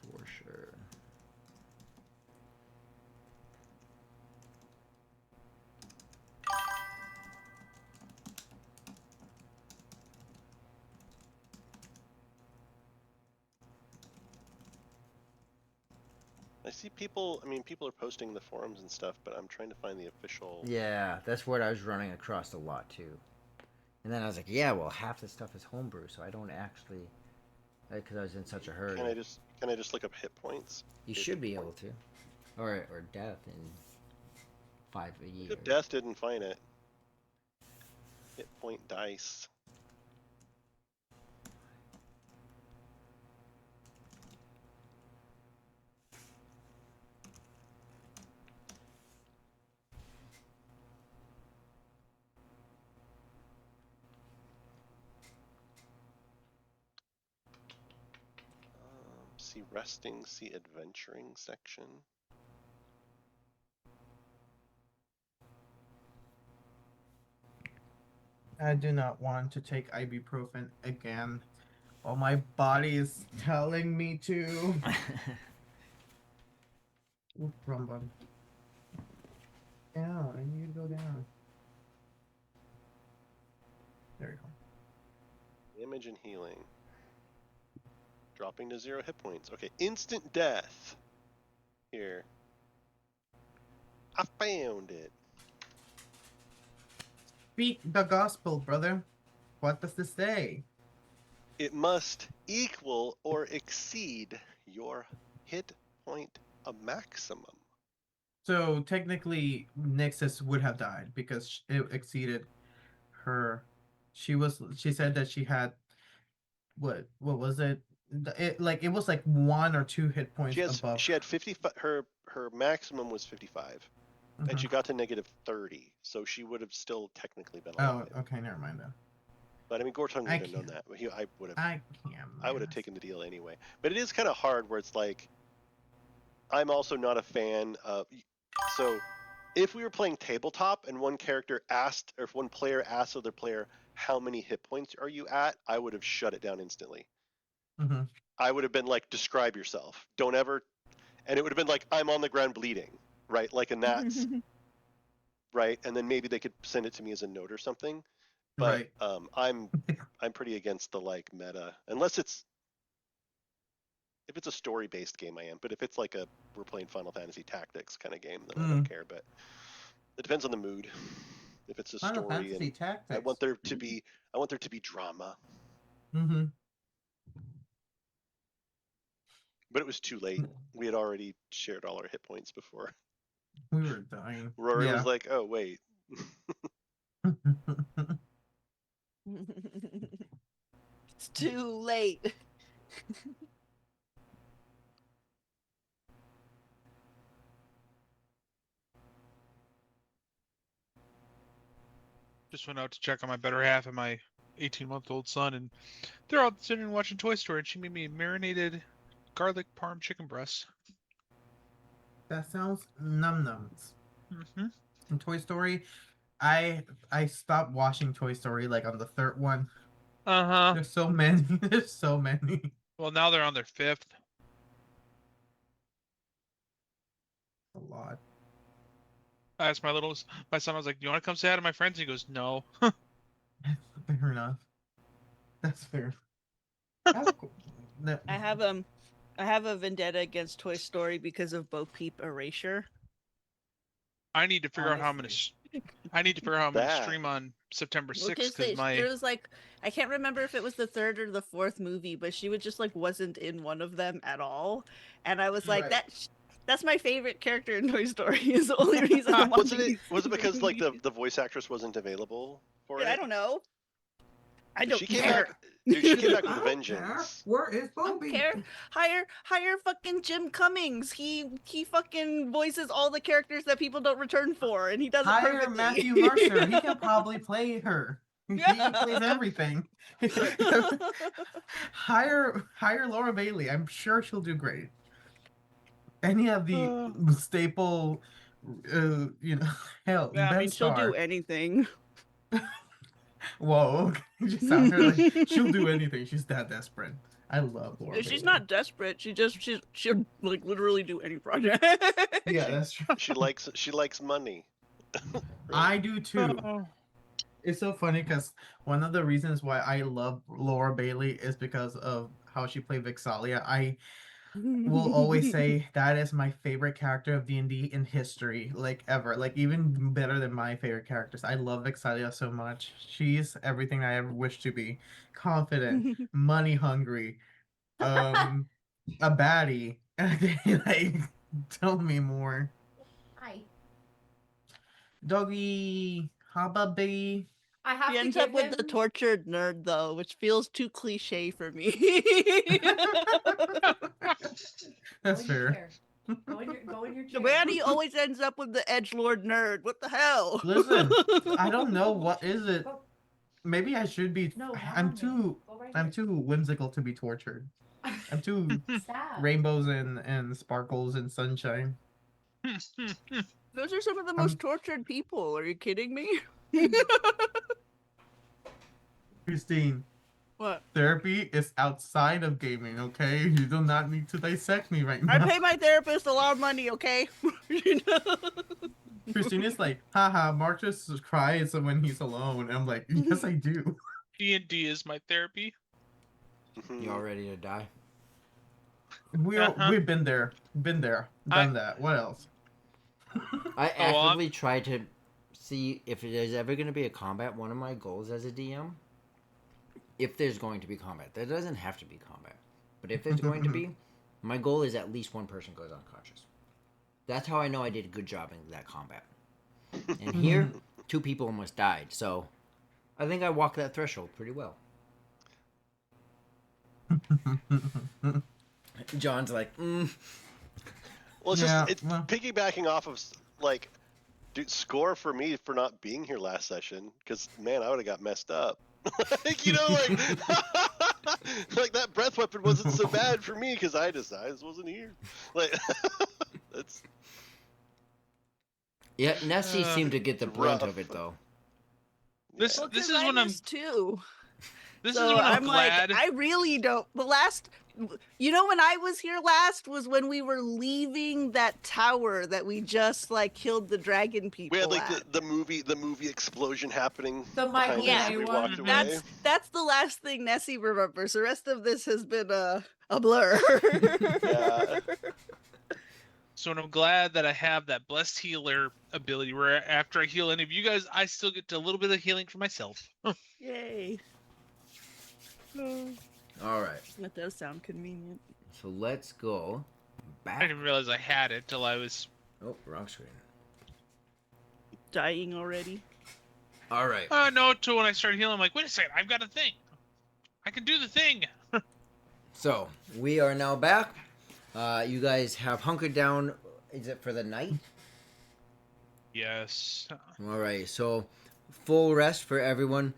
For sure. I see people. I mean, people are posting the forums and stuff, but I'm trying to find the official. Yeah, that's what I was running across a lot too. And then I was like, yeah, well, half the stuff is homebrew, so I don't actually, because I was in such a hurry. Can I just look up hit points? You Hit should be able point. to, or death in 5 a year. If death didn't find it. Hit point dice. See resting, see adventuring section. I do not want to take ibuprofen again. Oh, my body is telling me to. Oop, wrong button. Down. I need to go down. There you go. Damage and healing. Dropping to 0 hit points. Okay, instant death. Here. I found it. Speak the gospel, brother. What does this say? It must equal or exceed your hit point a maximum. So technically, Nixus would have died because it exceeded her. She said that she had what was it? It was like 1 or 2 hit points above. She had 55. Her maximum was 55, and she got to -30, so she would have still technically been alive. Oh, okay, never mind then. But I mean, Gorton would have known that. I would have taken the deal anyway. But it is kind of hard where it's like, I'm also not a fan of. So, if we were playing tabletop and one character asked, or if one player asked other player, how many hit points are you at? I would have shut it down instantly. Mm-hmm. I would have been like, describe yourself. Don't ever. And it would have been like, I'm on the ground bleeding, right? Like, and that's right. And then maybe they could send it to me as a note or something. But right. I'm pretty against the like meta, unless if it's a story-based game, I am. But if it's like we're playing Final Fantasy Tactics kind of game, then I don't care. But it depends on the mood. If it's a Final story, Fantasy and Tactics. I want there to be drama. Mm-hmm. But it was too late. We had already shared all our hit points before. We were dying. Rory was like, "Oh wait." It's too late. Just went out to check on my better half and my 18-month-old son, and they're all sitting and watching Toy Story, and she made me marinated garlic parm chicken breasts. That sounds num-nums. Mm-hmm. In Toy Story, I stopped watching Toy Story like on the 3rd one. Uh-huh. There's so many. There's so many. Well, now they're on their 5th. A lot. I asked my son, I was like, "Do you want to come say hi to my friends?" And he goes, "No." Fair enough. That's fair. That's cool. I have a vendetta against Toy Story because of Bo Peep Erasure. I need to figure out how I'm gonna. I need to figure out how I'm gonna stream on September 6th because there was like, I can't remember if it was the 3rd or the 4th movie, but she was just like wasn't in one of them at all, and I was like, that's my favorite character in Toy Story. Is the only reason I'm watching. Was it because like the voice actress wasn't available for it? I don't know. I don't she came care. back. Dude, she came back with a vengeance. Where is I don't Bobby? care. Hire fucking Jim Cummings. He fucking voices all the characters that people don't return for, and he does it Hire perfectly. Matthew Mercer. He can probably play her. He plays everything. hire Laura Bailey. I'm sure she'll do great. Any of the staple, hell. Yeah, I Ben mean, she'll Starr. do anything. Whoa, just sound her like she'll do anything. She's that desperate. I love Laura. She's not desperate. She'll like literally do any project. Yeah, that's true. She likes money. I do too. It's so funny because one of the reasons why I love Laura Bailey is because of how she played Vixalia. I will always say that is my favorite character of D&D in history, like ever, like even better than my favorite characters. I love Vixalia so much. She's everything I ever wished to be. Confident, money hungry, a baddie. Like, tell me more. Hi. Doggy, hobby. I have She to ends give up with him... the tortured nerd though, which feels too cliche for me. That's fair. Go in your chair. Randy always ends up with the edgelord nerd. What the hell? Listen, I don't know what is it. Maybe I should be. No, I'm too Go right I'm here. too whimsical to be tortured. I'm too Sad. rainbows and sparkles and sunshine. Those are some of the Um, most tortured people. Are you kidding me? Christine, What? therapy is outside of gaming, okay? You do not need to dissect me right I now. pay my therapist a lot of money, okay? You know? Christine is like, haha, Mark just cries when he's alone. And I'm like, yes, I do. D&D is my therapy. You all ready to die? We've been there, done that. What else? I Oh, well, actively try to see if there's ever going to be a combat. One of my goals as a DM, if there's going to be combat, there doesn't have to be combat, but if there's going to be, my goal is at least one person goes unconscious. That's how I know I did a good job in that combat. And here, 2 people almost died, so I think I walked that threshold pretty well. John's like, Well, it's Yeah, just well. piggybacking off of like, dude, score for me for not being here last session, because man, I would have got messed up. Like, you know, like like that breath weapon wasn't so bad for me because I just wasn't here. Like that's yeah, Nessie seemed to get the brunt rough. of it though. This Well, this 'cause is I when I'm missed too. this So is when I'm I'm glad. like, I really don't. The last, you know, when I was here last was when we were leaving that tower that we just like killed the dragon people. We had like at. the movie explosion happening. The behind Michael us Bay as we one. walked away. That's the last thing Nessie remembers. The rest of this has been a blur. Yeah. So I'm glad that I have that blessed healer ability where after I heal any of you guys, I still get a little bit of healing for myself. Yay. All right, That does sound convenient. so let's go I back. didn't realize I had it till I was. Oh, wrong screen. Dying already. All right. Oh no! Till when I started healing, I'm like, wait a second, I've got a thing. I can do the thing. So we are now back. You guys have hunkered down. Is it for the night? Yes. All right. So full rest for everyone.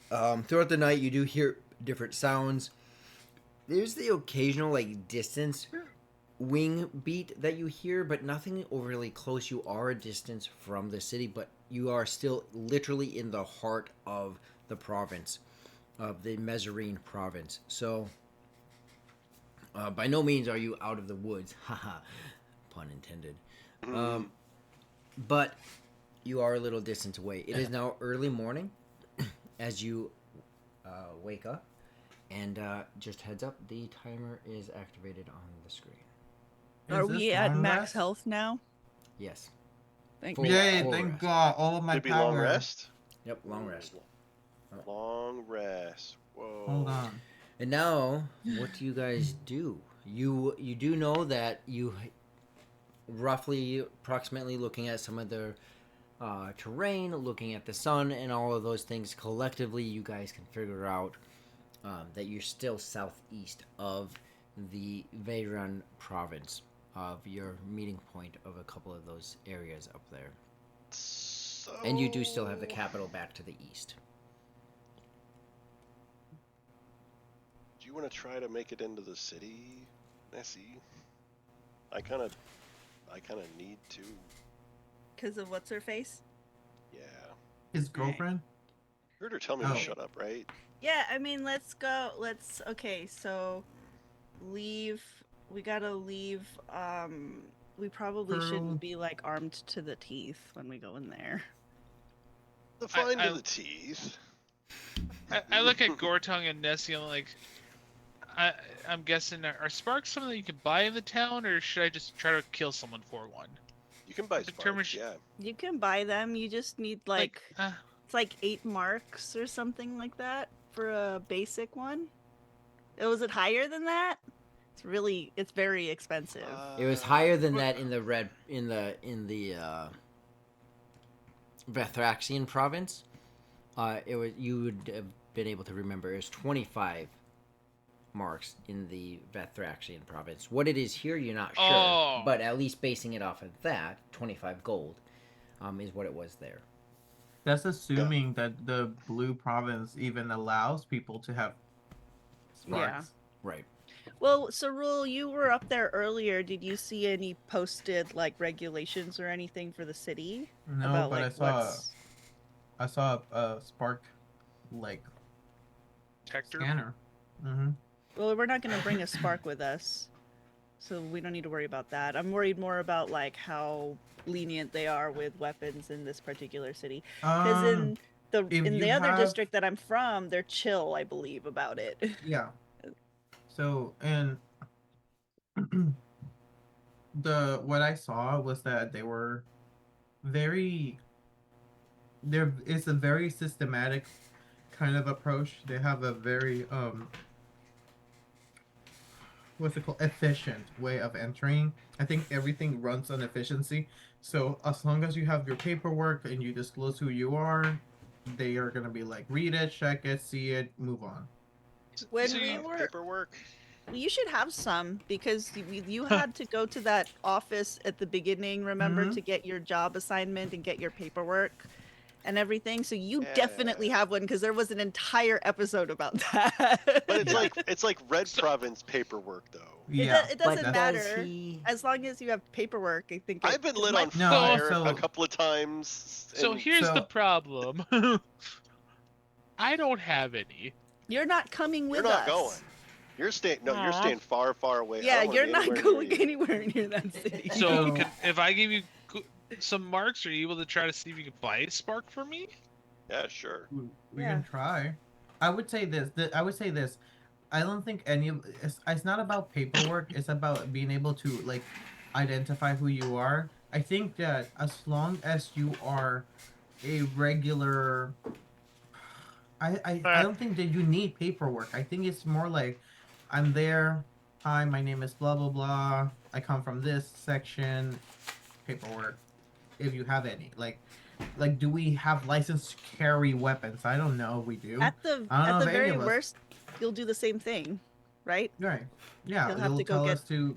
Throughout the night, you do hear different sounds. There's the occasional like distance wing beat that you hear, but nothing overly close. You are a distance from the city, but you are still literally in the heart of the province, of the Mezzarine province. So by no means are you out of the woods. Haha, pun intended. But you are a little distance away. It is now early morning as you wake up. And just heads up, the timer is activated on the screen. Are Is this we at long max rest? health now? Yes. Thank Full- you. Yay, full thank rest. God. All of my Could be power. long rest. Yep, long rest. Long rest. Whoa. Hold on. And now, what do you guys do? You do know that you roughly, approximately looking at some of the terrain, looking at the sun, and all of those things collectively, you guys can figure out that you're still southeast of the Veyran province, of your meeting point of a couple of those areas up there. So... And you do still have the capital back to the east. Do you want to try to make it into the city, Nessie? I kind of need to. Because of what's her face? Yeah. His girlfriend? Heard her tell me Oh. to shut up, right? Yeah, I mean, let's go. Okay, so leave. We gotta leave. We probably Pearl. shouldn't be like armed to the teeth when we go in there. The find I- of the teeth. I look at Gortung and Nessie and I'm like, I'm guessing are sparks something that you can buy in the town, or should I just try to kill someone for one? You can buy Determine- sparks, yeah. You can buy them. You just need like uh, it's like 8 marks or something like that for a basic one. Was it higher than that? It's very expensive. It was higher than that in the Vethraxian province. You would have been able to remember it was 25 marks in the Vethraxian province. What it is here, you're not sure, Oh. but at least basing it off of that, 25 gold is what it was there. That's assuming that the blue province even allows people to have sparks. Right. Well, Cerule, you were up there earlier. Did you see any posted like regulations or anything for the city No, about but like what's? I saw a spark like Hector. scanner. Mm-hmm. Well, we're not going to bring a spark with us, so we don't need to worry about that. I'm worried more about like how lenient they are with weapons in this particular city. Because If in you the other have, district that I'm from, they're chill, I believe, about it. yeah. So and the what I saw was that they were very there is a very systematic kind of approach. They have a very what's it called, efficient way of entering. I think everything runs on efficiency. So as long as you have your paperwork and you disclose who you are, they are gonna be like read it, check it, see it, move on. When So we you- were, Paperwork. you should have some because you had to go to that office at the beginning, remember, Mhm. to get your job assignment and get your paperwork and everything. So you Yeah. definitely have one because there was an entire episode about that. But it's Yeah. like Red Province paperwork though. Yeah. It But doesn't does matter. he? As long as you have paperwork, I think I've been lit my- on No, fire so- a couple of times. So and- here's the so- problem. I don't have any. You're not coming with You're not us. going. You're staying. No, you're Aw. staying far, far away. I Yeah, don't wanna you're be not anywhere going near you. anywhere near that city. So So- if I give you some marks, are you able to try to see if you can buy a spark for me? Yeah, sure. We Yeah. can try. I would say this. I would say this. I don't think any of it's not about paperwork. It's about being able to like identify who you are. I think that as long as you are a regular, I don't think that you need paperwork. I think it's more like I'm there. Hi, my name is blah blah blah. I come from this section. Paperwork, if you have any. Like, do we have license to carry weapons? I don't know. We do. At the I don't know if any very of us- worst, you'll do the same thing, right? Right. Yeah. You'll have to go tell get- us to.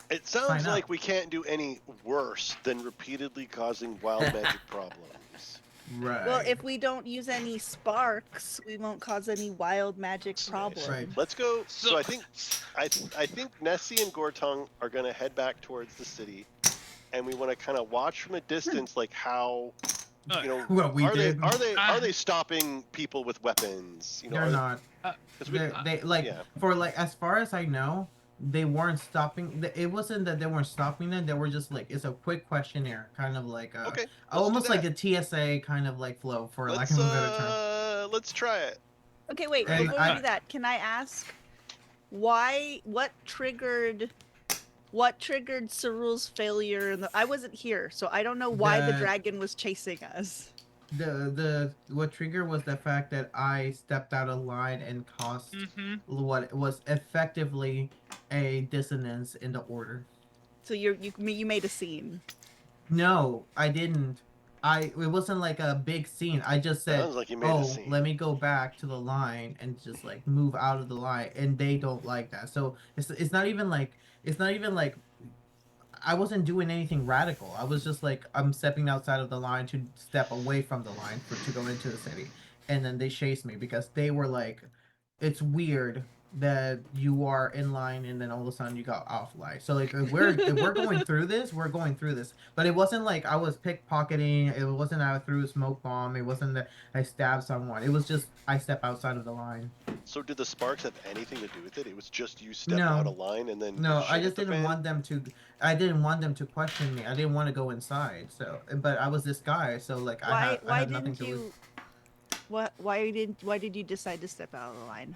It sounds Sign like up. we can't do any worse than repeatedly causing wild magic problems. Right. Well, if we don't use any sparks, we won't cause any wild magic problem. Right. Let's go. So I So think Nessie and Gortung are gonna head back towards the city, and we want to kind of watch from a distance, like how, you know, What we are did. are they stopping people with weapons? You know, They're are not. 'cause we- They like yeah. for like as far as I know, they weren't stopping. It wasn't that they weren't stopping them. They were just like it's a quick questionnaire, kind of like Okay. almost do like that. a TSA kind of like flow for lack Let's of a better term. let's try it. Okay, wait. Hey, Before we do that, can I ask what triggered Cerule's failure? I wasn't here, so I don't know why the The- dragon was chasing us. The what triggered was the fact that I stepped out of line and caused Mm-hmm. what was effectively a dissonance in the order. So you made a scene. No, I didn't. It wasn't like a big scene. I just said, Sounds like you made a "Oh, scene. let me go back to the line and just like move out of the line," and they don't like that. So it's not even like I wasn't doing anything radical. I was just like I'm stepping outside of the line to step away from the line to go into the city, and then they chased me because they were like, "It's weird that you are in line and then all of a sudden you got off line." So like if we're going through this, we're going through this. But it wasn't like I was pickpocketing. It wasn't I threw a smoke bomb. It wasn't that I stabbed someone. It was just I step outside of the line. So did the sparks have anything to do with it? It was just you stepping No. out of line and then. No, shit I hit just the didn't fan? want them to. I didn't want them to question me. I didn't want to go inside. So, but I was this guy. So like I Why had nothing didn't to lose you? Why did you decide to step out of the line?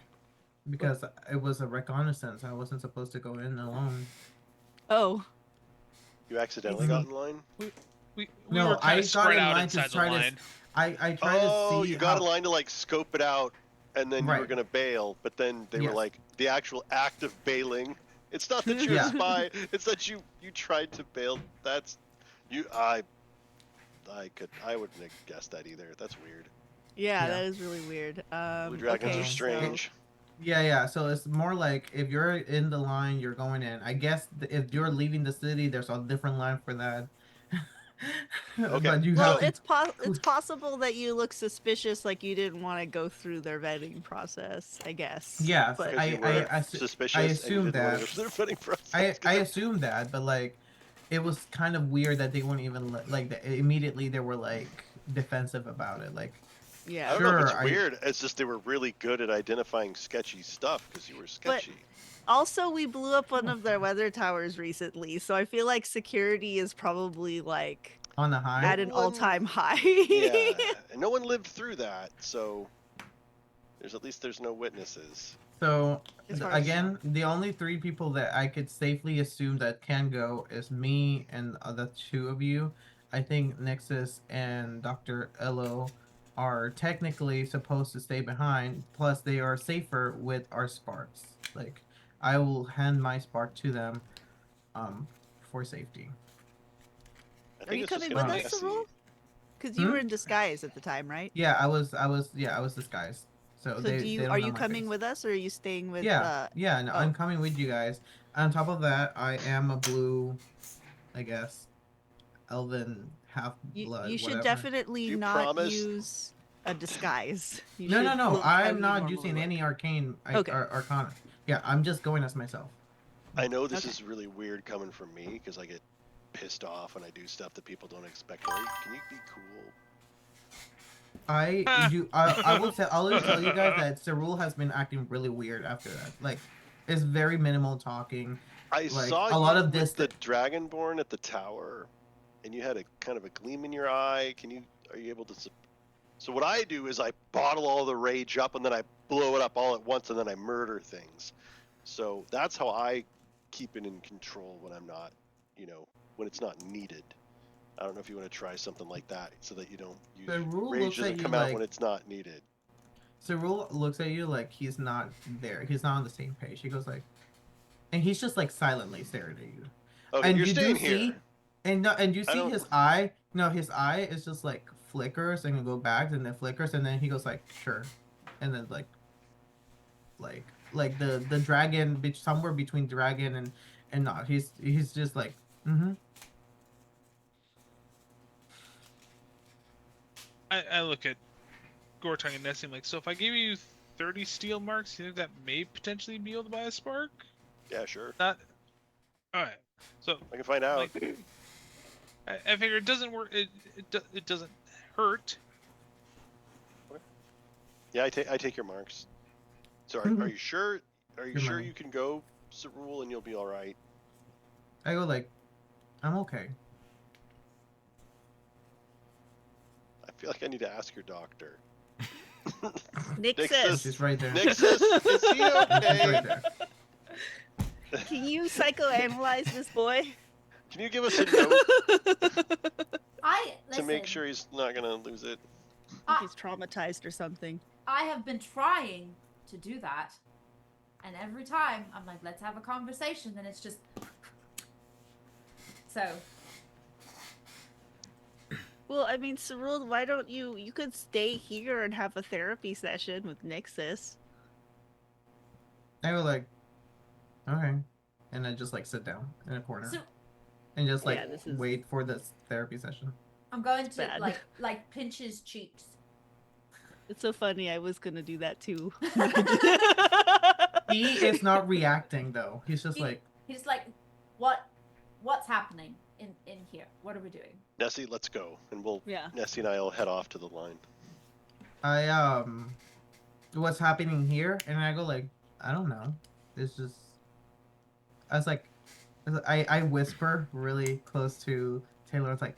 because it was a reconnaissance. I wasn't supposed to go in alone. Oh, You accidentally Mhm. got in line. We No, were kind I of got spread in out line to inside the try to line. I tried Oh, to see you got how- in line to like scope it out, and then you were Right. gonna bail, but then they were Yes. like the actual act of bailing. It's not that you're Yeah. a spy. It's that you tried to bail. That's you. I wouldn't have guessed that either. That's weird. yeah, Yeah. that is really weird. Blue dragons okay, are so- strange. Yeah. So it's more like if you're in the line, you're going in. I guess if you're leaving the city, there's a different line for that. Okay. But you Well, have to. it's possible that you look suspicious, like you didn't want to go through their vetting process. I guess. Yes, But Because you were suspicious and you assume didn't want that. to go through the vetting process. I assumed that, but like, it was kind of weird that they weren't even immediately they were like defensive about it. Like, yeah. I don't know if sure, it's weird. It's just they were really good at identifying sketchy stuff because you were sketchy. Also, we blew up one of their weather towers recently, so I feel like security is probably like on the high. at an all-time high. Yeah, and no one lived through that, so there's no witnesses. So As far as again, the only 3 people that I could safely assume that can go is me and the 2 of you. I think Nexus and Dr. Elo are technically supposed to stay behind. Plus, they are safer with our sparks. Like, I will hand my spark to them, for safety. Are you it's just coming gonna with be us, messy. Sarul? Because you were in disguise at the time, right? Yeah, I was disguised. So, So they don't are know you my coming face. with us, or are you staying with? Yeah, no, oh. I'm coming with you guys. On top of that, I am a blue, I guess, elven half blood. You should whatever. definitely You not promise- use a disguise. You No, should look how I'm you not normally using look. any arcane Okay. arcana. Yeah, I'm just going as myself. I know this Okay. is really weird coming from me because I get pissed off when I do stuff that people don't expect. Like, can you be cool? I will say I'll tell you guys that Cerule has been acting really weird after that. Like, it's very minimal talking. I Like, saw a lot you of with the distant. Dragonborn at the tower, and you had a kind of a gleam in your eye. Are you able to? So what I do is I bottle all the rage up, and then I blow it up all at once, and then I murder things. So that's how I keep it in control when I'm not, when it's not needed. I don't know if you want to try something like that so that you don't use Cerule rage looks at doesn't you come out like when it's not needed. Cerule looks at you like he's not there. He's not on the same page. He goes like, and he's just like silently staring at you. Okay, And you're you staying do here. see, and you I see don't- his eye. No, his eye is just like flickers and go back and then flickers and then he goes like sure, and then like the dragon somewhere between dragon and not. He's just like mm-hmm. I look at Gortong and Nessie like, so if I give you 30 steel marks, you think that may potentially be able to buy a spark? Yeah, sure. Not. All right. So I can find out. like, I figure it doesn't work. It doesn't hurt. Yeah, I take your marks. So are you sure? Are you Your sure money. you can go, Cerule, and you'll be all right? I go like, I'm okay. I feel like I need to ask your doctor. Nixus, She's right there. Nixus, is he She's okay? right there. can you psychoanalyze this boy? Can you give us a note I to make listen, sure he's not gonna lose it? He's traumatized or something. I have been trying to do that, and every time I'm like, let's have a conversation, then it's just so. Well, I mean, Cerule, why don't you could stay here and have a therapy session with Nixus. I go like, okay, and I just like sit down in a corner So and just like Yeah, this is- wait for this therapy session. I'm going to bad. like pinch his cheeks. It's so funny. I was gonna do that too. He is not reacting though. He's just He- like, He's like, what's happening in here? What are we doing? Nessie, let's go, and Yeah. Nessie and I'll head off to the line. what's happening here? And I go like, I don't know. It's just, I was like, I whisper really close to Taylor. It's like,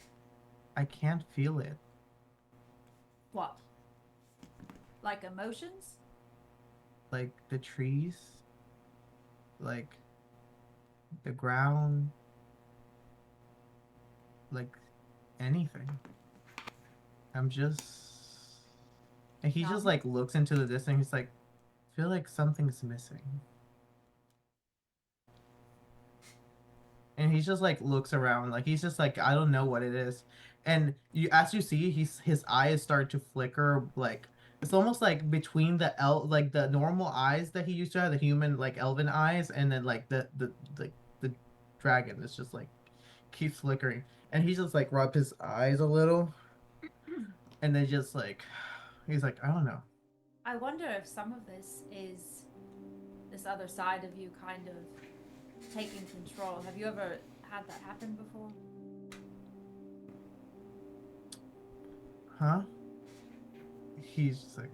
I can't feel it. What? Like emotions? Like the trees, like the ground, like anything. I'm just, and he just Numb? like looks into the distance. He's like, feel like something's missing. And he just like looks around, like he's just like, I don't know what it is. And as you see, his eyes start to flicker, like it's almost like between like the normal eyes that he used to have, the human like elven eyes, and then like the dragon is just like keeps flickering. And he just like rubbed his eyes a little, and then just like he's like, I don't know. I wonder if some of this is this other side of you kind of taking control. Have you ever had that happen before? Huh? He's just like,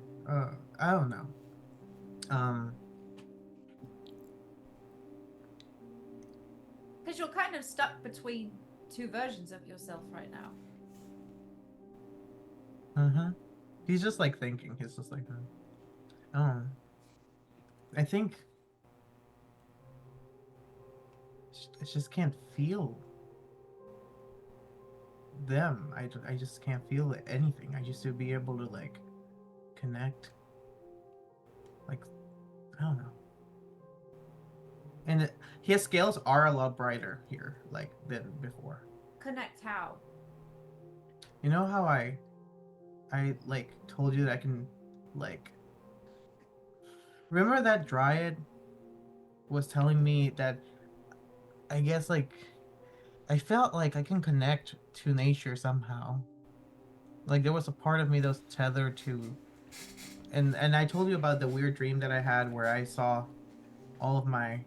I don't know. Because you're kind of stuck between two versions of yourself right now. He's just like thinking. He's just like, I think I just can't feel them. I just can't feel anything. I used to be able to like connect. Like, I don't know. And his scales are a lot brighter here, like than before. Connect how? You know how I like told you that I can like. Remember that dryad was telling me that I guess like I felt like I can connect to nature somehow. Like there was a part of me that was tethered to, and I told you about the weird dream that I had where I saw all of my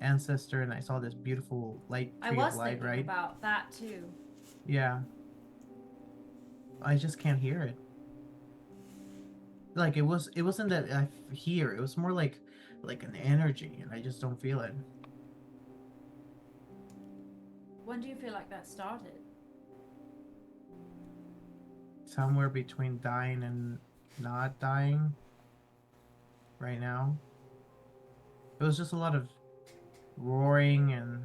ancestor and I saw this beautiful light I tree was of light, thinking right? about that too. Yeah. I just can't hear it. Like it wasn't that I hear. It was more like an energy, and I just don't feel it. When do you feel like that started? Somewhere between dying and not dying. Right now. It was just a lot of roaring and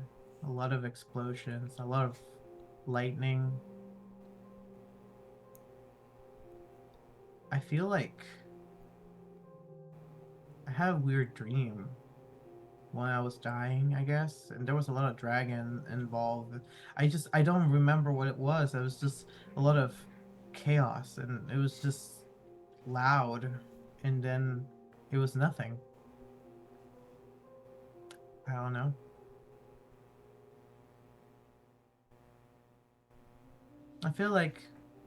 a lot of explosions, a lot of lightning. I feel like I had a weird dream when I was dying, I guess, and there was a lot of dragon involved. I don't remember what it was. It was just a lot of chaos, and it was just loud, and then it was nothing. I don't know. I feel like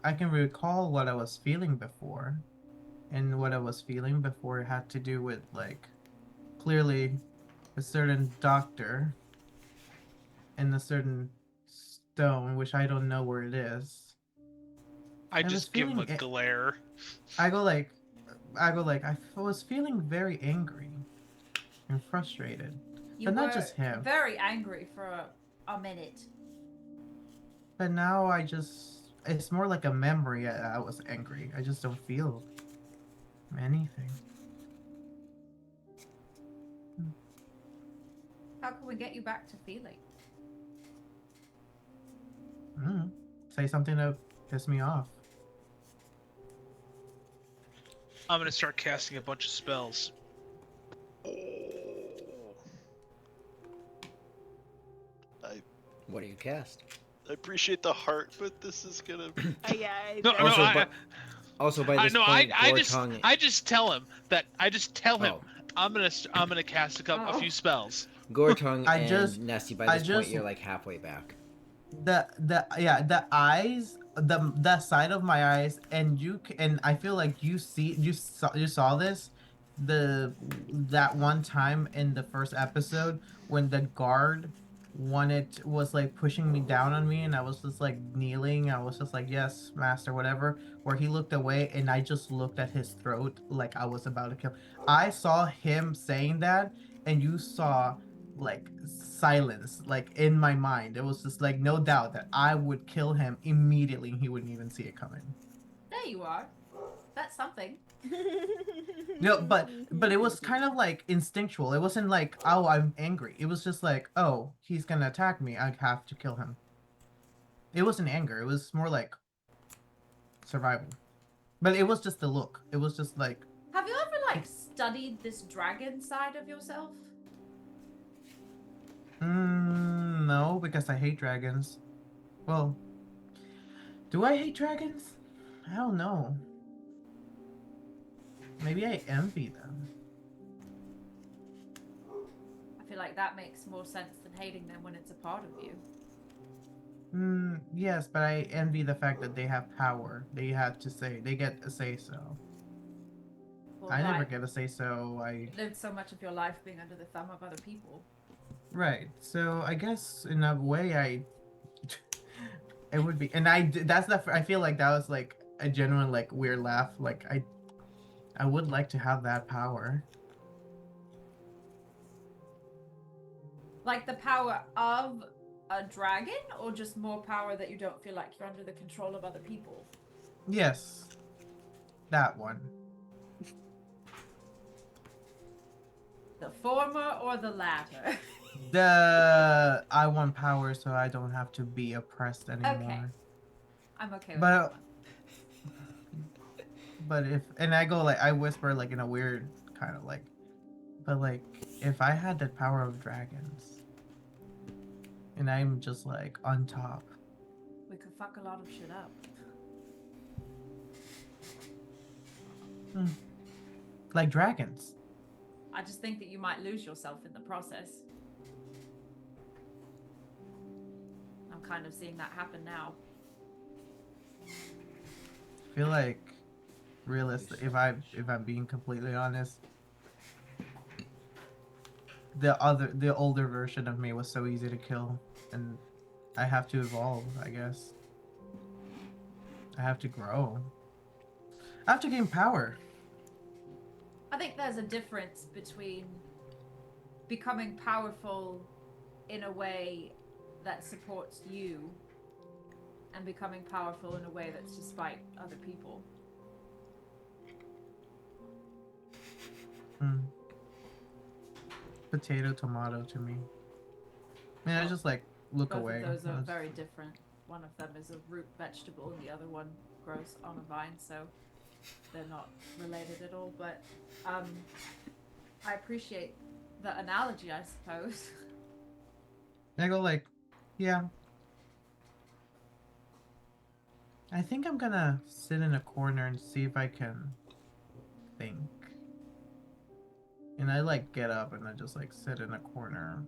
I can recall what I was feeling before, and what I was feeling before had to do with like clearly a certain doctor and a certain stone, which I don't know where it is. I was just give him a feeling glare. I go like I was feeling very angry and frustrated. You But not were just him. very angry for a minute. But now it's more like a memory. I was angry. I just don't feel anything. How can we get you back to feeling? Say something that pissed me off. I'm gonna start casting a bunch of spells. What do you cast? I appreciate the heart, but this is gonna. Yeah. No, Also, I, but also by this point, I just tell him that Oh. I'm gonna cast a few spells. Gortung I and just- Nessie, by I this point, just- you're like halfway back. The eyes, the side of my eyes, and I feel like you saw this that one time in the first episode when the guard was like pushing me down on me, and I was just like kneeling. I was just like, yes, master, whatever, where he looked away and I just looked at his throat like I was about to kill. I saw him saying that, and you saw like silence like in my mind. It was just like no doubt that I would kill him immediately and he wouldn't even see it coming. There you are. That's something. No, but it was kind of like instinctual. It wasn't like, oh, I'm angry. It was just like, oh, he's gonna attack me, I have to kill him. It wasn't anger. It was more like survival. But it was just the look. It was just like, Have you ever like studied this dragon side of yourself? no, because I hate dragons. Well, do I hate dragons? I don't know. Maybe I envy them. I feel like that makes more sense than hating them when it's a part of you. Yes, but I envy the fact that they have power. They have to say, they get a say so. Well, I never right. get a say so. You lived so much of your life being under the thumb of other people. Right. So I guess in a way, it would be, and I feel like that was like a genuine like weird laugh. Like I would like to have that power. Like the power of a dragon, or just more power that you don't feel like you're under the control of other people? Yes, that one. The former or the latter? I want power so I don't have to be oppressed anymore. Okay. I'm okay with But that one. but and I go like I whisper like in a weird kind of like, but like if I had the power of dragons and I'm just like on top. We could fuck a lot of shit up. Like dragons. I just think that you might lose yourself in the process. I'm kind of seeing that happen now. I feel like realistic if I'm being completely honest, the older version of me was so easy to kill, and I have to evolve, I guess. I have to grow. I have to gain power. I think there's a difference between becoming powerful in a way that supports you and becoming powerful in a way that's to spite other people. Potato, tomato to me. I mean, I just like look Both away. of those are That's- very different. One of them is a root vegetable and the other one grows on a vine, so they're not related at all. But I appreciate the analogy, I suppose. I go like, yeah. I think I'm gonna sit in a corner and see if I can think. And I like get up and I just like sit in a corner.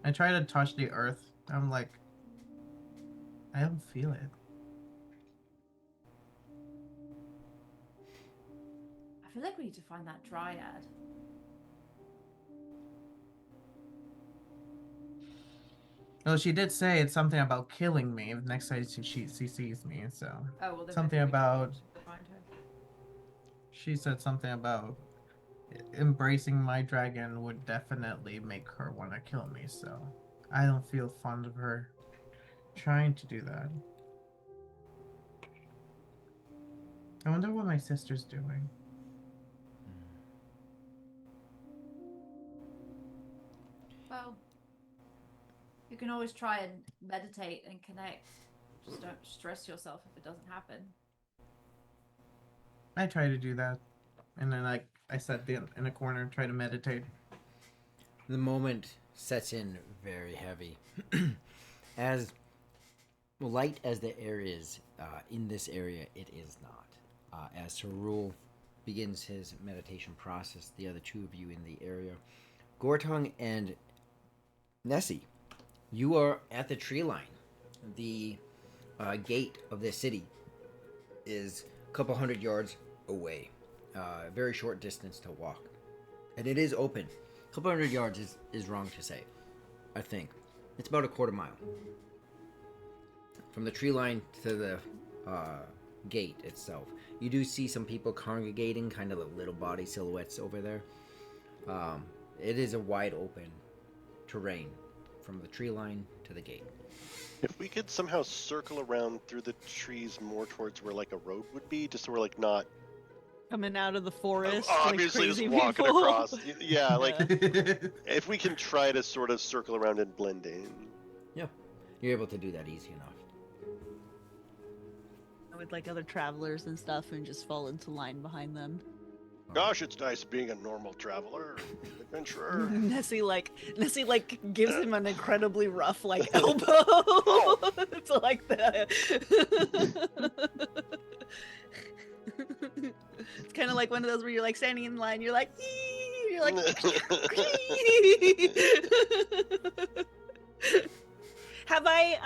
I try to touch the earth. I'm like, I don't feel it. I feel like we need to find that dryad. Well, she did say it's something about killing me if next time she sees me. So Oh, well, then something maybe we about should find her. she said something about embracing my dragon would definitely make her want to kill me. So I don't feel fond of her trying to do that. I wonder what my sister's doing. Well, you can always try and meditate and connect. Just don't stress yourself if it doesn't happen. I try to do that, and then like I sat in a corner and try to meditate. The moment sets in very heavy. As light as the air is in this area, it is not. As Sarul begins his meditation process, the other two of you in the area, Gortung and Nessie, you are at the tree line. The gate of the city is a couple hundred yards away. A very short distance to walk. And it is open. A couple hundred yards is wrong to say, I think. It's about a quarter mile. From the tree line to the gate itself. You do see some people congregating, kind of little body silhouettes over there. It is a wide open terrain from the tree line to the gate. If we could somehow circle around through the trees more towards where like a road would be, just so we're like not Coming out of the forest, obviously like just crazy walking people. across. Yeah, like if we can try to sort of circle around and blend in. Yeah, you're able to do that easy enough. With like other travelers and stuff, and just fall into line behind them. Gosh, it's nice being a normal traveler, adventurer. Nessie gives him an incredibly rough like elbow. It's like that. It's kind of like one of those where you're like standing in line, you're like, "Ee!" You're like, have I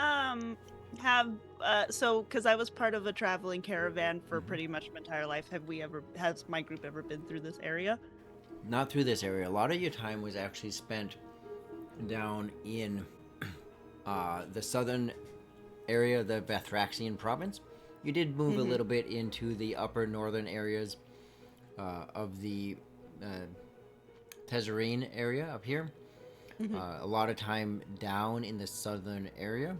have so because I was part of a traveling caravan for Mhm. pretty much my entire life. Has my group ever been through this area? Not through this area. A lot of your time was actually spent down in the southern area of the Bathraxian province. You did move a little bit into the upper northern areas of the Tezzerine area up here. A lot of time down in the southern area.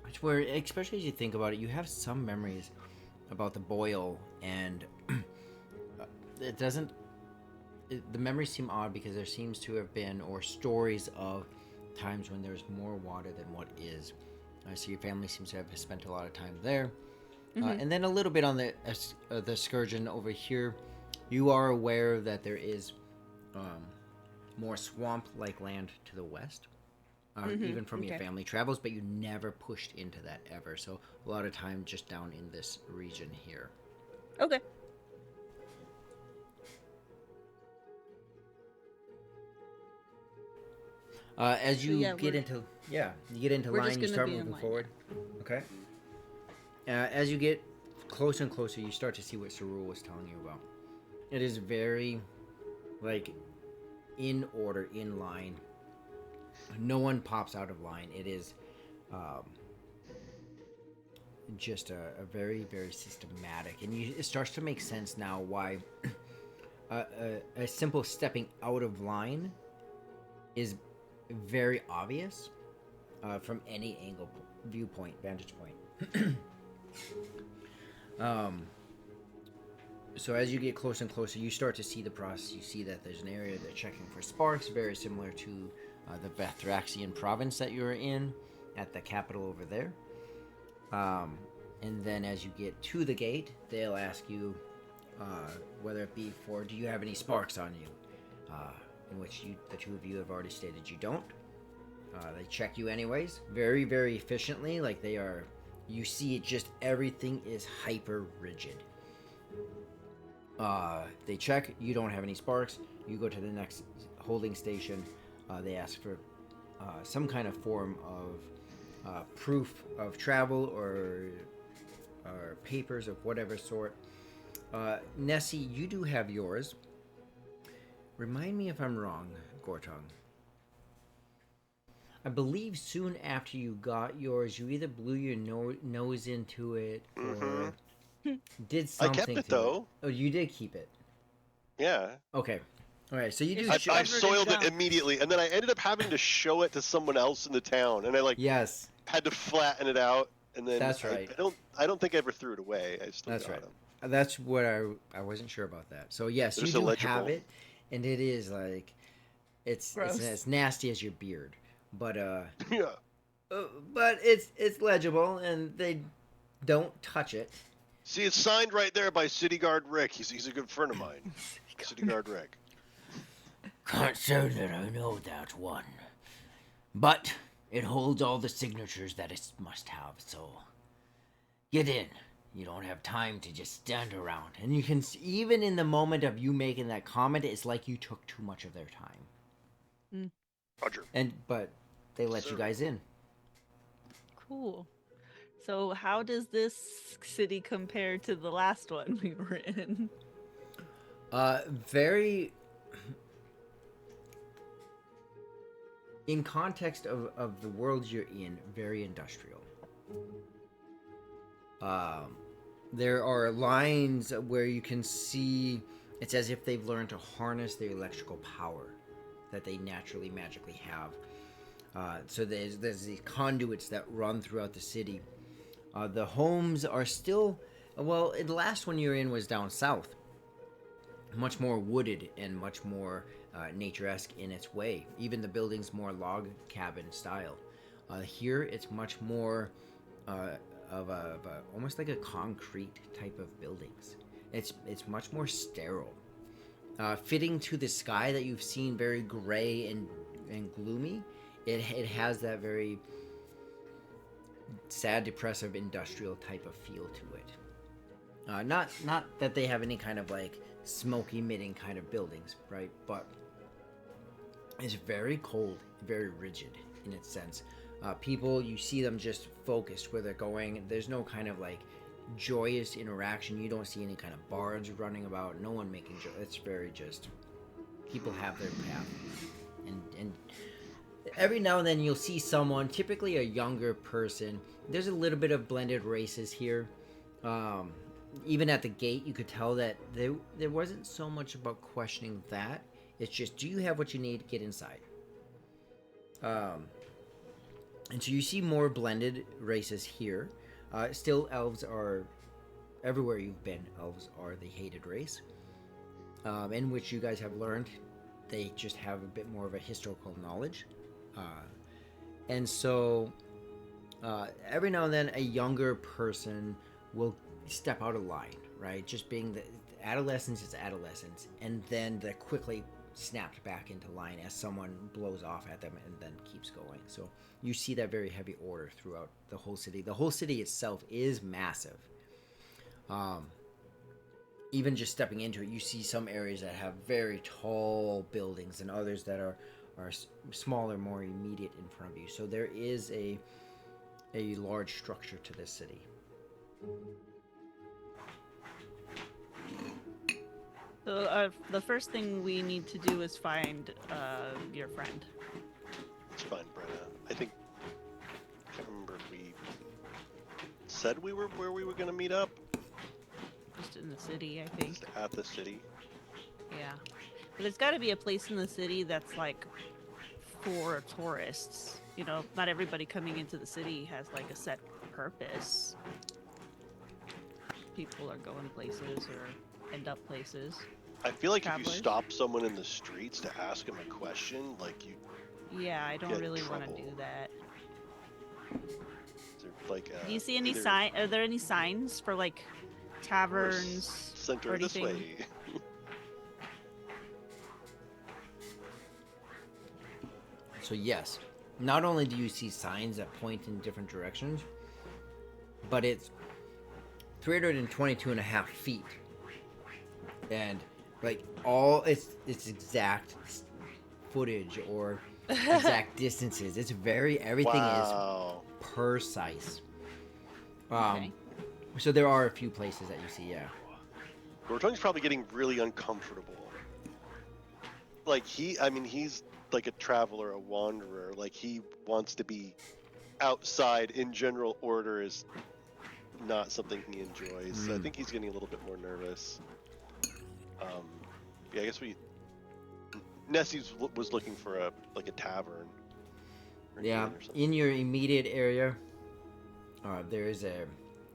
It's where, especially as you think about it, you have some memories about the boil, and it doesn't. The memories seem odd because there seems to have been, or stories of times when there's more water than what is. So your family seems to have spent a lot of time there. And then a little bit on the excursion over here. You are aware that there is more swamp-like land to the west, even from your family travels, but you never pushed into that ever. So a lot of time just down in this region here. Okay. As you yeah, get into you get into we're line, just you gonna start be in moving line forward. Okay. As you get closer and closer, you start to see what Sarul was telling you about. It is very, like, in order, in line. No one pops out of line. It is just a very, very systematic. And it starts to make sense now why a simple stepping out of line is very obvious from any angle, vantage point. So as you get closer and closer, you start to see the process. You see that there's an area they're checking for sparks, very similar to the Bathraxian province that you're in, at the capital over there. And then as you get to the gate, they'll ask you whether it be for, do you have any sparks on you? In which the two of you have already stated you don't. They check you anyways, very, very efficiently. Like they are, you see it, just everything is hyper rigid. They check, you don't have any sparks. You go to the next holding station. They ask for some kind of form of proof of travel or papers of whatever sort. Nessie, you do have yours. Remind me if I'm wrong, Gortong. I believe soon after you got yours, you either blew your nose into it or did I something kept it to though. it. Oh, you did keep it. Yeah. Okay. All right. So you do. I soiled it immediately, and then I ended up having to show it to someone else in the town, and I Yes. had to flatten it out, and then That's right. I don't think I ever threw it away. I still That's got right. them. That's what I wasn't sure about that. So yes, They're you still do legible. have it, and it is like it's Gross. as nasty as your beard, but Yeah. but it's legible, and they don't touch it. See, it's signed right there by City Guard Rick. He's a good friend of mine. City Guard Rick. Can't say that I know that one, but it holds all the signatures that it must have. So get in. You don't have time to just stand around. And you can, even in the moment of you making that comment, it's like you took too much of their time. Roger. But they let you guys in. Cool. So how does this city compare to the last one we were in? Very, in context of the world you're in, very industrial. There are lines where you can see it's as if they've learned to harness the electrical power that they naturally magically have. So there's these conduits that run throughout the city. The homes are still, well, the last one you're in was down south. Much more wooded and much more nature-esque in its way. Even the building's more log cabin style. Here it's much more of a almost like a concrete type of buildings. It's much more sterile. Fitting to the sky that you've seen, very gray and gloomy, it has that very sad, depressive, industrial type of feel to it. Not that they have any kind of like smoke emitting kind of buildings, right? But it's very cold, very rigid in its sense. People, you see them just focused where they're going. There's no kind of like joyous interaction. You don't see any kind of bards running about. No one making jokes. It's very just people have their path, and every now and then you'll see someone, typically a younger person. There's a little bit of blended races here. Even at the gate, you could tell that there wasn't so much about questioning that. It's just, do you have what you need? Get inside. And so you see more blended races here. Still, elves are everywhere you've been. Elves are the hated race, in which you guys have learned they just have a bit more of a historical knowledge. And so every now and then a younger person will step out of line, right? Just being the adolescence is adolescence, and then they're quickly snapped back into line as someone blows off at them and then keeps going. So you see that very heavy order throughout the whole city. The whole city itself is massive. Even just stepping into it, you see some areas that have very tall buildings and others that are smaller, more immediate in front of you. So there is a large structure to this city. So the first thing we need to do is find your friend. It's fine, Brenna. I can't remember if we said where we were gonna meet up. Just in the city, I think. Just at the city. Yeah. But there's got to be a place in the city that's like for tourists. You know, not everybody coming into the city has like a set purpose. People are going places or end up places. I feel like Travelers. if you stop someone in the streets to ask them a question, like you Yeah, I don't get in really want to do trouble. that. like Do you see any either sign? Are there any signs for like taverns center or this anything? way. So yes, not only do you see signs that point in different directions, but it's 322 and a half feet. And like all it's exact footage or exact distances. It's everything Wow. is precise. Okay. So there are a few places that you see, yeah. Gorton's probably getting really uncomfortable. Like he's like a traveler, a wanderer. Like he wants to be outside in general order is not something he enjoys. So I think he's getting a little bit more nervous. Yeah, I guess Nessie was looking for a tavern. Or an Yeah, inn or something. in your immediate area, there is a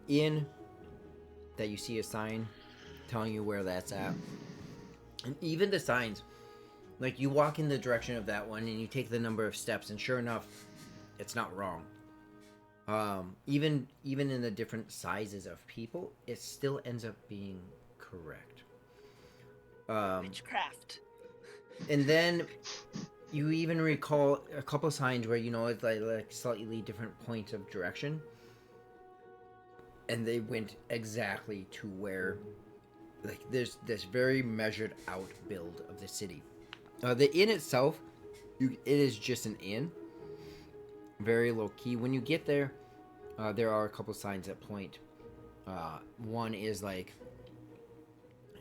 inn that you see a sign telling you where that's at. And even the signs, like you walk in the direction of that one and you take the number of steps, and sure enough, it's not wrong. Even in the different sizes of people, it still ends up being correct. Witchcraft. And then you even recall a couple signs where it's like slightly different points of direction, and they went exactly to where, like, there's this very measured out build of the city. The inn itself, it is just an inn, very low key. When you get there, there are a couple signs that point. One is like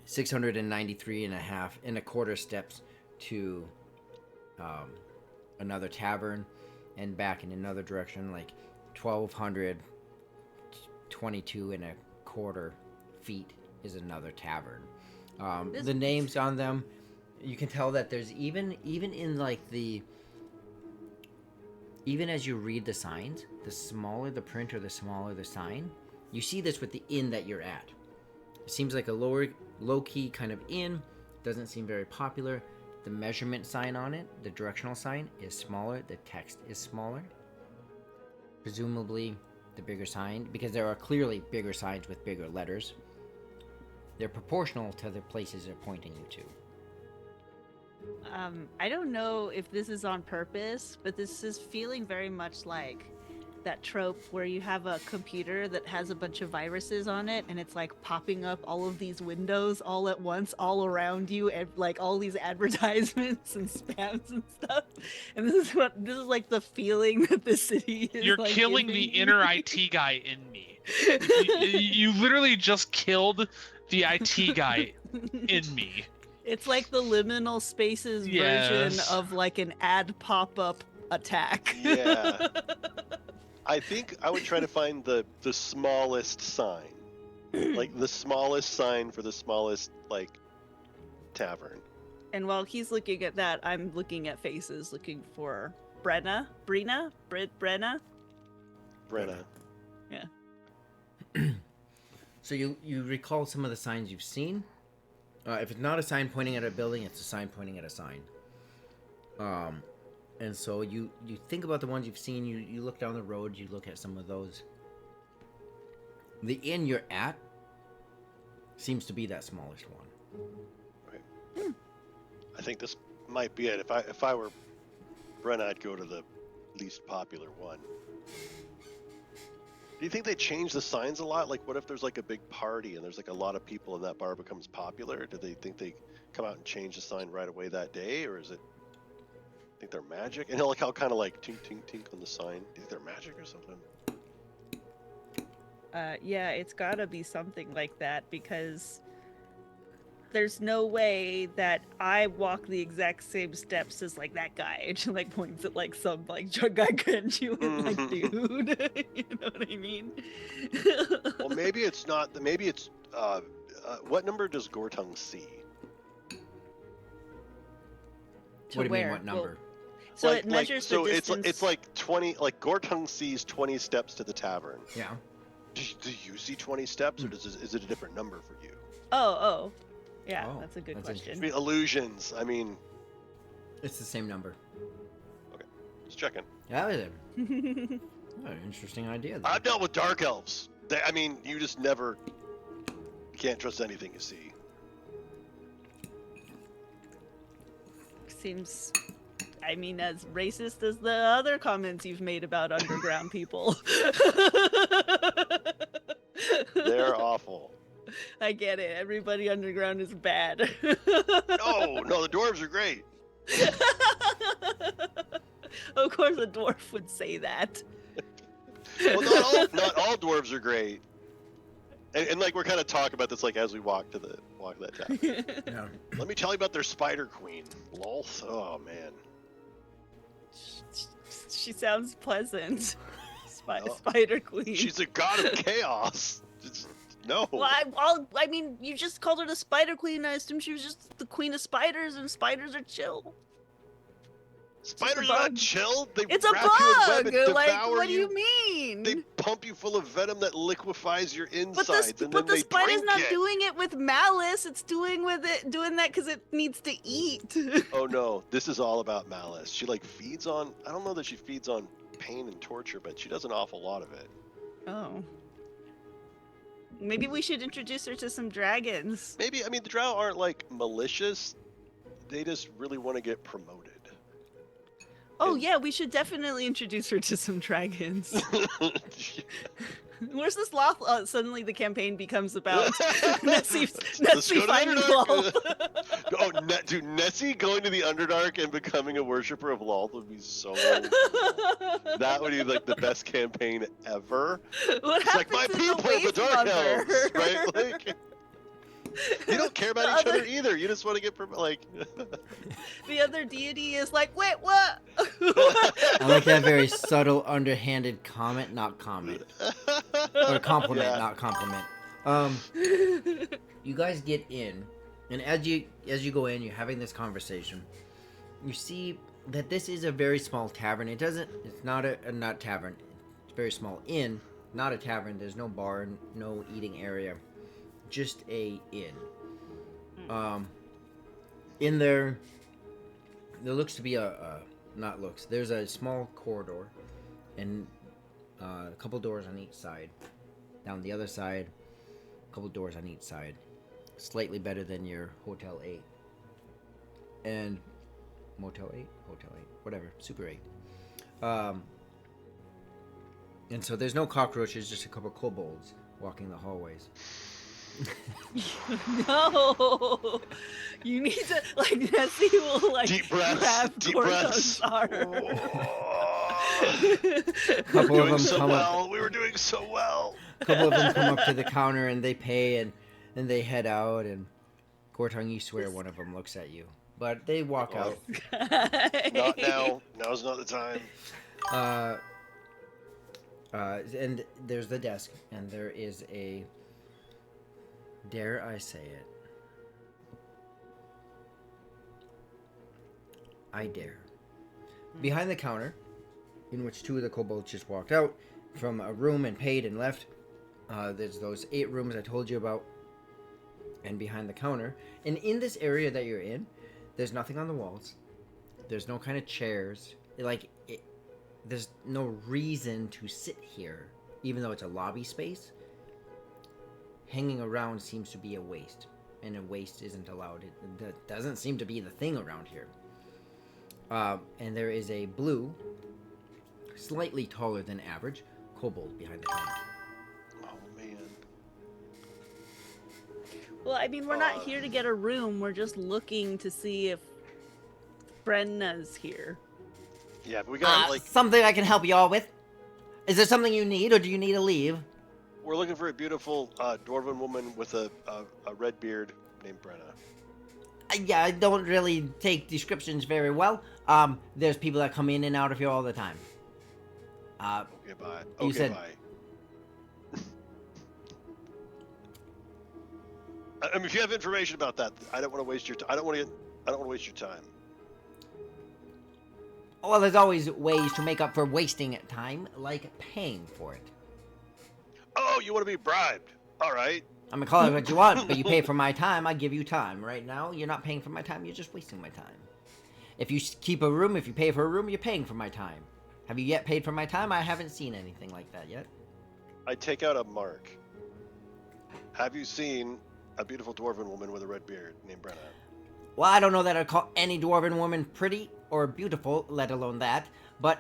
693 and a half and a quarter steps to another tavern, and back in another direction like 1222 and a quarter feet is another tavern. The names on them, you can tell that there's even in like even as you read the signs, the smaller the print or the smaller the sign. You see this with the inn that you're at. It seems like a low-key kind of inn. Doesn't seem very popular. The measurement sign on it, the directional sign, is smaller. The text is smaller. Presumably the bigger sign, because there are clearly bigger signs with bigger letters. They're proportional to the places they're pointing you to. I don't know if this is on purpose, but this is feeling very much like that trope where you have a computer that has a bunch of viruses on it, and it's like popping up all of these windows all at once, all around you, and like all these advertisements and spams and stuff. And this is like the feeling that the city is. You're like, killing giving the me. inner IT guy in me. You literally just killed the IT guy in me. It's like the liminal spaces version Yes. of like an ad pop-up attack. Yeah. I think I would try to find the smallest sign. Like the smallest sign for the smallest like tavern. And while he's looking at that, I'm looking at faces, looking for Brenna. Brenna. So you recall some of the signs you've seen. If it's not a sign pointing at a building, it's a sign pointing at a sign. And so you think about the ones you've seen. You look down the road. You look at some of those. The inn you're at seems to be that smallest one. Right. I think this might be it. If I were Brenna, I'd go to the least popular one. Do you think they change the signs a lot? Like, what if there's like a big party and there's like a lot of people and that bar becomes popular? Do they think they come out and change the sign right away that day, or is it? I think they're magic, and like how kind of like tink tink tink on the sign. Do you think they're magic or something? Yeah, it's gotta be something like that, because there's no way that I walk the exact same steps as like that guy. And she like points at like some like gargantuan like dude. You know what I mean? Well, maybe it's not. Maybe it's. What number does Gortung see? To What do you where? mean? What number? Well, so it measures the distance. It's like 20. Like Gortung sees 20 steps to the tavern. Yeah. Do you see 20 steps, or is it a different number for you? Oh. Yeah, Oh, that's a good that's question. I mean, illusions. I mean, It's the same number. just checking. That was an interesting idea. Though. I've dealt with dark elves. I mean, you just never. You can't trust anything you see. Seems, I mean, as racist as the other comments you've made about underground people. They're awful. I get it. Everybody underground is bad. No, the dwarves are great. Of course, a dwarf would say that. Well, not all dwarves are great. And like we're kind of talking about this like as we walk that town. Yeah. Let me tell you about their spider queen. Lol. Oh man. She sounds pleasant. No. Spider Queen. She's a god of chaos. No. Well, I mean, you just called her the Spider Queen. I assume she was just the queen of spiders, and spiders are chill. Spiders are not chill. They It's a wrap you in web bug. and Like, devour what do you. you mean? They pump you full of venom that liquefies your But insides, the and then they spider's drink not it. doing it with malice. It's doing that because it needs to eat. Oh no, this is all about malice. She like feeds on. I don't know that she feeds on pain and torture, but she does an awful lot of it. Oh. Maybe we should introduce her to some dragons. Maybe I mean the drow aren't like malicious. They just really want to get promoted. Oh yeah, we should definitely introduce her to some dragons. Where's this loth? Suddenly the campaign becomes about Nessie Let's go to the finding Underdark. Loth. Oh, dude, Nessie going to the Underdark and becoming a worshiper of Loth would be so. That would be like the best campaign ever. What It's like my happens in people, the Wave Dark Mother? Elves, right? Like, you don't care about each other either. You just want to get like. The other deity is like, wait, what? I like that very subtle, underhanded comment, not comment, or compliment, Yeah. not compliment. You guys get in, and as you go in, you're having this conversation. You see that this is a very small tavern. It's not a not tavern. It's a very small inn, not a tavern. There's no bar, no eating area, just a inn. In there looks to be there's a small corridor and a couple doors on each side. Down the other side, a couple doors on each side. Slightly better than your Hotel 8. And Motel 8? Hotel 8. Whatever. Super 8. And so there's no cockroaches, just a couple kobolds walking the hallways. No, you need to like Nessie will like Deep breaths, grab deep Gorton's breaths. arm. Couple of them so come up. well. We were doing so well. A couple of them come up to the counter and they pay and they head out. And Gortong, you swear one of them looks at you, but they walk out. Not now. Now's not the time. And there's the desk, and there is a. Dare I say it? I dare. Behind the counter, in which two of the kobolds just walked out from a room and paid and left, there's those 8 rooms I told you about. And behind the counter, and in this area that you're in, there's nothing on the walls. There's no kind of chairs. There's no reason to sit here, even though it's a lobby space. Hanging around seems to be a waste, and a waste isn't allowed. That doesn't seem to be the thing around here. And there is a blue, slightly taller than average, kobold behind the counter. Oh man. Well, I mean, we're not here to get a room. We're just looking to see if Brenna's here. Yeah, but we got Something I can help you all with? Is there something you need, or do you need to leave? we're looking for a beautiful dwarven woman with a red beard named Brenna. Yeah, I don't really take descriptions very well. There's people that come in and out of here all the time. Okay, bye. You Okay, said- bye. I mean, if you have information about that, I don't want to waste your. I don't want to waste your time. Well, there's always ways to make up for wasting time, like paying for it. Oh, you want to be bribed? All right. I'm gonna call it what you want, but you pay for my time, I give you time. Right now, you're not paying for my time, you're just wasting my time. If you keep a room, if you pay for a room, you're paying for my time. Have you yet paid for my time? I haven't seen anything like that yet. I take out a mark. Have you seen a beautiful dwarven woman with a red beard named Brenna? Well, I don't know that I'd call any dwarven woman pretty or beautiful, let alone that. But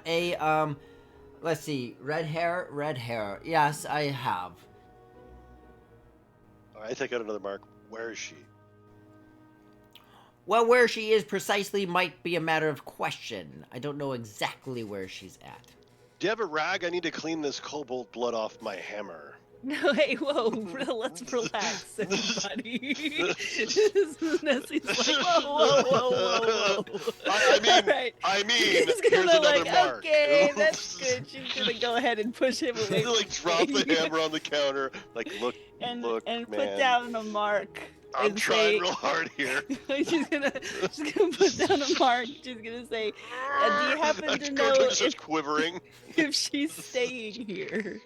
let's see, red hair. Yes, I have. All right, I take out another mark. Where is she? Well, where she is precisely might be a matter of question. I don't know exactly where she's at. Do you have a rag? I need to clean this kobold blood off my hammer. No, hey, whoa, let's relax, everybody. Nessie's like, whoa. I mean, She's here's gonna another mark. okay, that's good. She's gonna go ahead and push him away. Like drop the hammer on the counter. Like look, and man. put down a mark. I'm and trying say, real hard here. she's gonna put down a mark. She's gonna say, do you happen to know Just starts quivering. if she's staying here?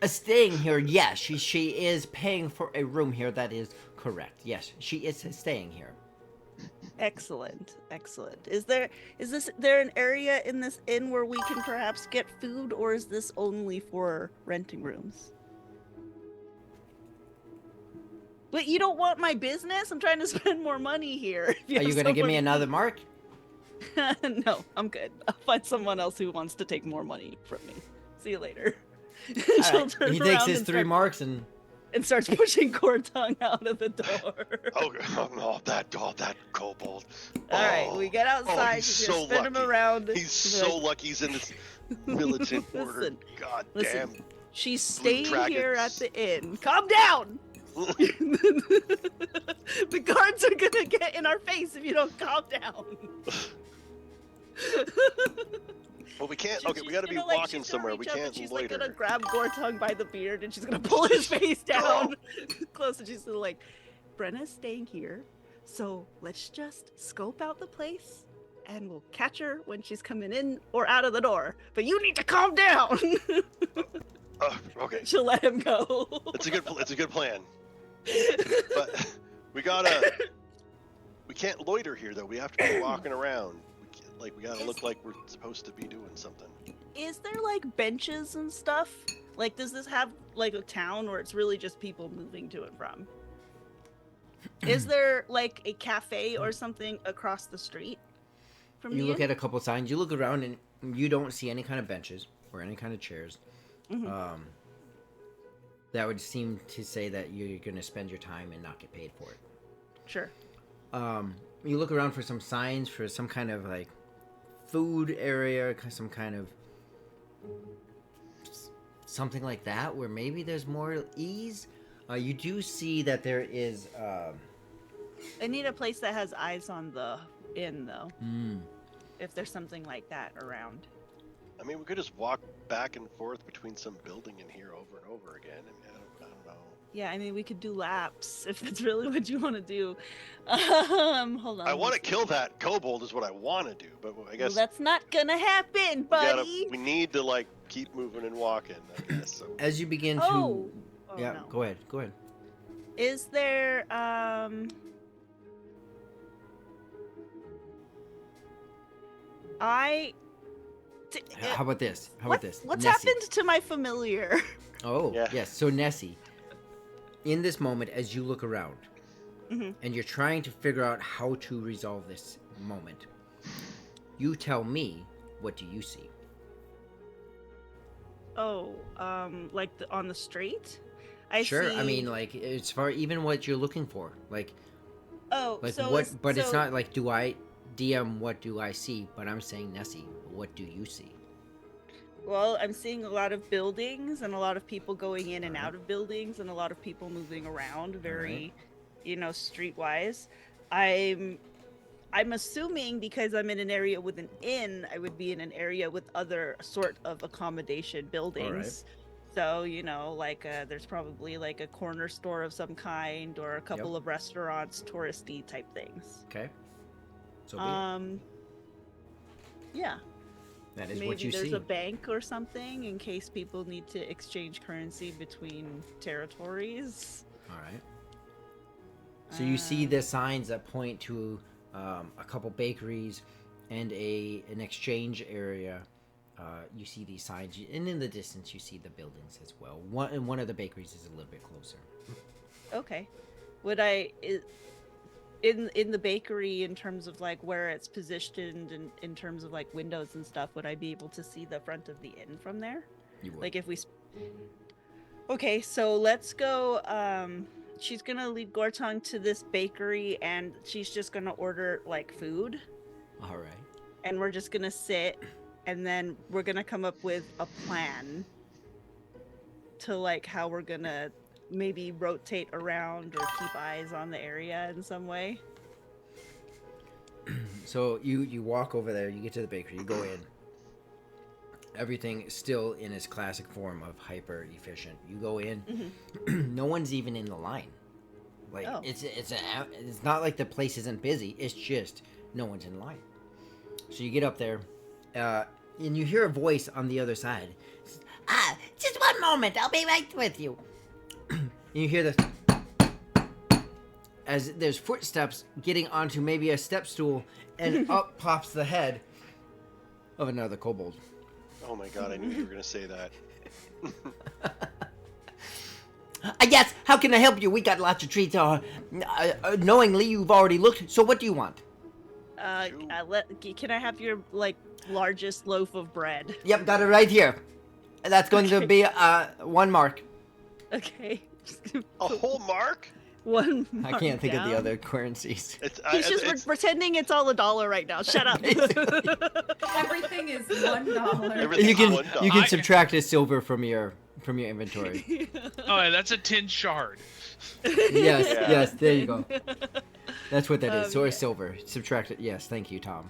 Staying here, yes. She is paying for a room here. That is correct. Yes, she is staying here. Excellent. Is there an area in this inn where we can perhaps get food, or is this only for renting rooms? But you don't want my business? I'm trying to spend more money here. Are you gonna give me another mark? No, I'm good. I'll find someone else who wants to take more money from me. See you later. All right. He takes his 3 marks and starts pushing Cortung out of the door. Oh, that kobold. All right, we get outside. he's She's so gonna spin him lucky. aund. He's so lucky he's in this militant order. Listen, God listen. damn. She's staying here at dragons. the inn. Calm down. The guards are gonna get in our face if you don't calm down. Well, we can't. She's Okay, we got to be gonna, walking she's gonna somewhere. We reach up and can't she's loiter. like gonna grab Gortung by the beard and she's gonna pull his face down close, and she's gonna like, Brenna's staying here, so let's just scope out the place and we'll catch her when she's coming in or out of the door. But you need to calm down. Okay. She'll let him go. It's a good plan. But we can't loiter here though. We have to be walking around. We gotta look like we're supposed to be doing something. Is there like benches and stuff? Like, does this have like a town, or it's really just people moving to and from? Is there like a cafe or something across the street from you the look inn? at a couple signs. You look around and you don't see any kind of benches or any kind of chairs. Mhm. That would seem to say that you're going to spend your time and not get paid for it. Sure. You look around for some signs for some kind of like food area, some kind of something like that, where maybe there's more ease. You do see that there is. I need a place that has eyes on the inn, though. If there's something like that around. I mean, we could just walk back and forth between some building in here over and over again. I mean, I don't know. Yeah, I mean, we could do laps if that's really what you want to do. Hold on. I want to kill that kobold is what I want to do, but I guess Well, that's not gonna happen, buddy. we need to like keep moving and walking. I guess. So. As you begin to, Oh yeah, no. go ahead. Is there How about this? What's Nessie. happened to my familiar? Oh, Yeah. yes. So Nessie, in this moment, as you look around, Mhm. and you're trying to figure out how to resolve this moment, you tell me, what do you see? Oh, like on the street? I Sure. see. I mean, like, as far even what you're looking for, like so what? is- But it's so- not like do I DM what do I see? But I'm saying Nessie, what do you see? Well, I'm seeing a lot of buildings and a lot of people going in and out of buildings and a lot of people moving around very, streetwise. I'm assuming because I'm in an area with an inn, I would be in an area with other sort of accommodation buildings. So, there's probably like a corner store of some kind or a couple of restaurants, touristy type things. Okay. So be it. Yeah. That is Maybe what you there's see. a bank or something in case people need to exchange currency between territories. All right. So you see the signs that point to a couple bakeries and an exchange area. You see these signs, and in the distance you see the buildings as well. One of the bakeries is a little bit closer. Okay. Would I in the bakery, in terms of like where it's positioned and in terms of like windows and stuff, would I be able to see the front of the inn from there? You would. Like if we Okay, so let's go. She's gonna lead Gortong to this bakery and she's just gonna order like food, All right. and we're just gonna sit, and then we're gonna come up with a plan to like how we're gonna maybe rotate around or keep eyes on the area in some way. So you walk over there, you get to the bakery, you go in. Everything is still in its classic form of hyper efficient. You go in, no one's even in the line. Like Oh. it's not like the place isn't busy. It's just no one's in line. So you get up there, and you hear a voice on the other side. Just one moment, I'll be right with you. And you hear this as there's footsteps getting onto maybe a step stool, and up pops the head of another kobold. Oh my god, I knew you were gonna say that. Yes, how can I help you? We got lots of treats. Knowingly, you've already looked, so what do you want? Can I have your like largest loaf of bread? Yep, got it right here. That's going to be 1 mark. Okay. A whole mark? One. I can't think of the down. other currencies. He's just pretending it's all $1 right now. Shut up. Everything is $1. Everything's You can $1. you can subtract a silver from your inventory. Oh, yeah, that's a tin shard. Yes, Yeah. yes, there you go. That's what that is. So yeah. a silver. Subtract it. Yes, thank you, Tom.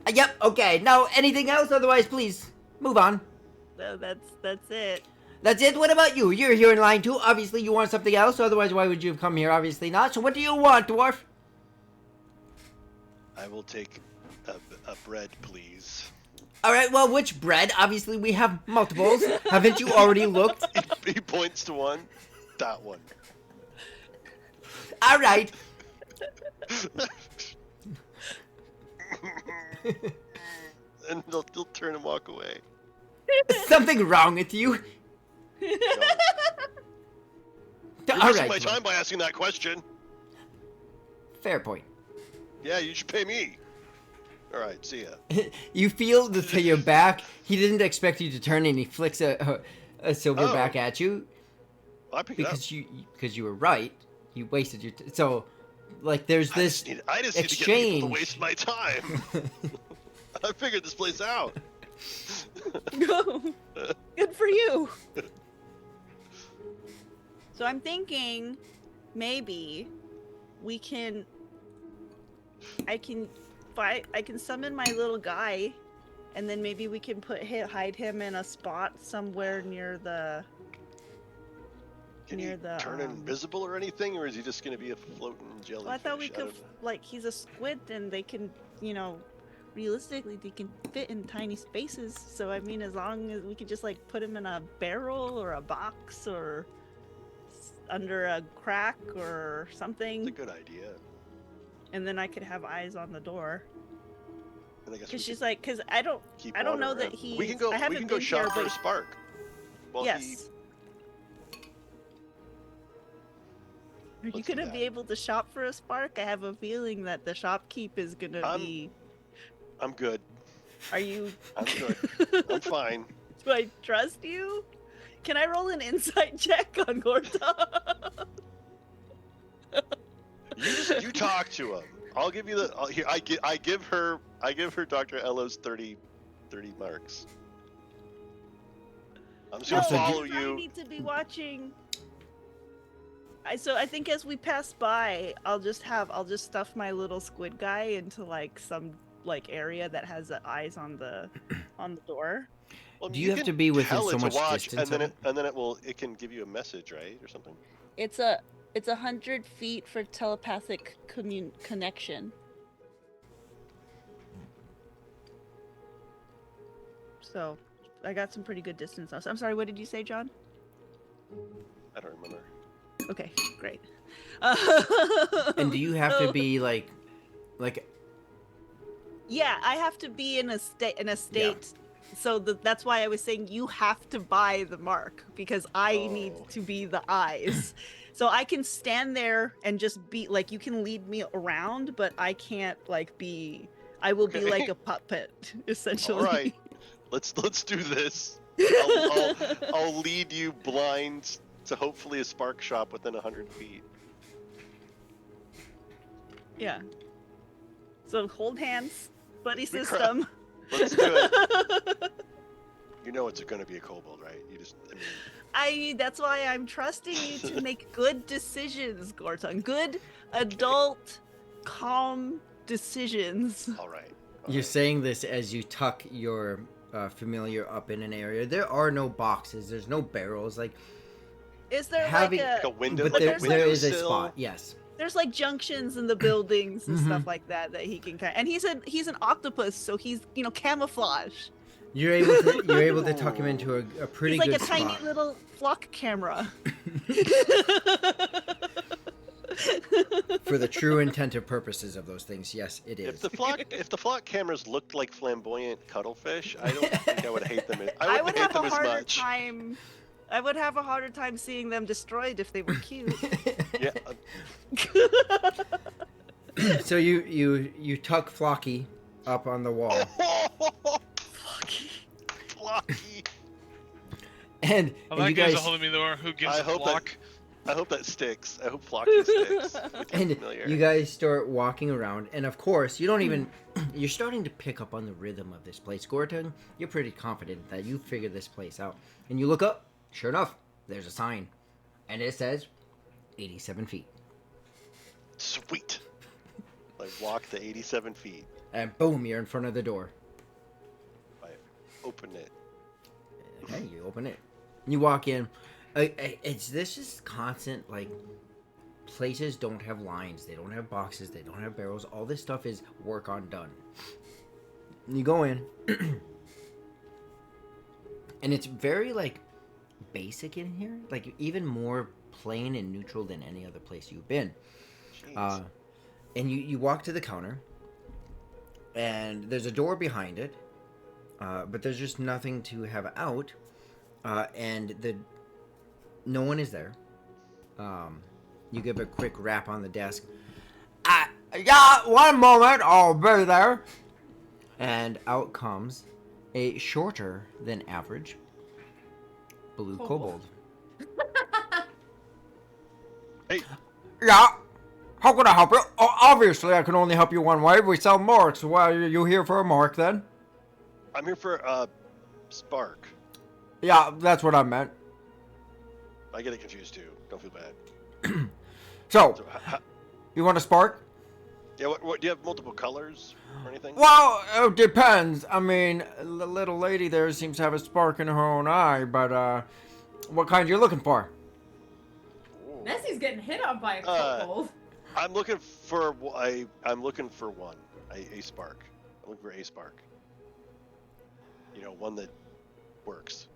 Yep. Okay. Now, anything else? Otherwise, please move on. No, that's it. That's it. What about you? You're here in line too. Obviously, you want something else. Otherwise, why would you have come here? Obviously not. So, what do you want, dwarf? I will take a bread, please. All right. Well, which bread? Obviously, we have multiples. Haven't you already looked? He points to one. That one. All right. And they'll turn and walk away. Something wrong with you? No. You're All wasting right. my time by asking that question. Fair point. Yeah, you should pay me. All right, see ya. You feel to your back. He didn't expect you to turn, and he flicks a silver Oh. back at you I pick it up. because you were right. You wasted your so like there's this I just need to get people to waste my time. I figured this place out. Good for you. So I'm thinking maybe we can. I can summon my little guy, and then maybe we can hide him in a spot somewhere near the. Can you turn invisible or anything, or is he just going to be a floating jellyfish? Well, I thought we could, like, he's a squid, and they can, realistically, they can fit in tiny spaces. So, I mean, as long as we could just, like, put him in a barrel or a box or under a crack or something. That's a good idea. And then I could have eyes on the door. Because she's like, because I don't know that he. We can go. I haven't We can go been shop here, for but a spark. Well, yes. Are you gonna be able to shop for a spark? I have a feeling that the shopkeep is gonna be. I'm good. Are you? I'm good. I'm fine. Do I trust you? Can I roll an insight check on Gorta? You talk to him. I'll give you the. Here, I give her Dr. Ella's 30 marks. I'm just gonna follow you. I need to be watching. So I think as we pass by, I'll just stuff my little squid guy into like some area that has the eyes on the door. Well, do you have to be within so much distance? And then it can give you a message, right, or something. It's 100 feet for telepathic connection. So I got some pretty good distance now. So, I'm sorry, what did you say, John? I don't remember. Okay, great. And do you have to be like? Yeah, I have to be in a state. Yeah. So that's why I was saying you have to buy the mark because I need to be the eyes. So I can stand there and just be like, you can lead me around, but I can't like be. I will be like a puppet, essentially. All right, let's do this. I'll lead you blind to hopefully a spark shop within 100 feet. Yeah. So hold hands, buddy system. Let's do it. You know it's going to be a kobold, right? That's why I'm trusting you to make good decisions, Gorton. Good adult, calm decisions. All right. You're saying this as you tuck your familiar up in an area. There are no boxes. There's no barrels. Like, is there like a window? But there is a spot. Yes. There's like junctions in the buildings and stuff like that he can kind. And he's an octopus, so he's camouflage. You're able to tuck him into a pretty he's like good a spot. tiny little flock camera. For the true intentive purposes of those things, yes, it is. If the flock cameras looked like flamboyant cuttlefish, I don't think I would hate them. I would hate have them a as harder much. time. I would have a harder time seeing them destroyed if they were cute. Yeah. So you tuck Flocky up on the wall. Flocky. And that you guy's guys, holding me the door. Who gives a flock? I hope that sticks. I hope Flocky sticks. and you guys start walking around, and of course, you don't even. You're starting to pick up on the rhythm of this place, Gorton. You're pretty confident that you figured this place out, and you look up. Sure enough, there's a sign, and it says 87 feet. Sweet. I walk the 87 feet. And boom, you're in front of the door. I open it. Okay, you open it. You walk in. This is constant, like, places don't have lines. They don't have boxes. They don't have barrels. All this stuff is work on done. You go in. And it's very, like, basic in here. Like, even more plain and neutral than any other place you've been. And you walk to the counter. And there's a door behind it. But there's just nothing to have out. And no one is there. You give a quick rap on the desk. Yeah, one moment, I'll be there. And out comes a shorter than average blue kobold. Hey, Yeah. How can I help you? Oh, obviously, I can only help you one way. We sell marks. Why are you here for a mark then? I'm here for Spark. Yeah, that's what I meant. I get it confused too. Don't feel bad. So, So, you want a spark? yeah, what do you have multiple colors or anything? Well, it depends. I mean, the little lady there seems to have a spark in her own eye, but what kind you looking for? Ooh. Nessie's getting hit on by a kobold. I'm looking for I'm looking for one. A spark. I'm looking for a spark. You know, one that works.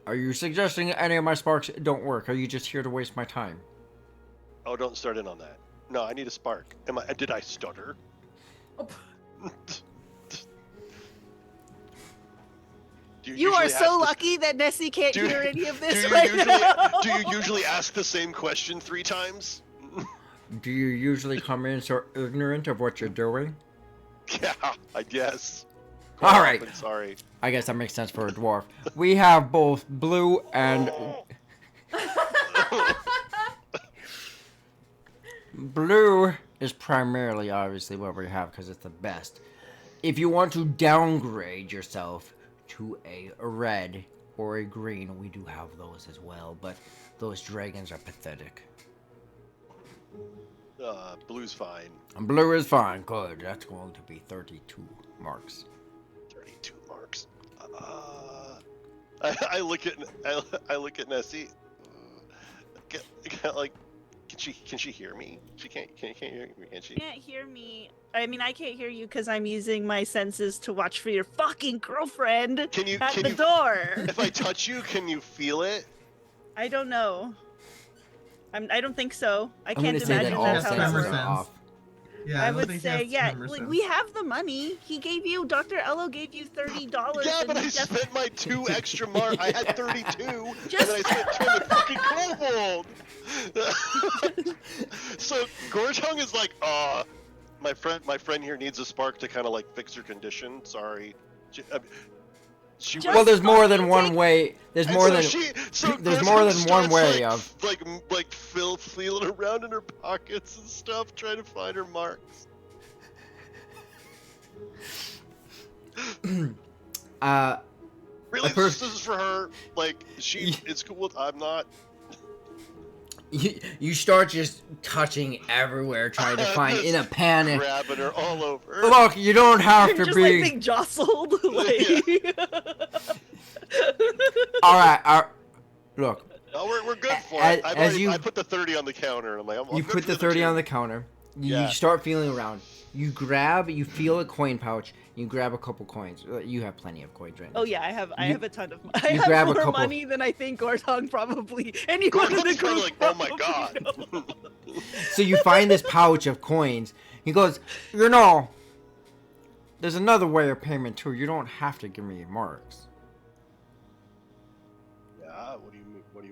Are you suggesting any of my sparks don't work? Are you just here to waste my time? Oh, don't start in on that. No, I need a spark. Did I stutter? Oh, Do You are usually so ask lucky that Nessie can't Do- hear any of Do this you, right usually, now. do you usually ask the same question 3 times? Do you usually come in so ignorant of what you're doing? Yeah, I guess. All right. I'm sorry. I guess that makes sense for a dwarf. We have both blue and... Blue is primarily, obviously, what we have because it's the best. If you want to downgrade yourself to a red or a green, we do have those as well, but those dragons are pathetic. Blue's fine. And blue is fine. Good. That's going to be 32 marks. 32 marks. I look at Nessie. Like, can she hear me? She can't hear me, can she? Can't hear me. I mean, I can't hear you because I'm using my senses to watch for your fucking girlfriend Can you? at Can the you? door. If I touch you, can you feel it? I don't know. I don't think so. I I'm can't gonna say that imagine all that's how that senses tremor works. are off. Yeah, I don't would think he say, has yeah, tremor sense. we have the money. He gave you, Dr. Ello gave you $30. Yeah, and but you I just- spent my 2 extra marks. I had 32, and Just- then I spent 2 on the fucking kobold. So Gortong is like, my friend here needs a spark to kind of like fix her condition. Sorry. She Just- Well, there's more than fucking one take- way. There's and more so than there's Gortong more than one starts, way like, of. like feeling around in her pockets and stuff, trying to find her marks. Really, pers- this is for her. Like, it's cool. I'm not. You start just touching everywhere, trying to find in a Just panic. grabbing her all over. Look, you don't have You're to just be. like being jostled. Like... All right, look. No, we're good for As- it. I put the 30 on the counter. And I'm like, I'm You good put for the 30 two. on the counter. You Yeah. start feeling around. You feel a coin pouch. You grab a couple coins. You have plenty of coins right now. Oh yeah, I have a ton of I you have grab a more couple- money than I think Gortong probably anyone in the Gortong's probably group like, oh my probably god. knows. So you find this pouch of coins. He goes, there's another way of payment too. You don't have to give me marks. Yeah. What do you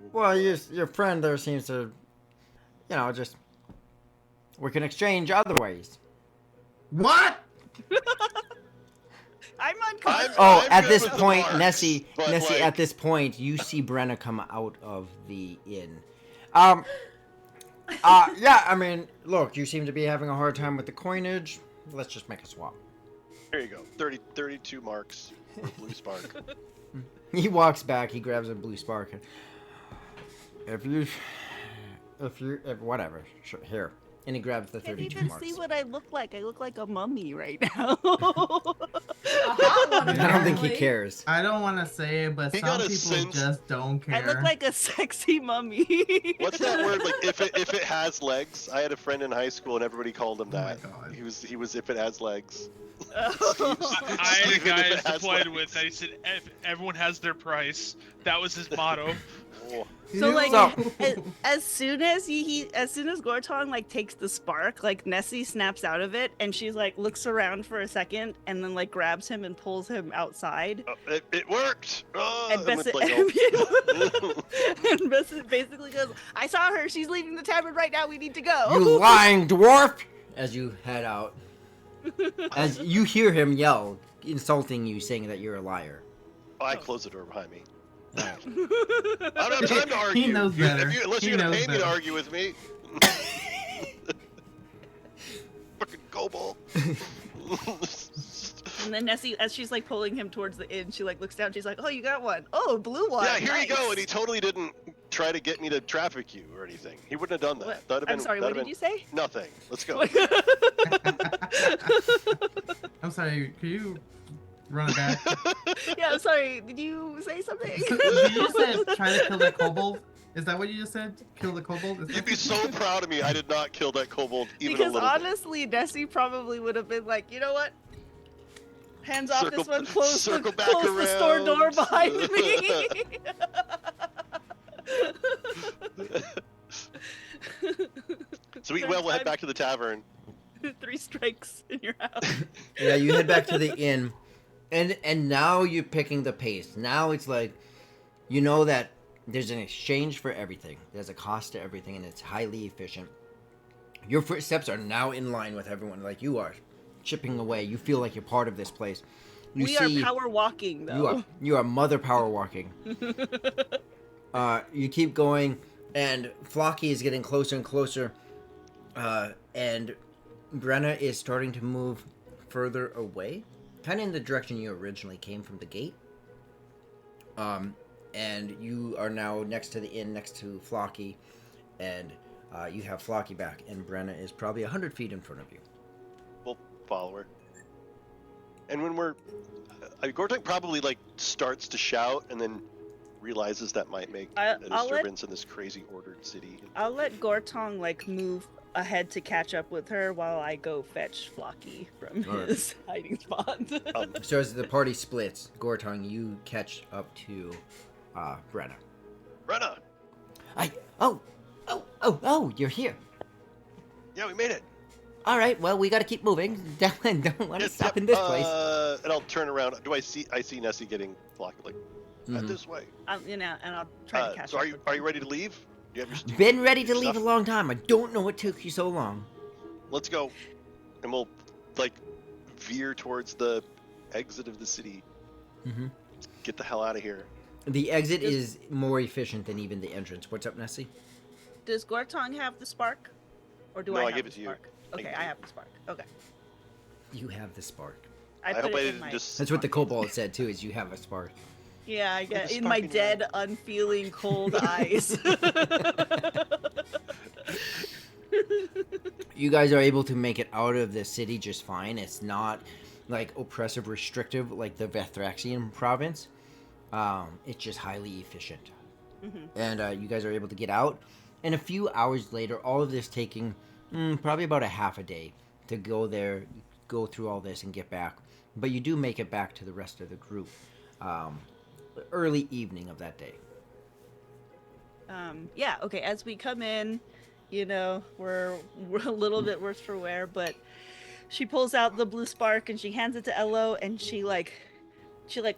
mean? Well, your friend there seems to, just we can exchange other ways. What? I'm unconscious. Oh, I'm at good this with the point, marks, Nessie, but, at like- this point, you see Brenna come out of the inn. Yeah, I mean, look, you seem to be having a hard time with the coinage. Let's just make a swap. There you go. 32 marks for blue spark. He walks back, he grabs a blue spark. And whatever, sure, here. And he grabs the I can't 32 even marks. see what I look like. I look like a mummy right now. A hot one, I don't think he apparently. cares. I don't want to say it, but He some got a people sense- just don't care. I look like a sexy mummy. What's that word? Like if it has legs. I had a friend in high school and everybody called him Oh my that. God. He was if it has legs. I had a Even guy if I it was has deployed legs. with that he said everyone has their price. That was his motto. Oh. So like So- as soon as Gortong like takes the spark, like Nessie snaps out of it and she's like looks around for a second and then like grabs him and pulls him outside. It worked. And I'm Bessie, like, oh. and Bessie basically goes, I saw her, she's leaving the tavern right now, we need to go. You lying dwarf! As you head out. As you hear him yell, insulting you, saying that you're a liar. Oh, I close the door behind me. All right. I don't have time to argue. He knows better. Unless He you're gonna knows pay me to better. argue with me. Fucking kobold. And then Nessie, as she's like pulling him towards the inn, she like looks down. She's like, "Oh, you got one. Oh, blue one. Yeah, here you go. Nice." And he totally didn't try to get me to traffic you or anything. He wouldn't have done that. What? That'd have I'm been, sorry. What that'd did have you say? been Nothing. Let's go. I'm sorry, can you run it back? Yeah, I'm sorry. Did you say something? You said try to kill that kobold? Is that what you just said? Kill the kobold? Is You'd that- be so proud of me. I did not kill that kobold even Because a little honestly, Nessie probably would have been like, you know what? Hands off Circle- this one. Close circle the back close the store door around. behind me. bit. So we will head back to the tavern. 3 strikes in your house. Yeah, you head back to the inn, and now you're picking the pace. Now it's like, you know that there's an exchange for everything. There's a cost to everything, and it's highly efficient. Your footsteps are now in line with everyone, like you are, chipping away. You feel like you're part of this place. You We are power walking, though. You are mother power walking. You keep going, and Flocky is getting closer and closer, and Brenna is starting to move further away, kind of in the direction you originally came from the gate. And you are now next to the inn, next to Flocky, and you have Flocky back, and Brenna is probably 100 feet in front of you. We'll follow her. And when we're... Gortek probably, like, starts to shout and then realizes that might make a I'll disturbance in this crazy ordered city. I'll let Gortong like move ahead to catch up with her while I go fetch Flocky from Alright. his hiding spot. So as the party splits, Gortong, you catch up to Brenna. Brenna! Oh, you're here. Yeah, we made it! All right, well, we got to keep moving. Don't want to Yep, stop yep, in this place. And I'll turn around. I see Nessie getting blocked, like, Mhm. this way. And I'll try to catch So up. are you ready to leave? Do you have your Been ready to leave a stuff? long time. I don't know what took you so long. Let's go. And we'll, like, veer towards the exit of the city. Mm-hmm. Get the hell out of here. The exit is more efficient than even the entrance. What's up, Nessie? Does Gortong have the spark? Or do No, I I have gave the it to you. spark? I Okay, gave I it. have the spark. Okay. You have the spark. I put hope it I in didn't my... just... That's what the kobold said too. Is you have a spark. Yeah, I get the in my spark in your dead, unfeeling, cold eyes. You guys are able to make it out of the city just fine. It's not like oppressive, restrictive like the Vethraxian province. It's just highly efficient. Mhm. And you guys are able to get out. And a few hours later, all of this taking probably about a half a day to go there, go through all this, and get back. But you do make it back to the rest of the group early evening of that day. Yeah, okay, as we come in, you know, we're a little bit worse for wear, but she pulls out the blue spark and she hands it to Elo, and she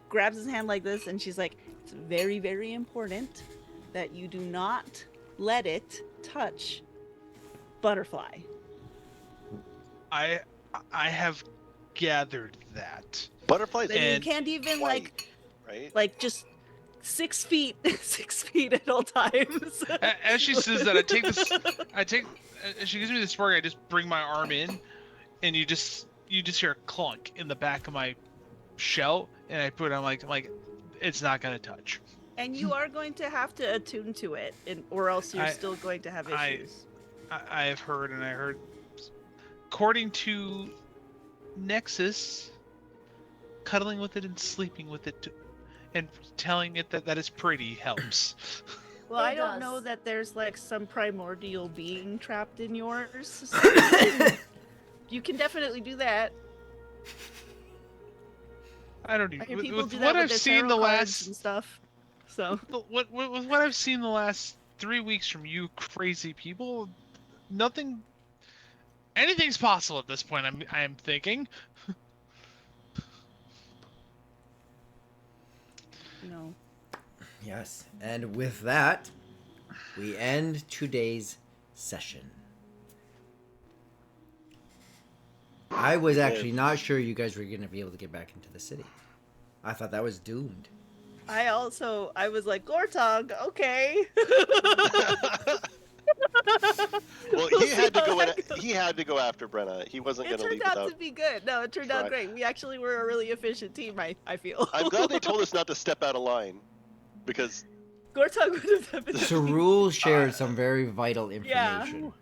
grabs his hand like this, and she's like, it's very, very important that you do not let it touch Butterfly. I have gathered that. Butterflies Then you And can't even white, right? like just 6 feet 6 feet at all times. As she says that, as she gives me the spark, I just bring my arm in, and you just hear a clunk in the back of my shell, and I put it on like it's not gonna touch. And you are going to have to attune to it, or else you're I- still going to have I- issues. I have heard, and I heard, according to Nexus, cuddling with it and sleeping with it, and telling it that is pretty helps. Well, I It don't does. know that there's like some primordial being trapped in yours. So you can definitely do that. I don't I even. hear With, people with do what that with I've their seen tarot the cards last, and stuff. So with what I've seen the last 3 weeks from you crazy people, anything's possible at this point. I'm thinking. no. Yes, and with that, we end today's session. I was actually not sure you guys were gonna be able to get back into the city. I thought that was doomed. I was like, Gortog, okay. Well, We'll he see had to how go. that He had to go after Brenna. He wasn't It going to leave turned out without. to be good. No, it turned out Right. great. We actually were a really efficient team, I feel. I'm glad they told us not to step out of line, because Gortog would have definitely. Cerule shared some very vital information.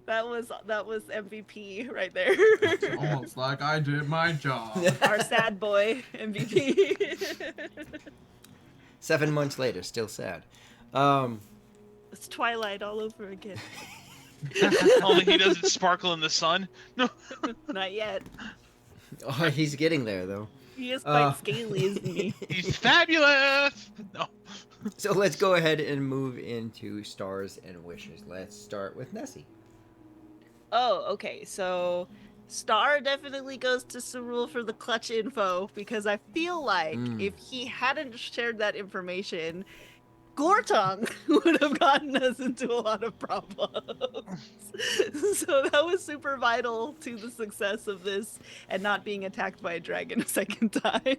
That was MVP right there. It's almost like I did my job. Our sad boy MVP. 7 months later, still sad. It's Twilight all over again. Only he doesn't sparkle in the sun. No. Not yet. Oh, he's getting there though. He is quite scaly, isn't he? He's fabulous. No. So let's go ahead and move into stars and wishes. Let's start with Nessie. Oh, okay. So Star definitely goes to Cerule for the clutch info because I feel like if he hadn't shared that information, Gortong would have gotten us into a lot of problems. So that was super vital to the success of this and not being attacked by a dragon a second time.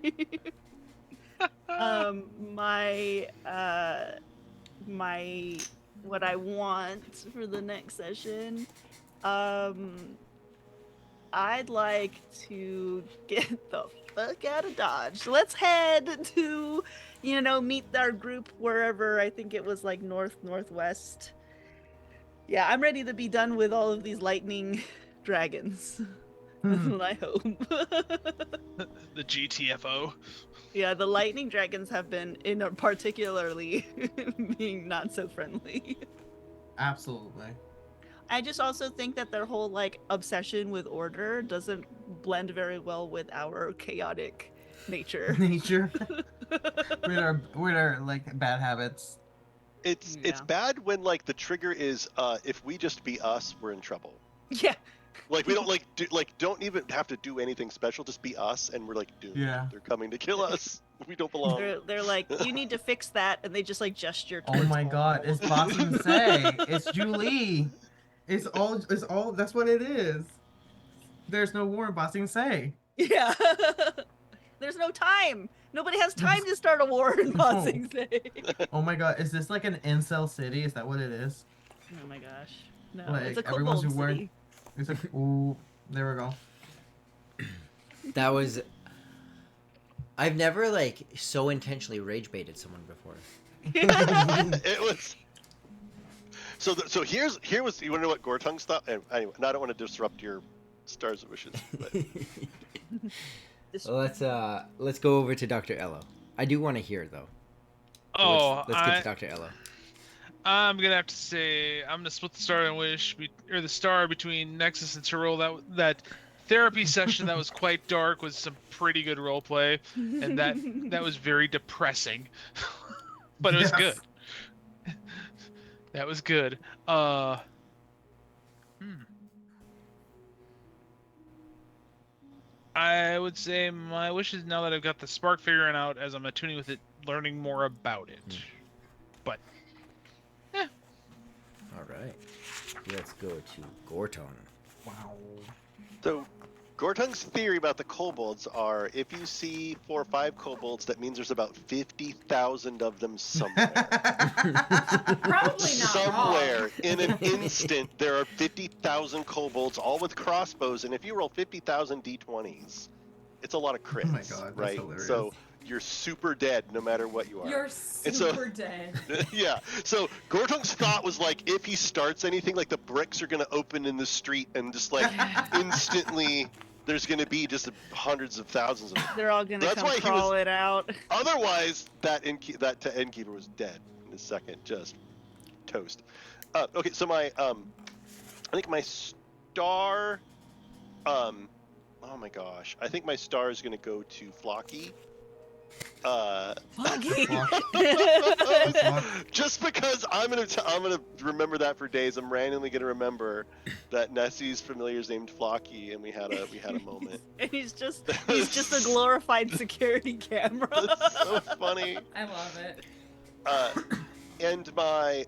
My what I want for the next session, I'd like to get the fuck out of Dodge. Let's head to, meet our group wherever. I think it was like northwest. Yeah, I'm ready to be done with all of these lightning dragons. That's what I hope. The GTFO. Yeah, the lightning dragons have been particularly being not so friendly. Absolutely. I just also think that their whole obsession with order doesn't blend very well with our chaotic nature. Nature. with our bad habits. it's bad when the trigger is if we just be us, we're in trouble. Yeah. We don't don't even have to do anything special, just be us, and we're doomed. Yeah. They're coming to kill us. We don't belong. They're like, you need to fix that, and they just gesture Oh towards my home. god, it's Bossing Say. It's Julie. It's all that's what it is. There's no war in Bossing Say. Yeah. There's no time. Nobody has time to start a war in Bossing Say. Oh my god, is this like an incel city? Is that what it is? Oh my gosh. No, Like, it's a everyone's kobold wearing- city. It's like, ooh, there we go. That was. I've never so intentionally rage baited someone before. It was. So here was, you want to know what Gortung's thought? Anyway, I don't want to disrupt your stars and wishes. But Let's go over to Dr. Ello. I do want to hear though. So let's get to Dr. Ello. I'm gonna have to say I'm gonna split the star and wish the star between Nexus and Tyrell. That therapy session that was quite dark was some pretty good role play, and that was very depressing, but it was good. That was good. I would say my wish is now that I've got the spark figuring out as I'm attuning with it, learning more about it. But All right. Let's go to Gorton. Wow. so Gortung's theory about the kobolds are if you see 4 or 5 kobolds, that means there's about 50,000 of them somewhere. Probably not Somewhere wrong. in an instant, there are 50,000 kobolds, all with crossbows, and if you roll 50,000 d20s, it's a lot of crits. Oh my god, that's right? hilarious. So you're super dead no matter what you are. You're And so- super dead. Yeah. So Gortung's thought was if he starts anything, the bricks are gonna open in the street and just instantly there's gonna be just hundreds of thousands of them. They're all gonna That's come why he crawl it out. Otherwise, that innkeeper was dead in a second, just toast. Okay, so my I think my star, oh my gosh, I think my star is gonna go to Flocky. Just because I'm gonna remember that for days. I'm randomly gonna remember that Nessie's familiar is named Flocky, and we had a moment. And he's just a glorified security camera. That's so funny. I love it. And my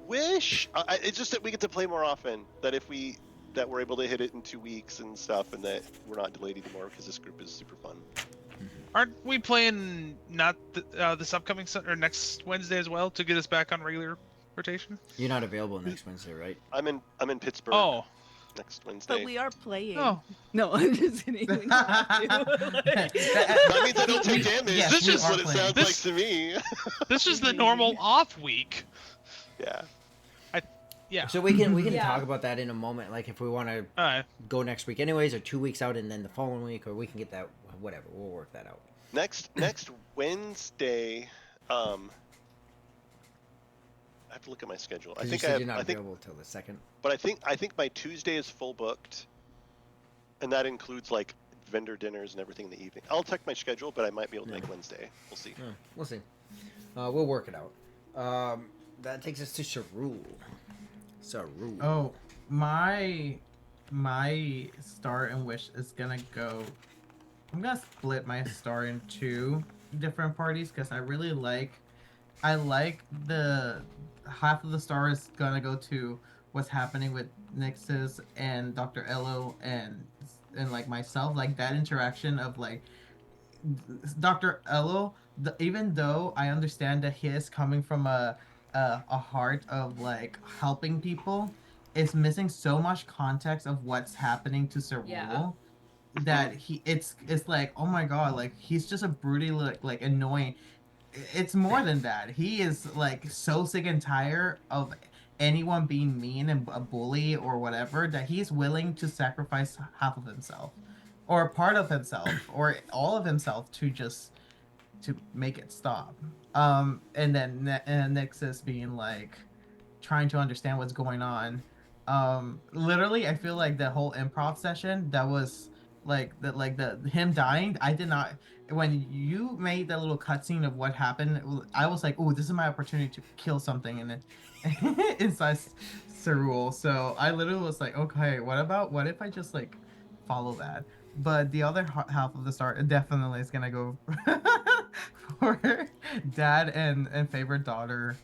wish, it's just that we get to play more often. That if we that we're able to hit it in 2 weeks and stuff, and that we're not delayed anymore because this group is super fun. Aren't we playing not this upcoming or next Wednesday as well to get us back on regular rotation? You're not available next Wednesday, right? I'm in Pittsburgh Oh, next Wednesday. But we are playing. oh, No, I'm just kidding. We don't have to. That means I don't take damage. Yes, This we is are what it playing. sounds like to me. this is the normal off week. Yeah. Yeah. So we can Yeah. talk about that in a moment. Like if we want to All right. go next week, anyways, or 2 weeks out, and then the following week, or we can get that. Whatever, we'll work that out. Next Wednesday, I have to look at my schedule. I 'Cause think you I said have, you're not I think, available till the second. but I think my Tuesday is full booked, and that includes like vendor dinners and everything in the evening. I'll check my schedule, but I might be able to make Wednesday. We'll see. We'll see. We'll work it out. That takes us to Sarul. Sarul. Oh, my star and wish is gonna go. I'm gonna split my star in 2 different parties because I like the half of the star is gonna go to what's happening with Nixus and Dr. Elo and like myself, like that interaction of like Dr. Elo. Even though I understand that he is coming from a heart of like helping people, it's missing so much context of what's happening to Sarul. Yeah. That it's like, oh my god, like he's just a brutally like annoying. It's more than that. He is like so sick and tired of anyone being mean and a bully or whatever that he's willing to sacrifice half of himself or part of himself or all of himself to make it stop. And then Nexus being like trying to understand what's going on. Literally, I feel like the whole improv session that was the him dying. I did not. When you made that little cutscene of what happened, I was like, "Oh, this is my opportunity to kill something," and it inside Cerule. So I literally was like, "Okay, what if I just like follow that?" But the other half of the star definitely is gonna go for dad and favorite daughter.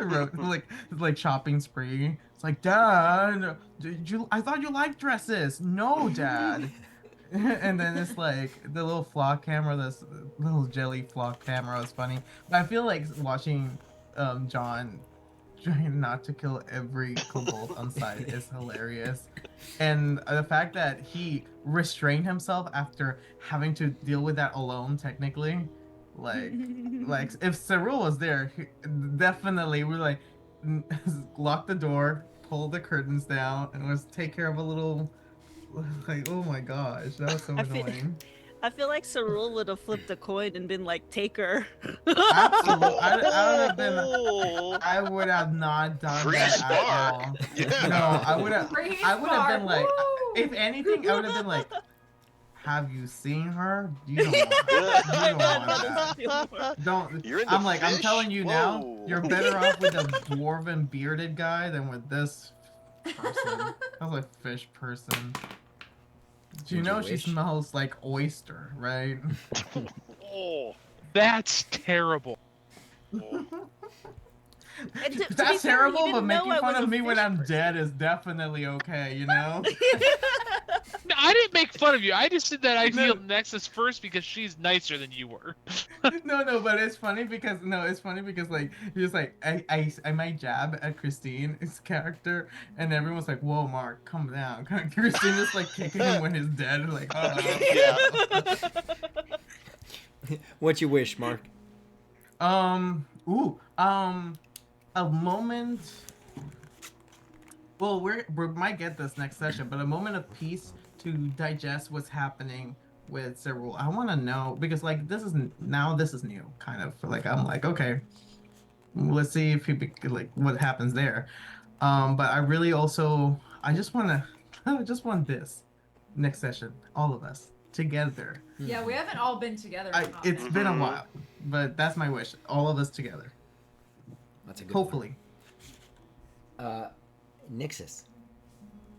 Wrote like shopping spree. It's like, Dad, I thought you liked dresses. No, Dad. And then it's like the little flock camera, this little jelly flock camera was funny. But I feel like watching John trying not to kill every kobold on site is hilarious. And the fact that he restrained himself after having to deal with that alone, technically. Like if Cerule was there, definitely we like lock the door, pull the curtains down, and was take care of a little. Like, oh my gosh, that was so annoying. I feel like Cerule would have flipped a coin and been like, "Take her." Absolutely, I would have not done Free that spark. at all. Yeah. No, I would have been like, Woo! if anything, I would have been like, have you seen her? You don't want that. You don't want that. Don't. You're into I'm like, I'm fish? telling you now, Whoa. you're better off with a dwarven bearded guy than with this person. I was like, fish person. Do you Would you know she wish? smells like oyster, right? Oh. That's terrible. And to be That's fair, he terrible, but didn't know making I fun was of a me when fish I'm person. dead is definitely okay, you know? No, I didn't make fun of you. I just said that I feel Nexus first because she's nicer than you were. No, but it's funny because like just like I might jab at Christine's character and everyone's like, "Whoa, Mark, calm down." Christine is like kicking him when he's dead, like, "Oh." Yeah. What you wish, Mark? A moment. Well, we might get this next session, but a moment of peace to digest what's happening with Cerule. I want to know because like this is new, kind of like I'm like, okay, let's see if like what happens there. But I really also I just want this next session, all of us together. Yeah, we haven't all been together. It's been a Mhm. while, but that's my wish, all of us together. That's a good Hopefully. one. Nixus.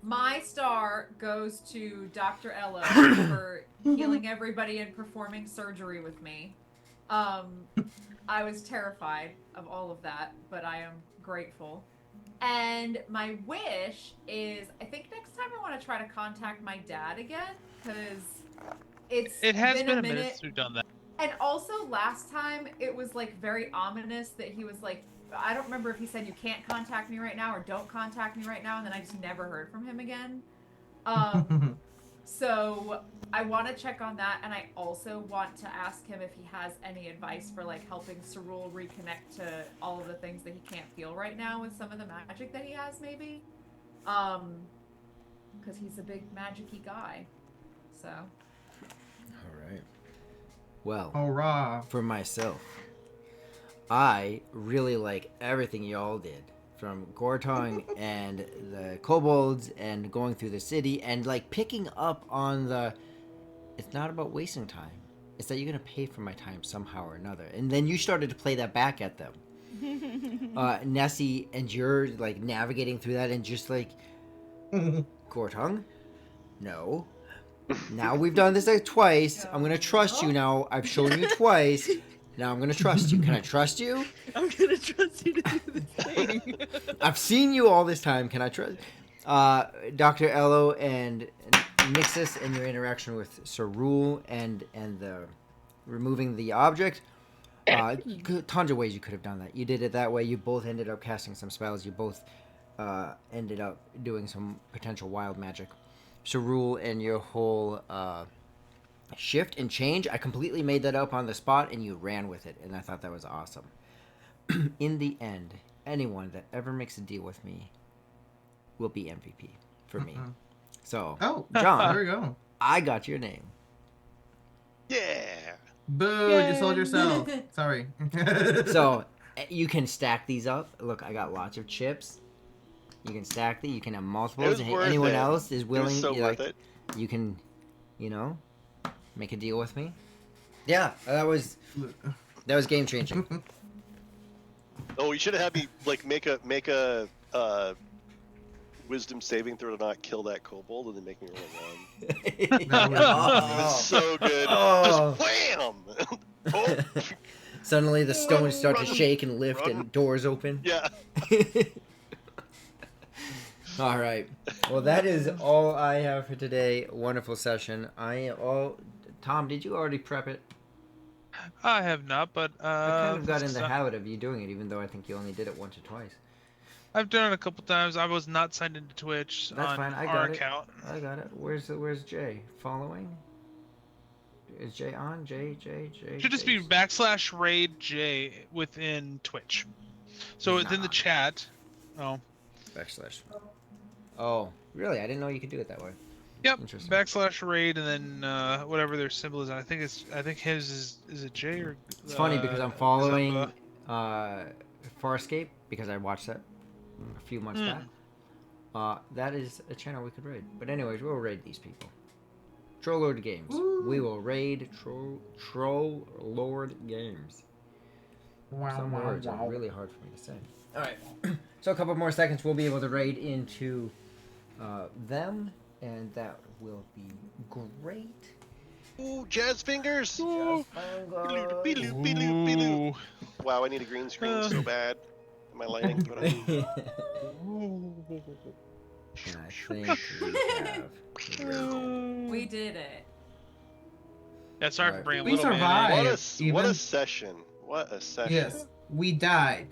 My star goes to Dr. Ella for healing everybody and performing surgery with me. I was terrified of all of that, but I am grateful. And my wish is, I think want to try to contact my dad again because It has been been a a minute minute. since we've done that. And also last time it was like very ominous that he was like, I don't remember if he said you can't contact me right now or don't contact me right now, and then I just never heard from him again. So I want to check on that, and I also want to ask him if he has any advice for like helping Cerule reconnect to all of the things that he can't feel right now with some of the magic that he has, maybe. Because he's a big magic-y guy. So. All right. Well, Hurrah. for myself, I really like everything y'all did. From Gortong and the kobolds and going through the city and like picking up on the, it's not about wasting time. It's that you're going to pay for my time somehow or another. And then you started to play that back at them. Nessie, and you're like navigating through that and just like, Gortong? No. Now we've done this like twice. I'm going to trust you now. I've shown you twice. Now I'm going to trust you. Can I trust you? I'm gonna trust you to do this thing. I've seen you all this time. Can I trust? Dr. Ello and Nixus and your interaction with Cerule and the removing the object. Tons of ways you could have done that. You did it that way. You both ended up casting some spells. You both ended up doing some potential wild magic. Cerule and your whole shift and change, I completely made that up on the spot and you ran with it, and I thought that was awesome. In the end, anyone that ever makes a deal with me will be MVP for me. So, John, there we go. I got your name. Yeah. Boo, you sold yourself. Sorry. So, you can stack these up. Look, I got lots of chips. You can stack these. You can have multiples. And worth anyone it. else is willing, So like, worth it. you can, make a deal with me. Yeah, that was game changing. Oh, you should have had me like make a wisdom saving throw to not kill that kobold, and then make me roll one. That It was so good. Oh. Just wham! Oh, Suddenly the stones start to Run, shake and lift run. and doors open. yeah. All right. Well, that is all I have for today. Wonderful session. Tom, did you already prep it? I have not, but I kind of got in the habit of you doing it, even though I think you only did it once or twice. I've done it a couple times. I was not signed into Twitch That's on fine. I our got it. account. I got it. Where's Jay? Following? Is Jay on? Jay. Should just be /raid J within Twitch. So He's it's in the not. chat. Oh. / Oh, really? I didn't know you could do it that way. Yep. Interesting. /raid and then whatever their symbol is. I think his is it J or? It's funny because I'm following Farscape because I watched that a few months back. That is a channel we could raid. But anyways, we'll raid these people. Troll Lord Games. Woo. We will raid Troll Lord Games. Some words are really hard for me to say. All right. So a couple more seconds, we'll be able to raid into them, and that will be great. Ooh, jazz fingers. Ooh. Beedaloo, beedaloo, beedaloo. Ooh. Wow, I need a green screen so bad. Am I lighting? What I need? And I think we have. We did it. Yeah, sorry Alright. for bringing a We little man in. survived. What a Even- session. What a session. Yes, we died.